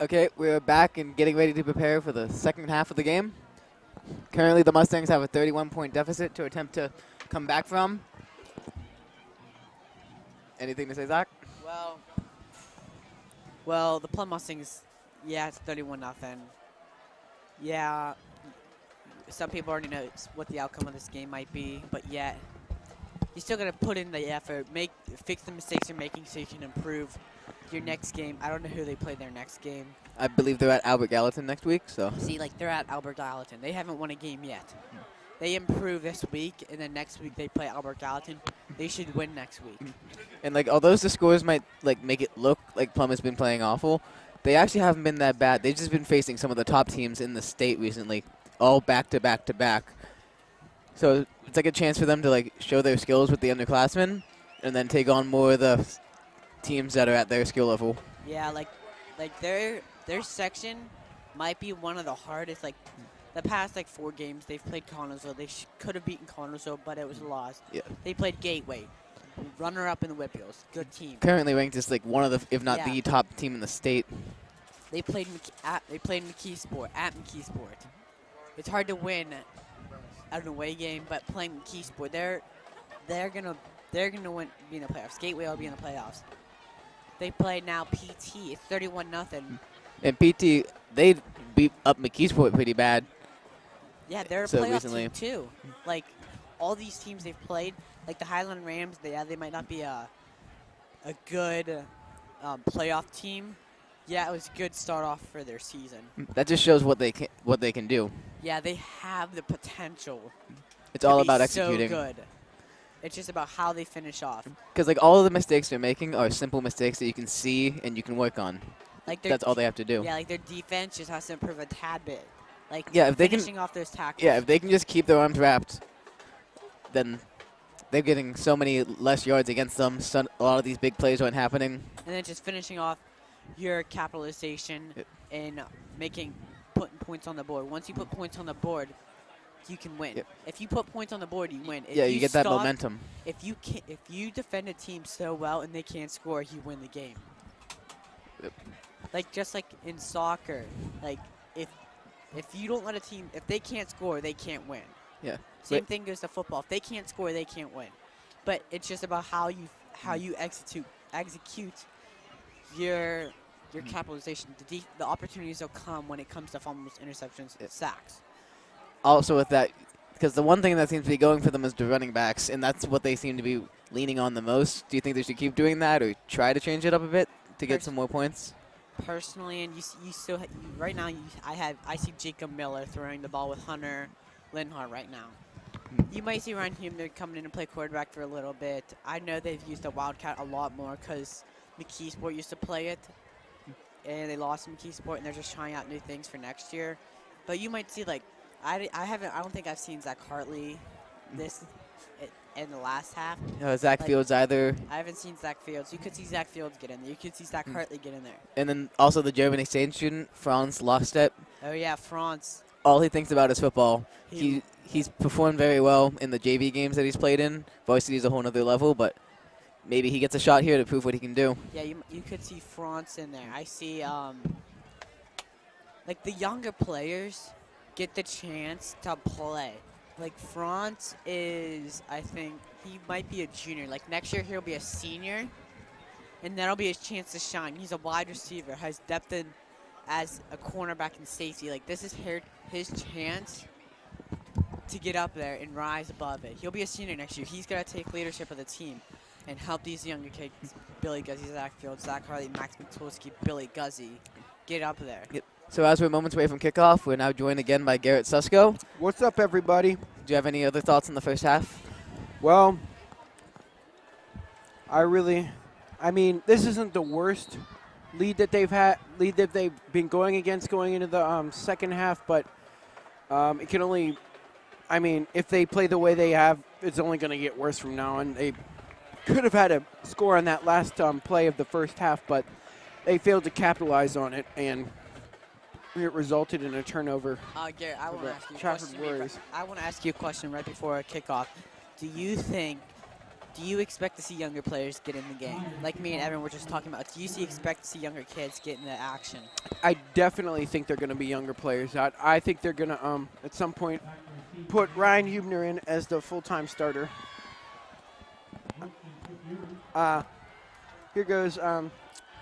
Okay, we're back and getting ready to prepare for the second half of the game. Currently, the Mustangs have a 31-point deficit to attempt to come back from. Anything to say, Zach? Well, the Plum Mustangs, yeah, it's 31-0. Yeah, some people already know what the outcome of this game might be, but yet you still got to put in the effort, fix the mistakes you're making so you can improve your next game. I don't know who they play their next game. I believe they're at Albert Gallatin next week, so. See, like, they're at Albert Gallatin. They haven't won a game yet. They improve this week, and then next week they play Albert Gallatin. They should win next week. And, like, although the scores might, like, make it look like Plum has been playing awful, they actually haven't been that bad. They've just been facing some of the top teams in the state recently, all back-to-back to back. So it's like a chance for them to, like, show their skills with the underclassmen and then take on more of the teams that are at their skill level. Yeah, like their section might be one of the hardest. Like, the past, like, 4 games they've played Connersville. They could have beaten Connersville, but it was a loss. Yeah. They played Gateway, runner-up in the Whitfields. Good team. Currently ranked as, like, one of the, if not the top team in the state. They played McKeesport at McKeesport. It's hard to win at an away game, but playing McKeesport, they're gonna win, be in the playoffs. Gateway will be in the playoffs. They play now PT. It's 31-0. And PT, they beat up McKeesport pretty bad. Yeah, they're a so playoff recently. team too. Like, all these teams they've played, like the Highland Rams, they might not be a good playoff team. Yeah, it was a good start off for their season. That just shows what they can do. Yeah, they have the potential It's to all be about so executing. good. It's just about how they finish off. Because like all of the mistakes they're making are simple mistakes that you can see and you can work on. Like their That's all they have to do. Yeah, like their defense just has to improve a tad bit. Like Yeah, if they can- finishing off those tackles. Yeah, if they can just keep their arms wrapped, then they're getting so many less yards against them. So a lot of these big plays aren't happening. And then just finishing off your capitalization Yep. and putting points on the board. Once you put points on the board, you can win. Yep. If you put points on the board, you win. If Yeah, you get that stop- momentum. If you defend a team so well and they can't score, you win the game. Yep. Like just like in soccer, like if you don't let a team, if they can't score, they can't win. Yeah. Same thing goes to football. If they can't score, they can't win. But it's just about how you execute your capitalization. The opportunities will come when it comes to fumbles, interceptions, sacks. Also with that, because the one thing that seems to be going for them is the running backs, and that's what they seem to be leaning on the most. Do you think they should keep doing that or try to change it up a bit to get some more points? Personally, and you still right now I see Jacob Miller throwing the ball with Hunter Linhart right now. You might see Ryan Huebner coming in and play quarterback for a little bit. I know they've used the Wildcat a lot more because McKeesport used to play it, and they lost McKeesport, and they're just trying out new things for next year. But you might see I don't think I've seen Zach Hartley in the last half. Zach Fields either. I haven't seen Zach Fields. You could see Zach Fields get in there. You could see Zach Hartley get in there. And then also the German exchange student, Franz Lockstedt. Oh yeah, Franz. All he thinks about is football. He- He's performed very well in the JV games that he's played in. Varsity is a whole other level, but maybe he gets a shot here to prove what he can do. Yeah, you could see Franz in there. I see like the younger players get the chance to play. Like Franz is, I think he might be a junior. Like next year he'll be a senior, and that'll be his chance to shine. He's a wide receiver, has depth in as a cornerback and safety. Like this is his chance to get up there and rise above it. He'll be a senior next year. He's got to take leadership of the team and help these younger kids, Billy Guzzi, Zach Fields, Zach Harley, Max Mitulski, Billy Guzzi, get up there. Yep. So as we're moments away from kickoff, we're now joined again by Garrett Susko. What's up, everybody? Do you have any other thoughts on the first half? Well, I mean, this isn't the worst lead that they've been going against going into the second half, but it can only, I mean, if they play the way they have, it's only going to get worse from now on. They could have had a score on that last play of the first half, but they failed to capitalize on it, and it resulted in a turnover. Garrett, I want to ask you a Trafford question. Warriors. I want to ask you a question right before kickoff. Do you expect to see younger players get in the game? Like me and Evan were just talking about. Do you expect to see younger kids get into action? I definitely think they're going to be younger players. I think they're going to, at some point, put Ryan Huebner in as the full-time starter. Here goes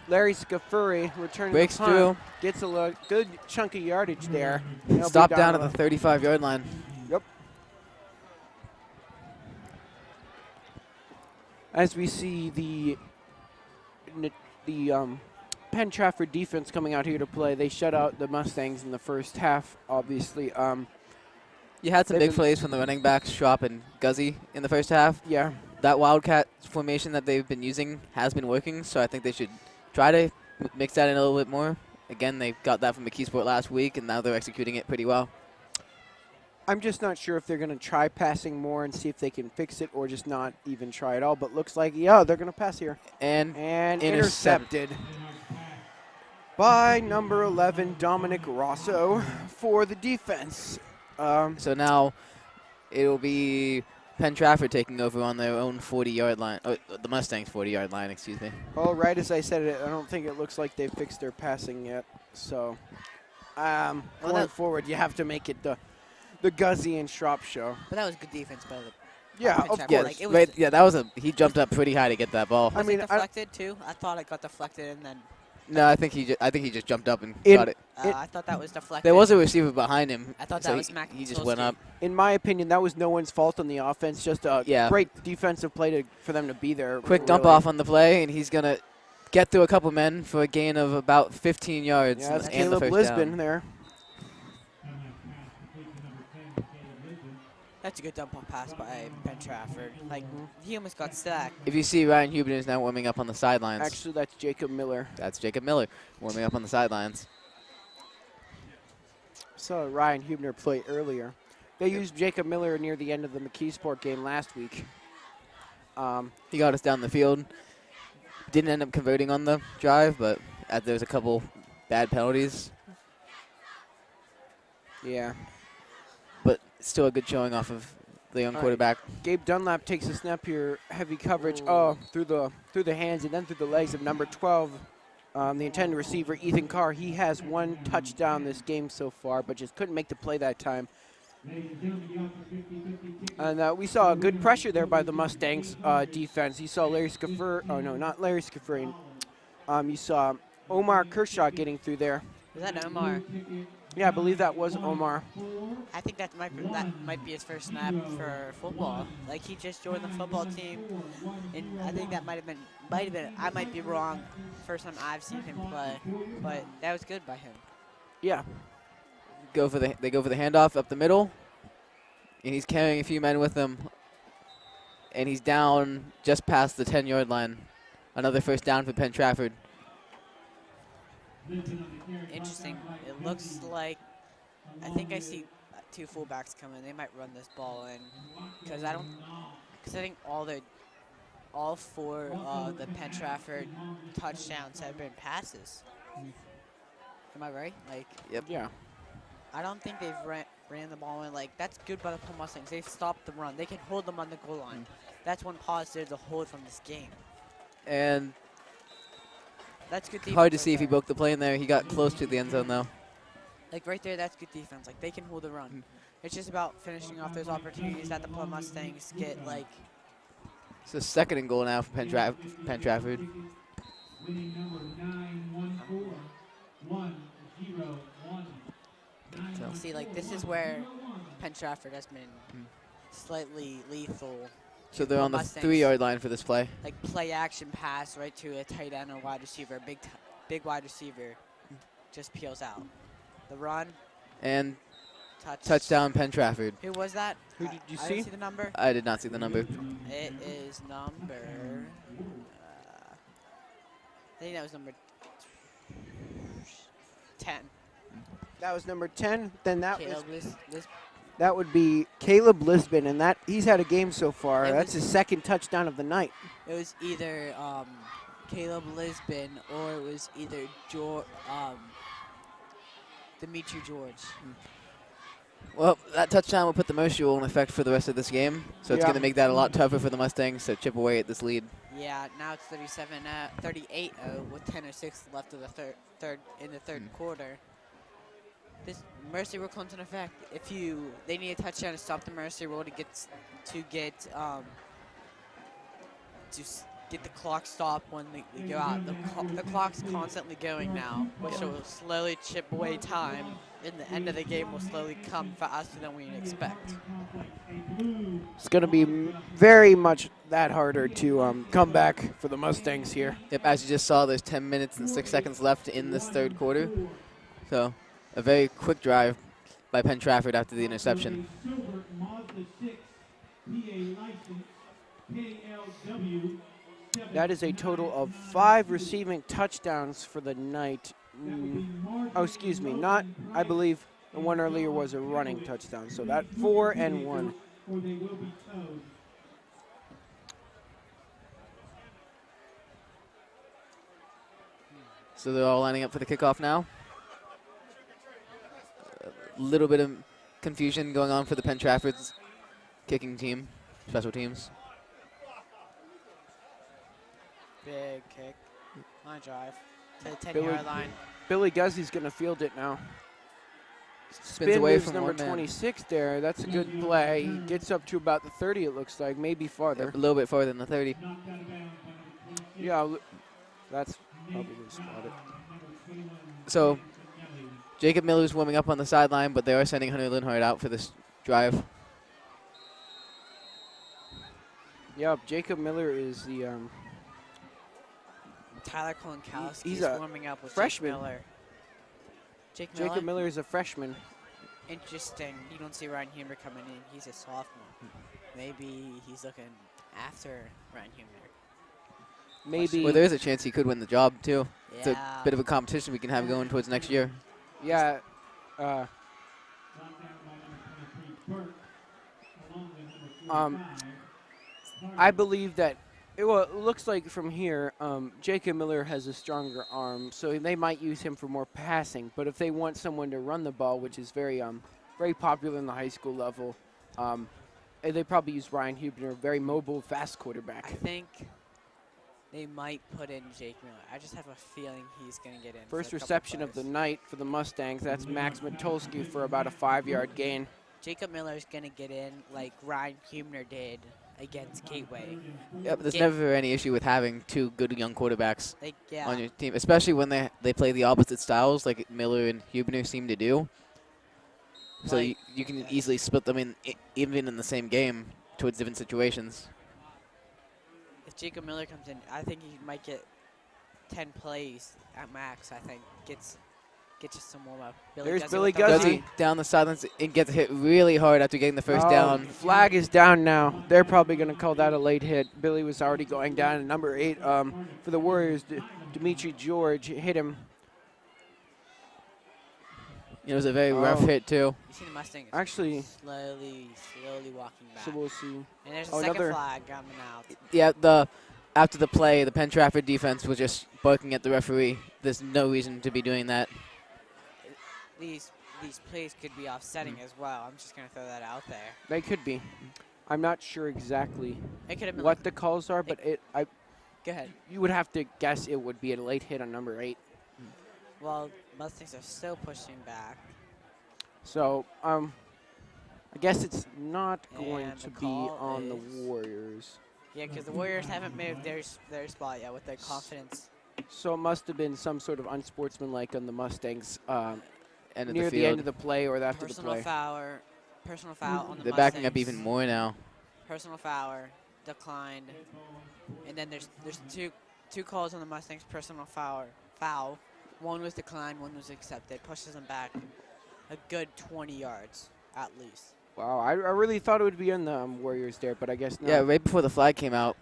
Larry Scafuri returning Breaks the punt. through. Gets a good chunk of yardage there. They'll be Stop down at to the 35-yard line. Yep. As we see the Penn Trafford defense coming out here to play, they shut out the Mustangs in the first half, obviously. You had some They've big been- plays from the running backs, Schwab and Guzzi, in the first half. Yeah. That Wildcat formation that they've been using has been working, so I think they should try to mix that in a little bit more. Again, they got that from McKeesport last week, and now they're executing it pretty well. I'm just not sure if they're going to try passing more and see if they can fix it or just not even try at all, but looks like, yeah, they're going to pass here. And Intercepted by number 11, Dominic Rosso, for the defense. So now it will be Penn Trafford taking over on their own 40-yard line. Oh, the Mustangs' 40-yard line, excuse me. Oh, right as I said it, I don't think it looks like they've fixed their passing yet. So going forward, you have to make it the Guzzi and Schropp show. But that was good defense by the Yeah, Penn of Trafford. course. Like, it was, Right, yeah, that was he jumped up pretty high to get that ball. was I mean, it deflected too? I thought it got deflected and then No, I think he just jumped up and In- got it. I thought that was deflected. There was a receiver behind him. I thought so that was Mac he just went Mitulski. up. In my opinion, that was no one's fault on the offense. Just a Yeah. great defensive play for them to be there. Quick dump really. off on the play, and he's going to get through a couple men for a gain of about 15 yards. Yeah, that's and the Caleb first Lisbon down. there. That's a good dump off pass by Penn Trafford. Like, he almost got sacked. If you see Ryan Huebner is now warming up on the sidelines. Actually, that's Jacob Miller. That's Jacob Miller warming up on the sidelines. Saw Ryan Huebner play earlier. They used Jacob Miller near the end of the McKeesport game last week. He got us down the field. Didn't end up converting on the drive, but there was a couple bad penalties. Yeah. But still a good showing off of the young quarterback. Gabe Dunlap takes a snap here, heavy coverage. Through the hands and then through the legs of number 12, the intended receiver Ethan Carr. He has one touchdown this game so far, but just couldn't make the play that time. And we saw a good pressure there by the Mustangs defense. You saw Larry Scaffer. Oh no, not Larry Scaffer. You saw Omar Kershaw getting through there. Was that Omar? Yeah, I believe that was Omar. I think that might be his first snap for football. Like, he just joined the football team, and I think that might have been. I might be wrong. First time I've seen him play, but that was good by him. Yeah. They go for the handoff up the middle, and he's carrying a few men with him, and he's down just past the 10-yard line. Another first down for Penn Trafford. Interesting. It looks like I think I see two fullbacks coming. They might run this ball in because I think all four of the Penn Trafford touchdowns have been passes. Am I right? Like, yep. Yeah. I don't think they've ran the ball in. Like, that's good by the Plum Mustangs. They've stopped the run. They can hold them on the goal line. That's one positive to hold from this game. And that's good defense. hard to see if he broke the play in there. He got close to the end zone, though. Like, right there, that's good defense. Like, they can hold the run. It's just about finishing off those opportunities that the Plum Mustangs get, like. It's a second and goal now for Penn Trafford. You see, like, this is where Penn Trafford has been slightly lethal. So they're on the 3-yard line for this play. Like, play action pass right to a tight end or wide receiver. Big wide receiver just peels out. The run. And touchdown Penn Trafford. Who was that? Who did you I see? didn't see the number. I did not see the number. It is number. I think that was number 10. That was number 10. Then that would be Caleb Lisbon, and that he's had a game so far. That's his second touchdown of the night. It was either Caleb Lisbon or it was either Dimitri George. Well, that touchdown will put the mercy rule in effect for the rest of this game, so it's going to make that a lot tougher for the Mustangs to chip away at this lead. Yeah, now it's 38-0 with 10:06 left of the third quarter. This mercy rule comes in effect. They need a touchdown to stop the mercy rule to get the clock stopped when they go out. The clock's constantly going now, which will slowly chip away time. And the end of the game will slowly come faster than we expect. It's going to be very much that harder to come back for the Mustangs here. Yep, as you just saw, there's 10 minutes and 6 seconds left in this third quarter. So a very quick drive by Penn Trafford after the interception. That is a total of 5 receiving touchdowns for the night. Oh, excuse me. Not, I believe the one earlier was a running touchdown. So that 4 and 1. So they're all lining up for the kickoff now. A little bit of confusion going on for the Penn Trafford's kicking team, special teams. Big kick. Line drive to the 10-yard line. Billy Guzzi's going to field it now. Spins away moves from number one man. 26 there. That's a good play. He gets up to about the 30, it looks like, maybe farther. Yep, a little bit farther than the 30. Yeah, that's probably going to spot it. So Jacob Miller's warming up on the sideline, but they are sending Hunter Linhart out for this drive. Yeah, Jacob Miller is the Tyler Kolinkowski he's is a warming up with freshman. Jake Miller. Jacob Miller is a freshman. interesting. You don't see Ryan Humer coming in. He's a sophomore. Maybe he's looking after Ryan Humer. Maybe. Well, there is a chance he could win the job, too. It's a Yeah. bit of a competition we can have going towards next year. Yeah. Brought down by number 23, Burke, along with number 45. I believe that it looks like from here, Jacob Miller has a stronger arm, so they might use him for more passing. But if they want someone to run the ball, which is very popular in the high school level, they probably use Ryan Huebner, very mobile, fast quarterback. I think they might put in Jake Miller. I just have a feeling he's going to get in. First reception of the night for the Mustangs. That's Max Matulski for about a 5-yard gain. Jacob Miller is going to get in like Ryan Huebner did against Gateway. Yeah, but there's never any issue with having two good young quarterbacks Yeah. on your team, especially when they play the opposite styles like Miller and Huebner seem to do. So Like- you can easily split them in, even in the same game, towards different situations. If Jacob Miller comes in, I think he might get 10 plays at max. I think gets you some warm up. There's Guzzi Billy with the Guzzi. run. Guzzi down the sidelines and gets hit really hard after getting the first down. Flag is down now. They're probably going to call that a late hit. Billy was already going down. And number 8 for the Warriors, Dimitri George, hit him. It was a very rough hit, too. You see the Mustangs Actually, slowly walking back. so we'll see. And there's a second another flag coming out. Yeah, after the play, the Penn Trafford defense was just barking at the referee. There's no reason to be doing that. These plays could be offsetting as well. I'm just going to throw that out there. They could be. I'm not sure exactly It could have been what the calls are, but Go ahead. you would have to guess it would be a late hit on number 8. Well, Mustangs are still pushing back. So, I guess it's not going And to the be call on the is- Warriors. Yeah, because the Warriors haven't moved their spot yet with their confidence. So it must have been some sort of unsportsmanlike on the Mustangs End of near the the end field. of the play or after the Personal play. personal foul on the They're backing up Mustangs. even more now. Personal foul declined, and then there's two calls on the Mustangs. Personal foul. One was declined, one was accepted. Pushes them back a good 20 yards at least. Wow, I really thought it would be on the Warriors there, but I guess not. Yeah, right before the flag came out,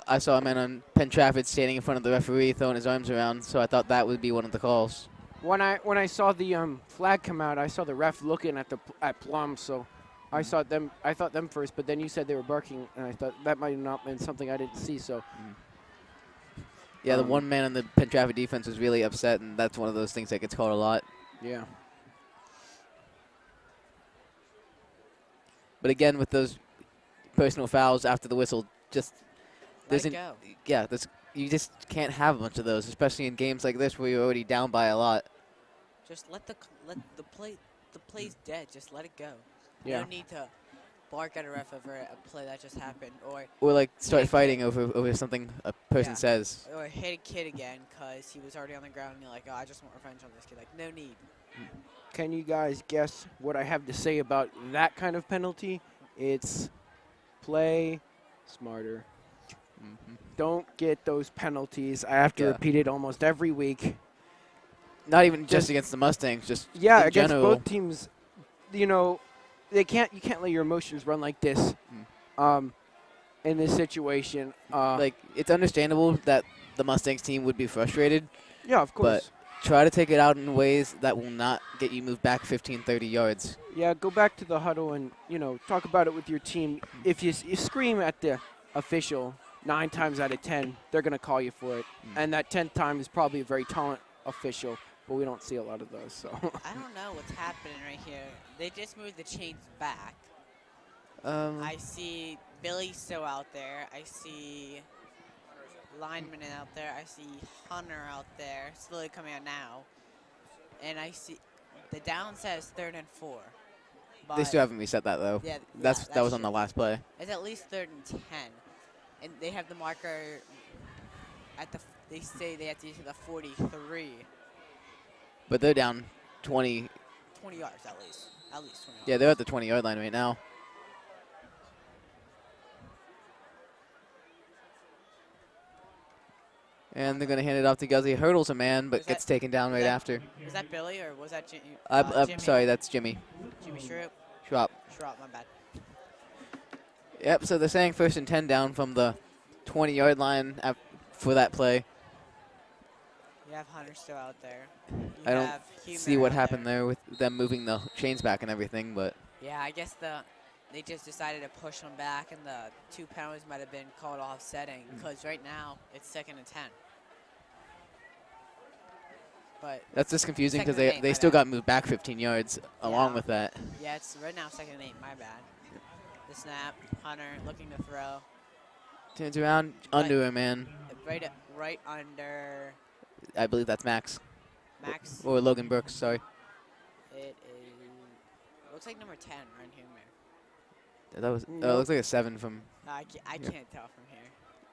I saw a man on Penn Trafford standing in front of the referee throwing his arms around, so I thought that would be one of the calls. When I saw the flag come out, I saw the ref looking at Plum, so I thought them first, but then you said they were barking, and I thought that might not been something I didn't see. So Yeah, the one man on the Penn Trafford defense was really upset, and that's one of those things that gets called a lot. yeah, But again, with those personal fouls after the whistle, just Let it go. you just can't have a bunch of those, especially in games like this where you're already down by a lot. Just let the play's dead. Just let it go. Yeah. You don't need to bark at a ref over a play that just happened, or Or start Yeah. fighting over something a person Yeah. says. hit a kid again because he was already on the ground. And you're like, oh, I just want revenge on this kid. Like, no need. Can you guys guess what I have to say about that kind of penalty? It's play smarter. Don't get those penalties. I have to Yeah. repeat it almost every week. Not even just Just- against the Mustangs, just Yeah, in against general. both teams, you can't let your emotions run like this. In this situation, It's understandable that the Mustangs team would be frustrated. yeah, of course. Try to take it out in ways that will not get you moved back 15, 30 yards. Yeah, go back to the huddle and talk about it with your team. If you scream at the official 9 times out of 10, they're gonna call you for it, and that 10th time is probably a very talented official, but we don't see a lot of those. So I don't know what's happening right here. They just moved the chains back. Um, I see Billy still out there. I see lineman out there. I see Hunter out there, slowly coming out now. And I see the down says 3rd and 4. they still haven't reset that though. Yeah, That was on the last play. It's at least 3rd and 10. And they have the marker at they say they have to use the 43. But they're down 20. 20 yards at least. At least 20 yards. Yeah, they're at the 20-yard line right now. And they're going to hand it off to Guzzy. Hurdles a man, but Was gets that- taken down right after. Was that Billy or was that Jimmy? Sorry, that's Jimmy Jimmy Shrew? Schwab. Schropp, my bad. Yep, so they're saying 1st and 10 down from the 20-yard line for that play. You have Hunter still out there. I don't see what happened there. there with them moving the chains back and everything, but Yeah, I guess they just decided to push them back, and the 2 penalties might have been called offsetting because right now it's 2nd and 10. But that's just confusing because Second and 8, they my still bad. got moved back 15 yards along with that. yeah, it's right now 2nd and 8. My bad. The snap, Hunter looking to throw. Turns around, under a man. Right under I believe that's Max. Max. Or Logan Brooks, sorry. It looks like number 10, Ryan Humer. That was, it looks like a 7 from, I can't tell from here.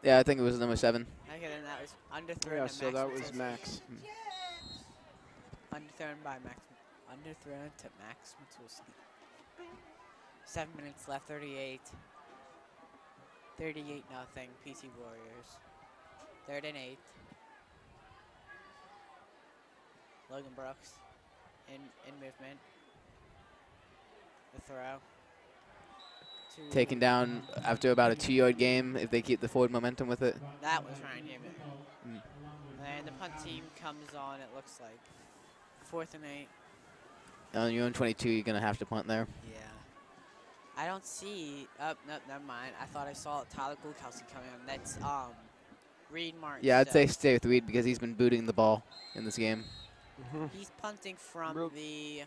yeah, I think it was number 7. Okay, then that was underthrown. Yeah, to so Max that was Matos. Max. Underthrown by Max. Underthrown to Max Matulski. 7 minutes left. 38. 38 nothing. PC Warriors. 3rd and 8. Logan Brooks in movement. The throw. Taken down after about a 2-yard game if they keep the forward momentum with it. That was Ryan Humer. And the punt team comes on. It looks like 4th and 8. On your own 22, you're going to have to punt there. Yeah. I don't see. Oh, no, never mind. I thought I saw Tyler Gulkowski coming on. That's Reed Martin. Yeah, I'd so say stay with Reed because he's been booting the ball in this game. he's punting from the.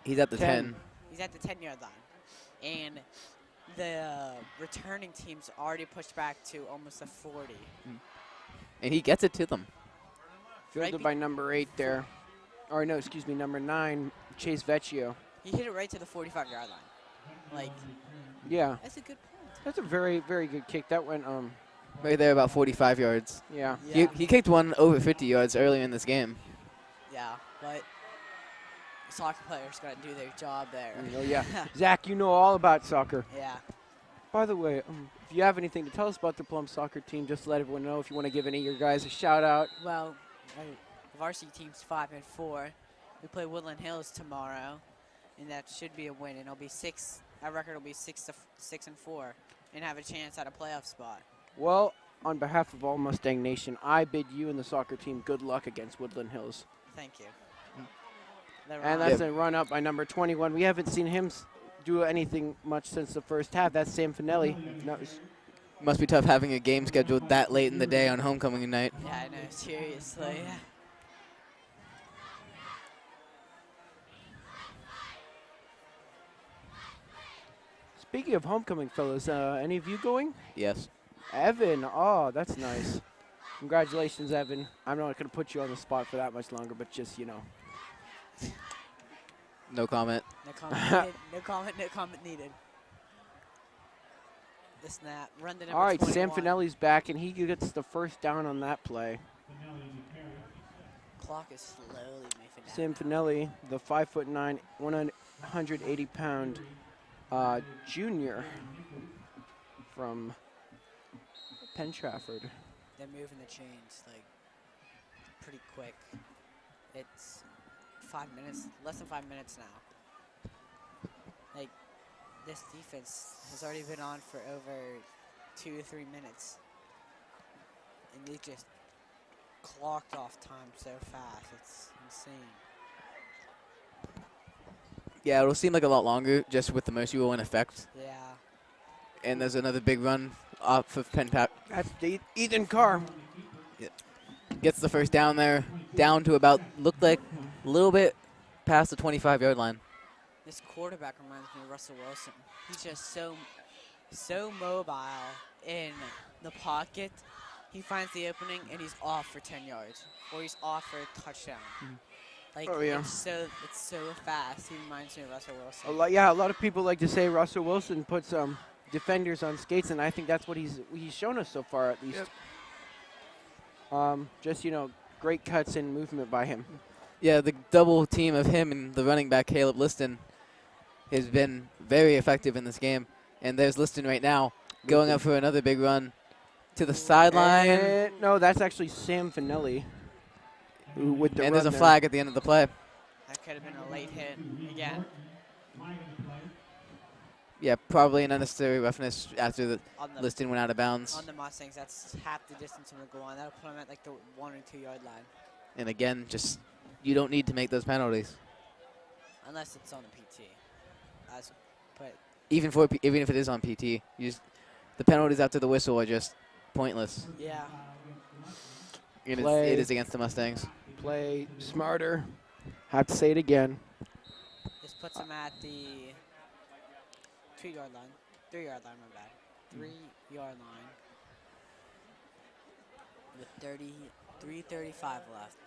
He's at the 10. He's at the 10-yard line, and the returning team's already pushed back to almost a 40. And he gets it to them. Fielded by number 8 there. Or no, excuse me, number 9, Chase Vecchio. He hit it right to the 45-yard line. Like, Yeah, that's a good point. that's a very, very good kick. That went, Right there, about 45 yards. yeah. Yeah. He kicked one over 50 yards earlier in this game. Yeah, but soccer players got to do their job there. Oh, yeah. Zach, you know all about soccer. Yeah. By the way, if you have anything to tell us about the Plum soccer team, just let everyone know if you want to give any of your guys a shout out. Well, the varsity team's 5 and 4. We play Woodland Hills tomorrow, and that should be a win. And it'll be 6. Our record will be 6 and 4, and have a chance at a playoff spot. Well, on behalf of all Mustang Nation, I bid you and the soccer team good luck against Woodland Hills. Thank you. And that's a run up by number 21. We haven't seen him do anything much since the first half. That's Sam Finelli. Must be tough having a game scheduled that late in the day on homecoming night. Yeah, I know. Seriously. Speaking of homecoming, fellas, any of you going? Yes. Evan, oh, that's nice. Congratulations, Evan. I'm not going to put you on the spot for that much longer, but just, you know. No comment. No comment needed. No comment. No comment needed. The snap. Run to number All right, 21. Sam Finelli's back, and he gets the first down on that play. Clock is slowly moving down. Sam Finelli, the 5'9", 180-pound junior from Penn Trafford. They're moving the chains like pretty quick. It's 5 minutes, less than 5 minutes now. Like, this defense has already been on for over 2 to 3 minutes, and they just clocked off time so fast. It's insane. Yeah, it'll seem like a lot longer just with the mercy rule in effect. Yeah. And there's another big run off of Penn. That's Ethan Carr. Gets the first down there, down to about, looked like a little bit past the 25-yard line. This quarterback reminds me of Russell Wilson. He's just so mobile in the pocket. He finds the opening and he's off for 10 yards, or he's off for a touchdown. Like, Oh, yeah. it's so fast. He reminds me of Russell Wilson. A lot of people like to say Russell Wilson puts defenders on skates, and I think that's what he's shown us so far, at least. Just, you know, great cuts and movement by him. Yeah, the double team of him and the running back, Caleb Liston, has been very effective in this game. And there's Liston right now going up for another big run. To the sideline. No, that's actually Sam Finelli. Who with the And there's a run there. flag at the end of the play. That could have been a late hit again Yeah, probably an unnecessary roughness after the on the listing went out of bounds. on the Mustangs. That's half the distance from the goal line. That'll put them at like the 1 or 2 yard line, And again, just you don't need to make those penalties. unless it's on the PT. But Even if it is on PT, the penalties after the whistle are just pointless. yeah, It Play. is against the Mustangs. Play smarter. Have to say it again. this puts them at the 2 yard line, 3 yard line. My bad. 3 yard line with 3:35 left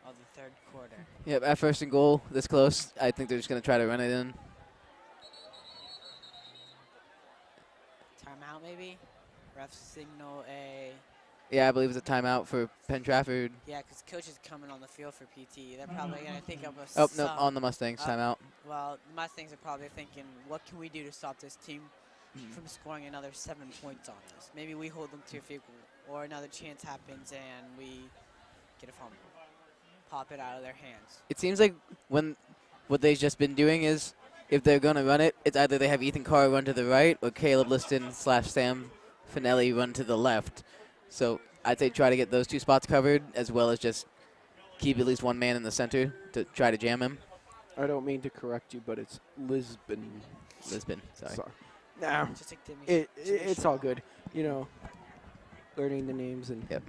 of the third quarter. Yep, at first and goal, this close, I think they're just going to try to run it in. Timeout maybe. Refs signal a. Yeah, I believe it's a timeout for Penn Trafford. Yeah, because coach is coming on the field for PT. They're probably going to think of a. Oh, no, on the Mustangs, timeout. Well, the Mustangs are probably thinking, what can we do to stop this team from scoring another 7 points on us? Maybe we hold them to a field goal, or another chance happens and we get a fumble. Pop it out of their hands. It seems like what they've just been doing is, if they're going to run it, it's either they have Ethan Carr run to the right or Caleb Liston / Sam Finelli run to the left. So I'd say try to get those 2 spots covered, as well as just keep at least one man in the center to try to jam him. I don't mean to correct you, but it's Lisbon. Sorry. No, Just like Timmy it's all good. You know, learning the names and Yep.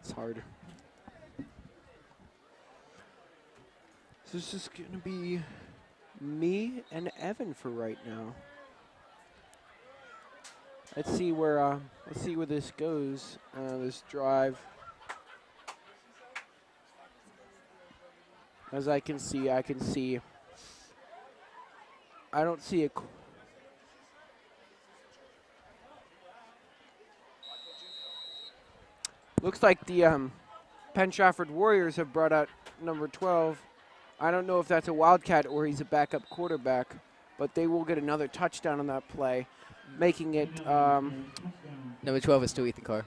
it's hard. So it's just gonna be me and Evan for right now. Let's see where this goes. This drive. As I can see. I don't see a. Looks like the Penn Trafford Warriors have brought out number 12. I don't know if that's a Wildcat or he's a backup quarterback, but they will get another touchdown on that play, making it Number 12 is still Ethan Carr.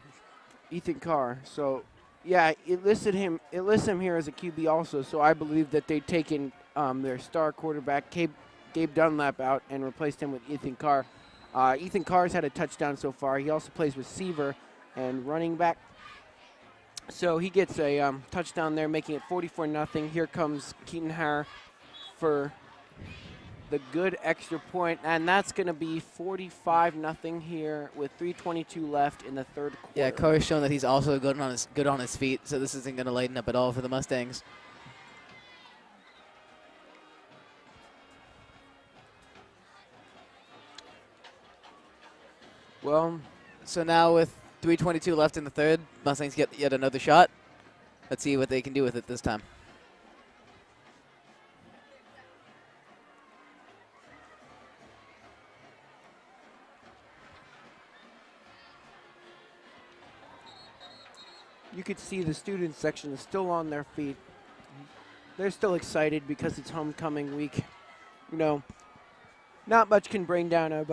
Ethan Carr. So, yeah, it listed him here as a QB also. So I believe that they've taken their star quarterback Gabe Dunlap out and replaced him with Ethan Carr. Ethan Carr's had a touchdown so far. He also plays receiver and running back. So he gets a touchdown there, making it 44-0. Here comes Keaton Harr for the good extra point, and that's going to be 45-0 here with 3:22 left in the third quarter. Yeah, Carr has shown that he's also good on his feet, so this isn't going to lighten up at all for the Mustangs. Well, so now with 3:22 left in the third, Mustangs get yet another shot. Let's see what they can do with it this time. you could see the student section is still on their feet. They're still excited because it's homecoming week. You know, not much can bring down a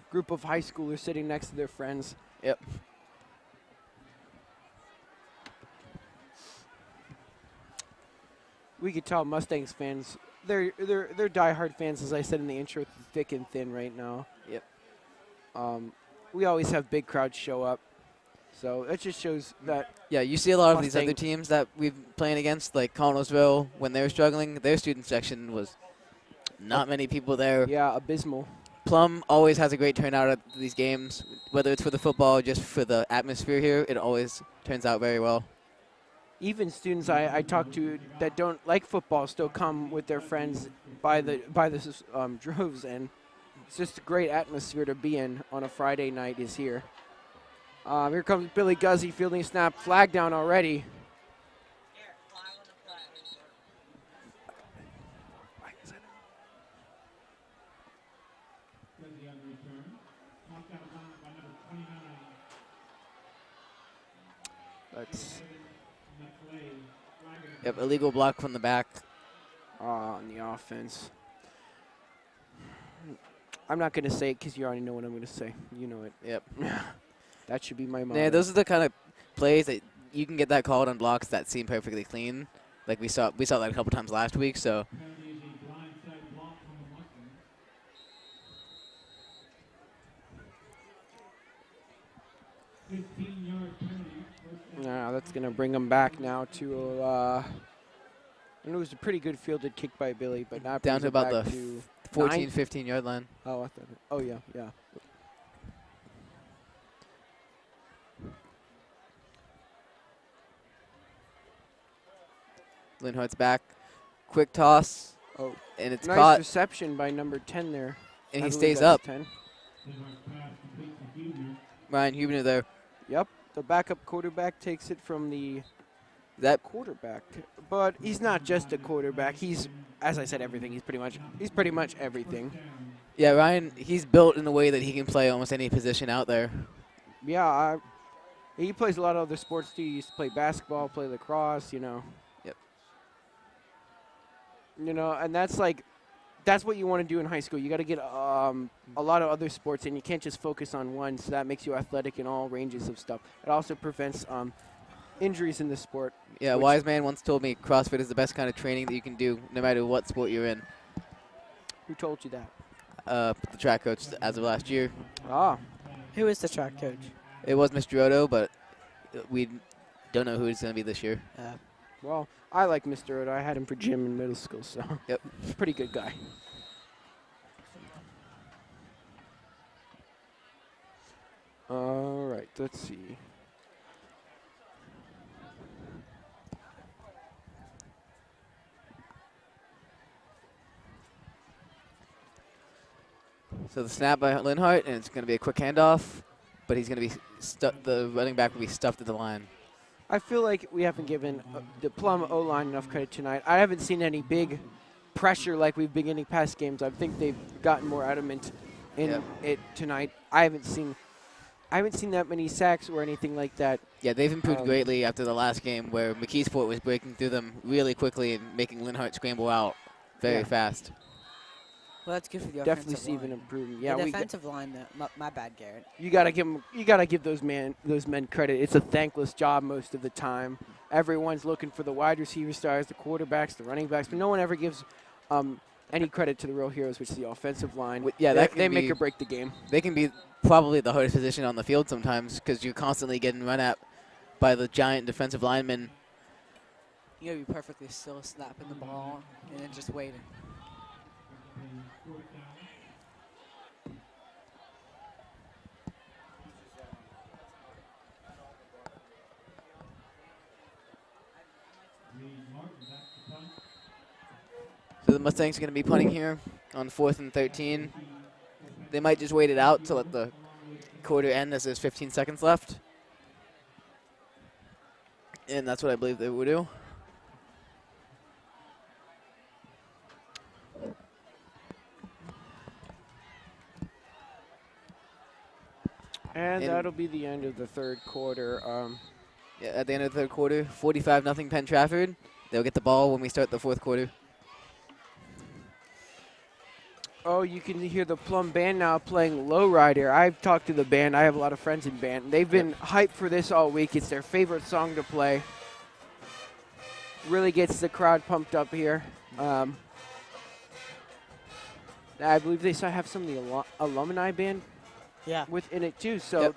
group of high schoolers sitting next to their friends. Yep. We could tell Mustangs fans, they're diehard fans, as I said in the intro, thick and thin right now. Yep. We always have big crowds show up. So it just shows that. Yeah, you see a lot of these Mustang- other teams that we've been playing against, like Connellsville, when they were struggling, their student section was not many people there. Yeah, abysmal. Plum always has a great turnout at these games, whether it's for the football or just for the atmosphere here. It always turns out very well. Even students I talk to that don't like football still come with their friends by the droves, and it's just a great atmosphere to be in on a Friday night is here. Here comes Billy Guzzi fielding snap, flag down already. That's Yep, illegal block from the back. on the offense. I'm not going to say it because you already know what I'm going to say. You know it. Yep. That should be my motto. Yeah, those are the kind of plays that you can get that called on blocks that seem perfectly clean. Like we saw that a couple times last week. So Penalty is a blindside block from the Mustangs. Fifteen-yard penalty. First down. Now that's going to bring them back now to, and it was a pretty good fielded kick by Billy, but now it down brings to it about back the to 14, 9. 15-yard line. Oh, I thought. Oh, yeah, yeah. Linhart's back. Quick toss. Oh, And it's nice caught. reception by number 10 there. And I he believe stays that's up. 10. Linhart's pass complete to Huebner. Ryan Huebner there. Yep, the backup quarterback takes it from the That quarterback. But he's not just a quarterback. He's, as I said, everything. He's pretty much everything. yeah, Ryan. He's built in a way that he can play almost any position out there. Yeah, he plays a lot of other sports too. He used to play basketball, play lacrosse, you know. Yep. You know, and that's what you want to do in high school. You got to get a lot of other sports, and you can't just focus on one. So that makes you athletic in all ranges of stuff. It also prevents injuries in the sport. Yeah, a which- wise man once told me CrossFit is the best kind of training that you can do, no matter what sport you're in. Who told you that? The track coach as of last year. Ah, Who is the track coach? It was Mr. Odo, but we don't know who it's going to be this year. well, I like Mr. Oda. I had him for gym in middle school, so Yep. pretty good guy. All right, let's see. So the snap by Linhart, and it's going to be a quick handoff, but he's going to be the running back will be stuffed at the line. I feel like we haven't given the Plum O-line enough credit tonight. I haven't seen any big pressure like we've been getting past games. I think they've gotten more adamant in it tonight. I haven't seen that many sacks or anything like that. Yeah, they've improved greatly after the last game where McKeesport was breaking through them really quickly and making Linhart scramble out very fast. Well, that's good for the Definitely offensive see line. an improvement. Yeah, the we defensive line, though, my bad, Garrett. you gotta give those men credit. It's a thankless job most of the time. Everyone's looking for the wide receiver stars, the quarterbacks, the running backs, but no one ever gives any credit to the real heroes, which is the offensive line. Yeah, they make or break the game. They can be probably the hardest position on the field sometimes because you're constantly getting run at by the giant defensive linemen. You gotta be perfectly still, snapping the ball, and then just waiting. So the Mustangs are going to be punting here on 4th and 13. They might just wait it out to let the quarter end as there's 15 seconds left. And that's what I believe they will do. And that'll be the end of the third quarter. Yeah, at the end of the third quarter, 45-0 Penn Trafford. They'll get the ball when we start the fourth quarter. Oh, you can hear the Plum band now playing Lowrider. I've talked to the band. I have a lot of friends in band. They've been hyped for this all week. It's their favorite song to play. Really gets the crowd pumped up here. I believe they have some of the alumni band within it too. So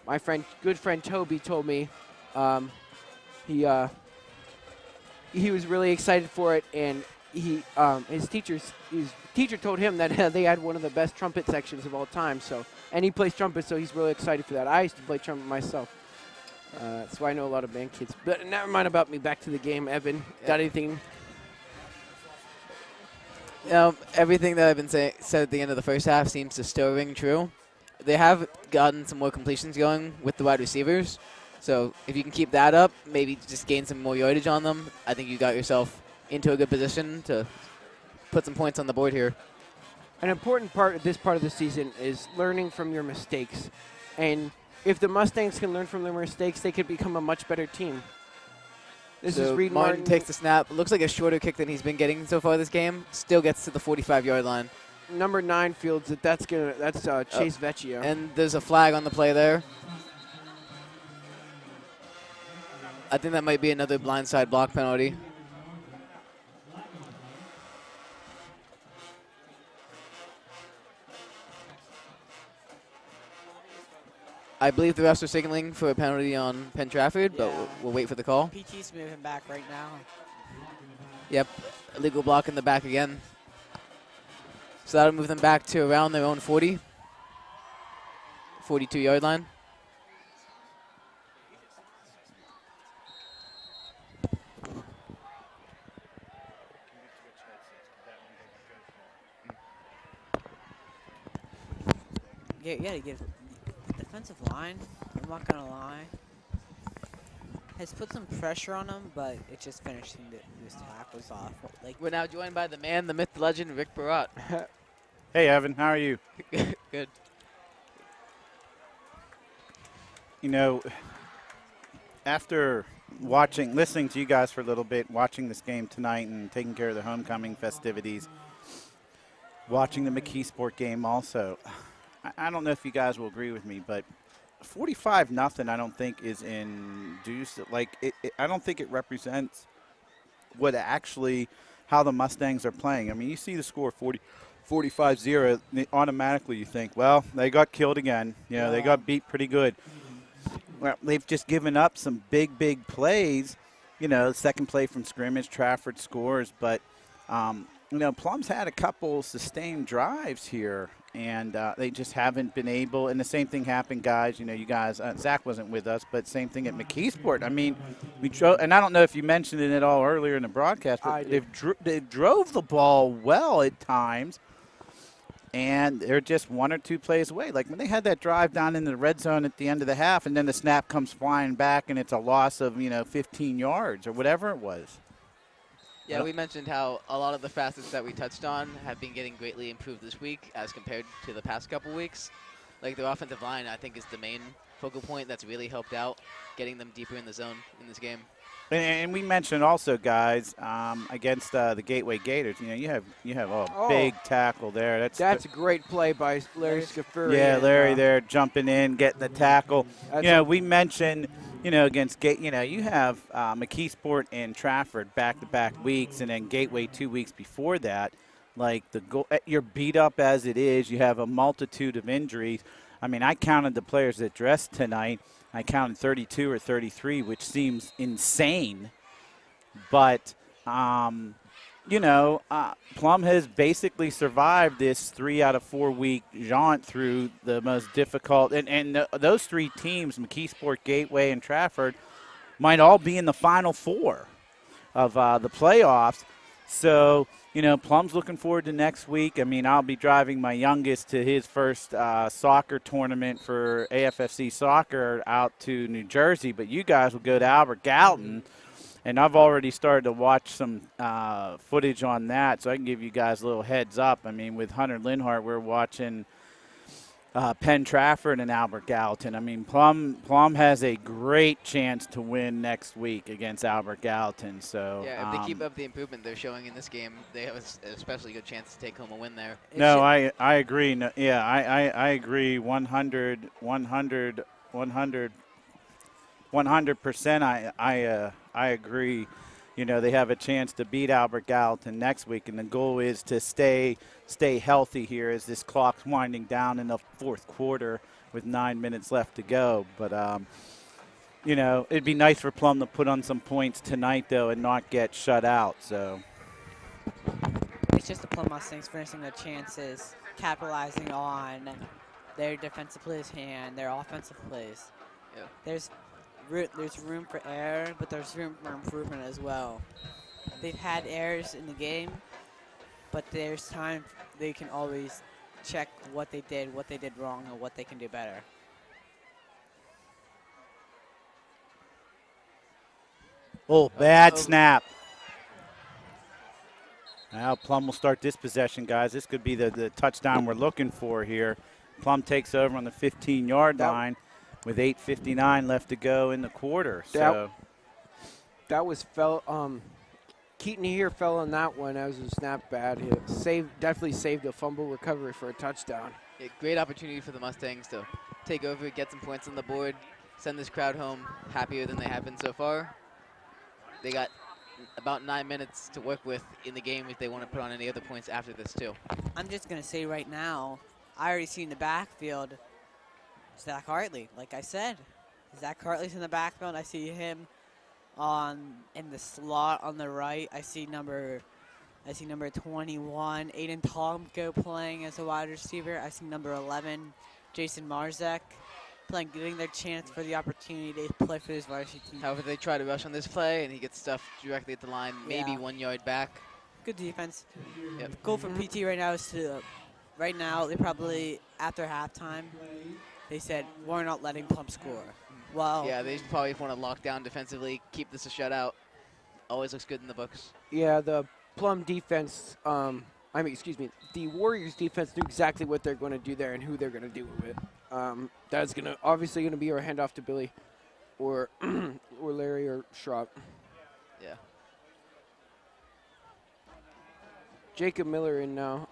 my good friend Toby told me he was really excited for it, and his teacher told him that they had one of the best trumpet sections of all time. So, and he plays trumpet, so he's really excited for that. I used to play trumpet myself, so I know a lot of band kids. But never mind about me. Back to the game, Evan. Got anything? Everything that I've been said at the end of the first half seems to still ring true. They have gotten some more completions going with the wide receivers. So if you can keep that up, maybe just gain some more yardage on them, I think you got yourself into a good position to put some points on the board here. An important part of this part of the season is learning from your mistakes. And if the Mustangs can learn from their mistakes, they could become a much better team. This is Reed Martin. Takes the snap. Looks like a shorter kick than he's been getting so far this game. Still gets to the 45-yard line. number 9 fields it. That's Chase Vecchio. And there's a flag on the play there. I think that might be another blindside block penalty. I believe the refs are signaling for a penalty on Penn Trafford, but we'll wait for the call. PT's moving back right now. Yep, illegal block in the back again. So that'll move them back to around their own 40, 42-yard line. You gotta give the defensive line, I'm not gonna lie, has put some pressure on them, but it's just finishing these tackles off. Like, We're now joined by the man, the myth, the legend, Rick Barat. Hey, Evan, how are you? Good. You know, after listening to you guys for a little bit, watching this game tonight and taking care of the homecoming festivities, watching the McKeesport game also, I don't know if you guys will agree with me, but 45-0 I don't think is induced. Like, I don't think it represents what actually how the Mustangs are playing. I mean, you see the score 45-0, automatically you think, well, they got killed again. You know, they got beat pretty good. Well, they've just given up some big plays. You know, second play from scrimmage, Trafford scores. But, you know, Plum's had a couple sustained drives here, and they just haven't been able. And the same thing happened, guys. You know, you guys, Zach wasn't with us, but same thing at McKeesport. I mean, and I don't know if you mentioned it at all earlier in the broadcast, but they drove the ball well at times. And they're just one or two plays away. Like when they had that drive down into the red zone at the end of the half, and then the snap comes flying back, and it's a loss of 15 yards or whatever it was. Yeah, we mentioned how a lot of the facets that we touched on have been getting greatly improved this week as compared to the past couple weeks. Like the offensive line, I think, is the main focal point that's really helped out getting them deeper in the zone in this game. And we mentioned also, guys, against the Gateway Gators, you have a big tackle there. That's a great play by Larry Scafuri. Yeah, Larry there jumping in, getting the tackle. We mentioned, against you have McKeesport and Trafford back-to-back weeks, and then Gateway 2 weeks before that. Like you're beat up as it is. You have a multitude of injuries. I mean, I counted the players that dressed tonight. I counted 32 or 33, which seems insane. But, Plum has basically survived this 3 out of 4 week jaunt through the most difficult. And those three teams, McKeesport, Gateway, and Trafford, might all be in the Final Four of the playoffs. So, Plum's looking forward to next week. I mean, I'll be driving my youngest to his first soccer tournament for AFFC soccer out to New Jersey, but you guys will go to Albert Gallatin, and I've already started to watch some footage on that, so I can give you guys a little heads up. I mean, with Hunter Linhart, we're watching Penn Trafford and Albert Gallatin. I mean, Plum has a great chance to win next week against Albert Gallatin. So yeah, if they keep up the improvement they're showing in this game, they have an especially good chance to take home a win there. No, I agree. No, yeah, I agree 100%. I agree. They have a chance to beat Albert Gallatin next week, and the goal is to stay healthy here as this clock's winding down in the fourth quarter with 9 minutes left to go. But, it'd be nice for Plum to put on some points tonight, though, and not get shut out. So it's just the Plum Mustangs finishing their chances, capitalizing on their defensive plays and their offensive plays. Yeah. There's room for error, but there's room for improvement as well. They've had errors in the game, but there's time they can always check what they did wrong, and what they can do better. Oh, bad snap. Now Plum will start this possession, guys. This could be the touchdown we're looking for here. Plum takes over on the 15-yard line with 8:59 left to go in the quarter. So that was Keaton here fell on that one. That was a snap bad. He definitely saved a fumble recovery for a touchdown. Yeah, great opportunity for the Mustangs to take over, get some points on the board, send this crowd home happier than they have been so far. They got about 9 minutes to work with in the game if they want to put on any other points after this too. I'm just going to say right now, I already see in the backfield Zach Hartley. Like I said, Zach Hartley's in the backfield. I see him in the slot on the right. I see number 21, Aiden Tomko playing as a wide receiver. I see number 11, Jason Marzek getting their chance for the opportunity to play for this varsity team. However, they try to rush on this play, and he gets stuffed directly at the line, maybe 1 yard back. Good defense. Yep. The goal for PT right now is to, right now, they probably, after halftime, they said, we're not letting Plum score. Well, Yeah, they probably want to lock down defensively, keep this a shutout. Always looks good in the books. Yeah, the Plum defense, the Warriors defense knew exactly what they're going to do there and who they're going to do it with. That's obviously going to be our handoff to Billy or or Larry or Schropp. Yeah. Jacob Miller in now.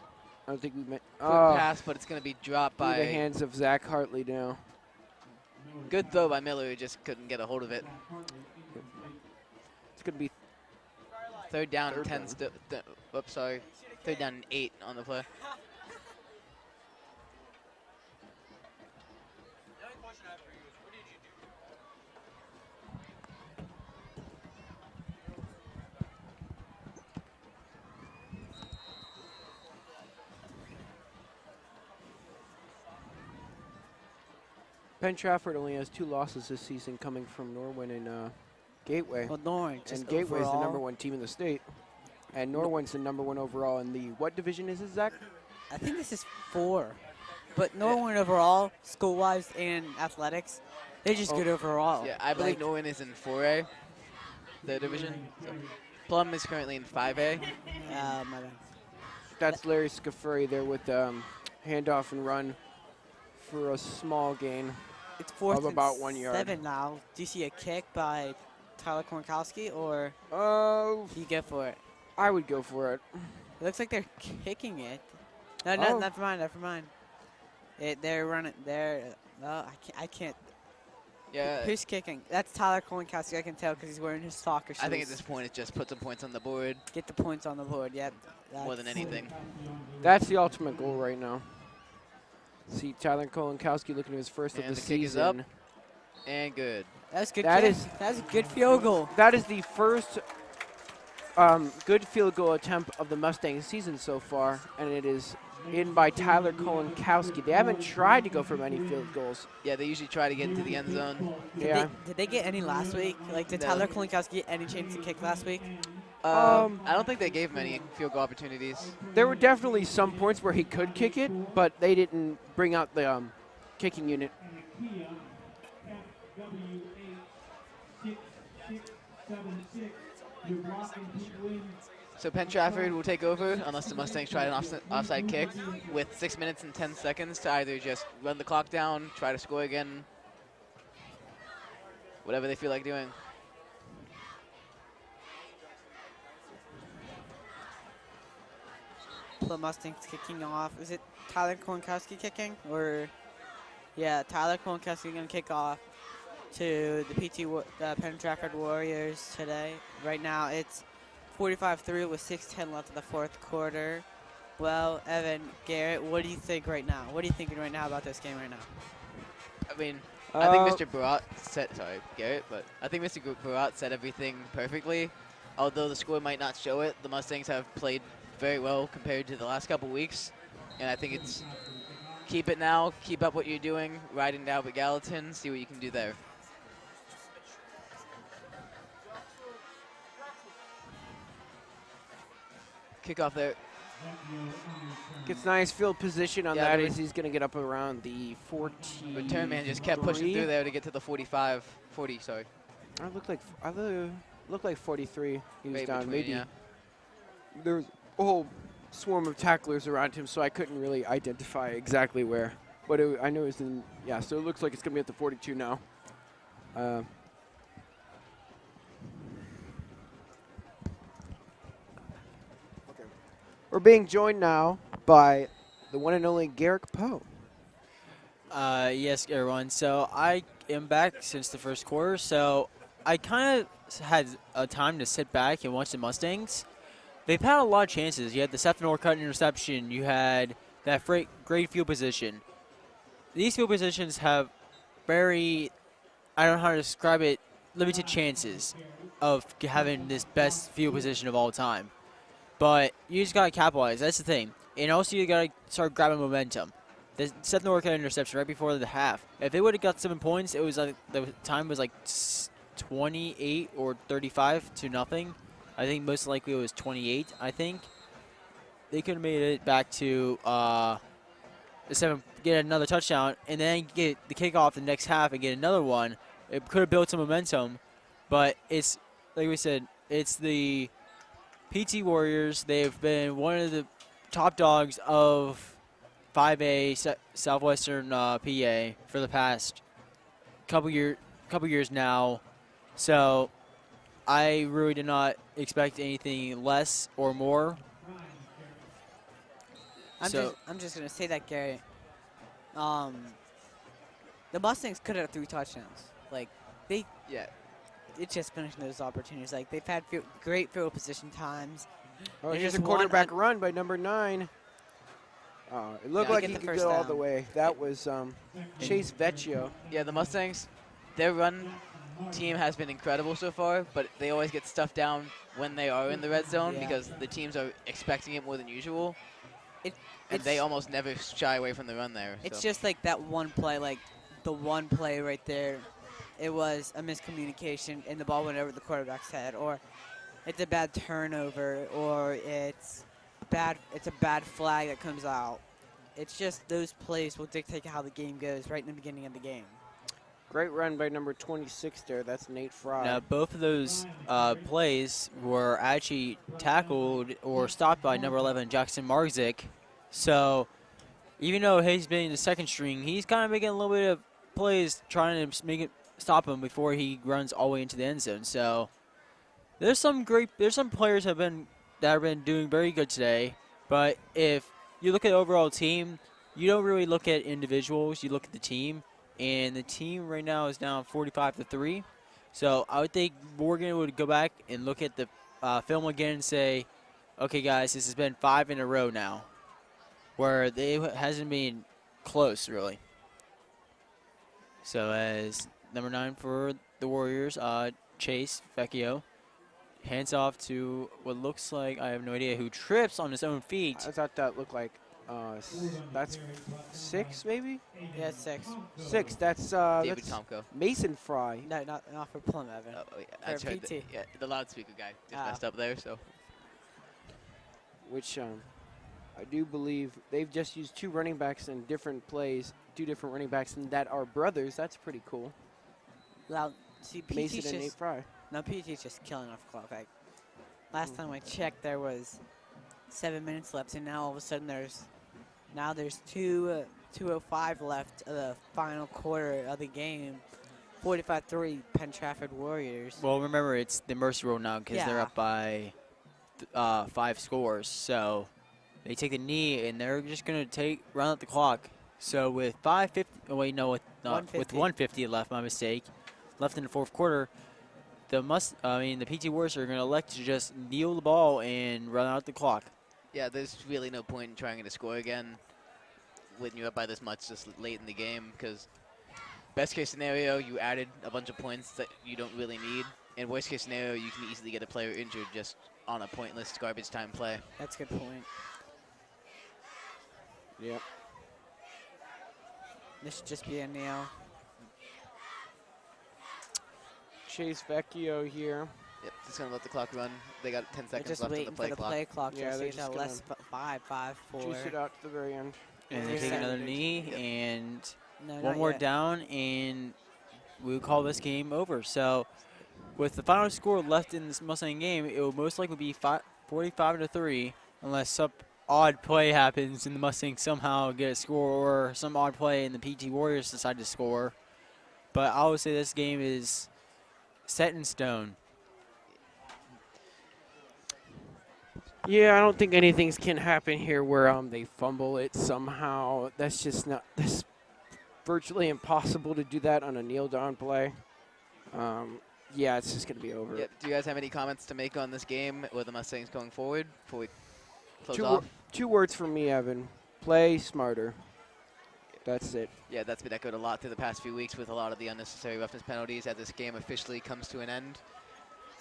I don't think we meant. Quick pass, but it's going to be dropped Through by the hands of Zach Hartley now. Good throw by Miller, who just couldn't get a hold of it. It's going to be Third down, Third 10. down. Sorry. Third down and 8 on the play. The only question I have for you is, what did you do? Penn Trafford only has 2 losses this season, coming from Norwin and Gateway. well, Norwin, just And Gateway is the overall, #1 team in the state. And Norwin's the #1 overall in the, what division is it, Zach? I think this is 4. But Norwin overall, school-wise and athletics, they're just good overall. Yeah, I believe Like, Norwin is in 4A, the division. So Plum is currently in 5A. my bad. That's Larry Scafuri there with handoff and run for a small gain. It's 4th of about and 1 yard. 7 now. Do you see a kick by Tyler Kornkowski, or Oh, do you go for it? I would go for it. It looks like they're kicking it. No, Oh. never mind. They're running. I can't. Yeah, Who's kicking? That's Tyler Kornkowski. I can tell because he's wearing his soccer shoes. I think at this point it just put some points on the board Get the points on the board. Yep. more than anything. That's the ultimate goal right now. See Tyler Kolinkowski looking at his first And of the the kick is season. up. And good. That's good. That kick. is- That's a good field goal. That is the first good field goal attempt of the Mustangs season so far, and it is in by Tyler Kolinkowski. They haven't tried to go for many field goals. Yeah, they usually try to get into the end zone. Yeah. Did they get any last week? Like, did No. Tyler Kolinkowski get any chance to kick last week? I don't think they gave him any field goal opportunities. There were definitely some points where he could kick it, but they didn't bring out the kicking unit. So Penn Trafford will take over unless the Mustangs try an offside kick with 6 minutes and 10 seconds to either just run the clock down, try to score again, whatever they feel like doing. The Mustangs kicking off. Is it Tyler Kolinkowski kicking? Or, yeah, Tyler Kolinkowski going to kick off to the Penn Trafford Warriors today. Right now it's 45-3 with 6:10 left in the fourth quarter. Well, Evan, Garrett, what do you think right now? What are you thinking right now about this game right now? I mean, I think Mr. Barat said, sorry, Garrett, but I think Mr. Barat said everything perfectly. Although the score might not show it, the Mustangs have played very well compared to the last couple weeks. And I think it's keep it now, keep up what you're doing, ride into Albert Gallatin, see what you can do there. Kickoff there. Gets nice field position on Yeah, that the as he's going to get up around the 40. Return man just kept pushing through there to get to the 40, sorry. I looked like 43. He was Maybe down. between, Maybe yeah. there was a whole swarm of tacklers around him, so I couldn't really identify exactly where. But I know it was in, yeah, so it looks like it's going to be at the 42 now. We're being joined now by the one and only Garrick Poe. Yes, everyone. So I am back since the first quarter, so I kind of had a time to sit back and watch the Mustangs. They've had a lot of chances. You had the Seth Norcutt interception. You had that great field position. These field positions have very, I don't know how to describe it, limited chances of having this best field position of all time. But you just got to capitalize. That's the thing. And also you got to start grabbing momentum. The Seth Norcutt interception right before the half. If they would have got 7 points, it was like the time was like 28 or 35 to nothing. I think most likely it was 28. I think they could have made it back to the 7, get another touchdown, and then get the kickoff the next half and get another one. It could have built some momentum, but it's like we said, it's the PT Warriors. They've been one of the top dogs of 5A Southwestern PA for the past couple years now. So I really did not expect anything less or more. I'm just gonna say that, Gary. The Mustangs could have 3 touchdowns. Like it's just finishing those opportunities. Like they've had great field position times. Oh, They here's a just quarterback run by number 9. It looked like get he the could first go all down. the way. That was Chase Vecchio. Yeah, the Mustangs, their run team has been incredible so far, but they always get stuffed down when they are in the red zone Yeah. because the teams are expecting it more than usual. And It's- they almost never shy away from the run there. It's so. just like that one play, like the one play right there. It was a miscommunication, and the ball went over the quarterback's head, or it's a bad turnover, or it's a bad flag that comes out. It's just those plays will dictate how the game goes right in the beginning of the game. Great run by number 26 there. That's Nate Fry. Now, both of those plays were actually tackled or stopped by number 11, Jackson Marzik. So, even though he's been in the second string, he's kind of making a little bit of plays trying to stop him before he runs all the way into the end zone. So, there's some players that have been doing very good today. But if you look at the overall team, you don't really look at individuals. You look at the team. And the team right now is down 45-3. So I would think Morgan would go back and look at the film again and say, okay, guys, this has been 5 in a row now where it hasn't been close, really. So as number 9 for the Warriors, Chase Vecchio, hands off to what looks like, I have no idea, who trips on his own feet. I thought that looked like that's 6 maybe? Yeah, 6. 6. That's David that's Tomko. Mason Fry. No, not for Plum, Evan. Oh, yeah, For that's right. PT. Yeah, the loudspeaker guy just Ah. messed up there. So Which I do believe they've just used 2 running backs in different plays, 2 different running backs, and that are brothers. That's pretty cool. See, PT's Mason and Nate just, Fry. no, PT's just killing off clock. Like, last time I checked, there was 7 minutes left, and now all of a sudden there's 2:05 left of the final quarter of the game. 45-3, Penn Trafford Warriors. Well, remember, it's the Mercy Rule now because they're Yeah. up by 5 scores. So they take the knee, and they're just going to run out the clock. So with 5:50, oh, wait, no, with 150 left, my mistake, left in the fourth quarter, the PT Warriors are going to elect to just kneel the ball and run out the clock. yeah, there's really no point in trying to score again when you're up by this much just late in the game because best case scenario, you added a bunch of points that you don't really need. In worst case scenario, you can easily get a player injured just on a pointless garbage time play. That's a good point. Yep. This should just be a nail. Chase Vecchio here. Yep, just going to let the clock run. They got 10 They're seconds just left on the waiting play for the clock. play clock. Yeah, Yeah, they're they're just less 5, 4. Juice it out to the very end. And they're Here's taking another Saturday. knee, and No, one not more yet. down, and we'll call this game over. So with the final score left in this Mustang game, it will most likely be 45-3 unless some odd play happens and the Mustangs somehow get a score or some odd play and the PT Warriors decide to score. But I would say this game is set in stone. Yeah, I don't think anything can happen here where they fumble it somehow. That's just not. That's virtually impossible to do that on a kneel down play. Yeah, it's just gonna be over. Yep. Do you guys have any comments to make on this game with the Mustangs going forward before we close Two, off? two words from me, Evan. Play smarter. That's it. Yeah, that's been echoed a lot through the past few weeks with a lot of the unnecessary roughness penalties as this game officially comes to an end.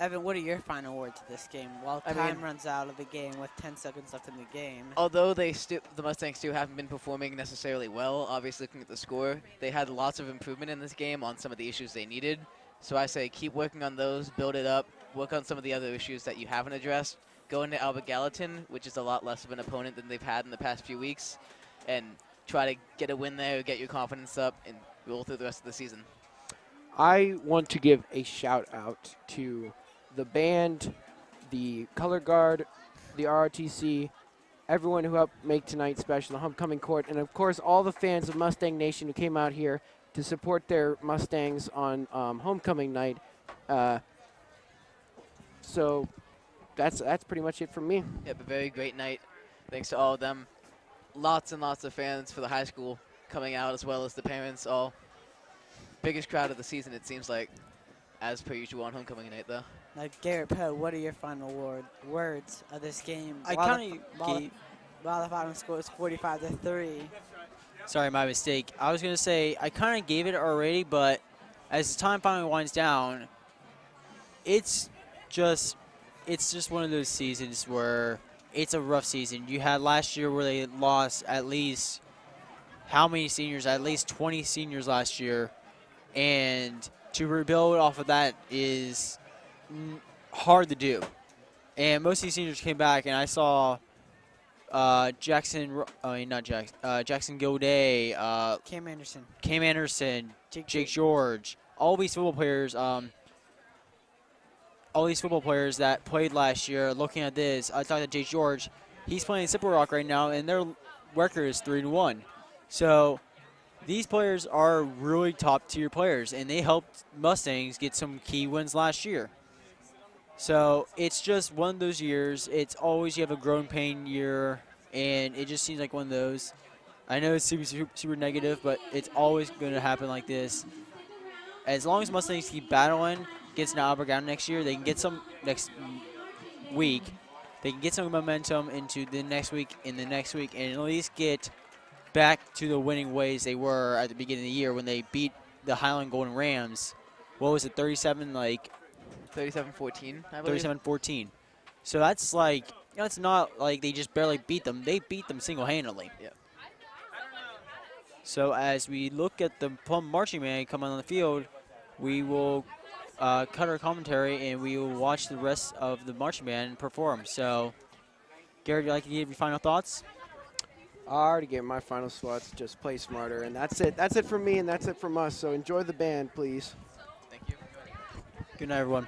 Evan, what are your final words of this game? While time runs out of the game with 10 seconds left in the game. Although the Mustangs still haven't been performing necessarily well, obviously looking at the score, they had lots of improvement in this game on some of the issues they needed. So I say keep working on those, build it up, work on some of the other issues that you haven't addressed. Go into Albert Gallatin, which is a lot less of an opponent than they've had in the past few weeks, and try to get a win there, get your confidence up, and roll through the rest of the season. I want to give a shout out to the band, the color guard, the ROTC, everyone who helped make tonight special, the homecoming court, and of course all the fans of Mustang Nation who came out here to support their Mustangs on homecoming night. So that's pretty much it from me. Yep, a very great night. Thanks to all of them. Lots and lots of fans for the high school coming out, as well as the parents. All biggest crowd of the season, it seems like, as per usual on homecoming night, though. Now, Garrett Poe, what are your final words of this game? I While kind the- of while the final score is 45-3. Sorry, my mistake. I was going to say I kind of gave it already, but as the time finally winds down, it's just one of those seasons where it's a rough season. You had last year where they lost at least how many seniors? At least 20 seniors last year, and to rebuild off of that is hard to do. And most of these seniors came back, and I saw Jackson Gilday, Cam Anderson, Jake George, all these football players that played last year. Looking at this, I talked to Jake George. He's playing Simple Rock right now, and their record is 3-1. So these players are really top-tier players, and they helped Mustangs get some key wins last year. So it's just one of those years. It's always you have a growing pain year, and it just seems like one of those. I know it's super negative, but it's always going to happen like this. As long as Mustangs keep battling against Albert Gallatin next year, they can get some next week. They can get some momentum into the next week and at least get back to the winning ways they were at the beginning of the year when they beat the Highland Golden Rams. What was it, 37-14, I believe? 37-14. So that's like, it's not like they just barely beat them. They beat them single-handedly. Yeah. So as we look at the Plum marching band coming on the field, we will cut our commentary and we will watch the rest of the marching band perform. So, Garrett, would you like to give your final thoughts? I already gave my final thoughts. Just play smarter, and that's it. That's it from me, and that's it from us. So enjoy the band, please. Thank you. Good night, everyone.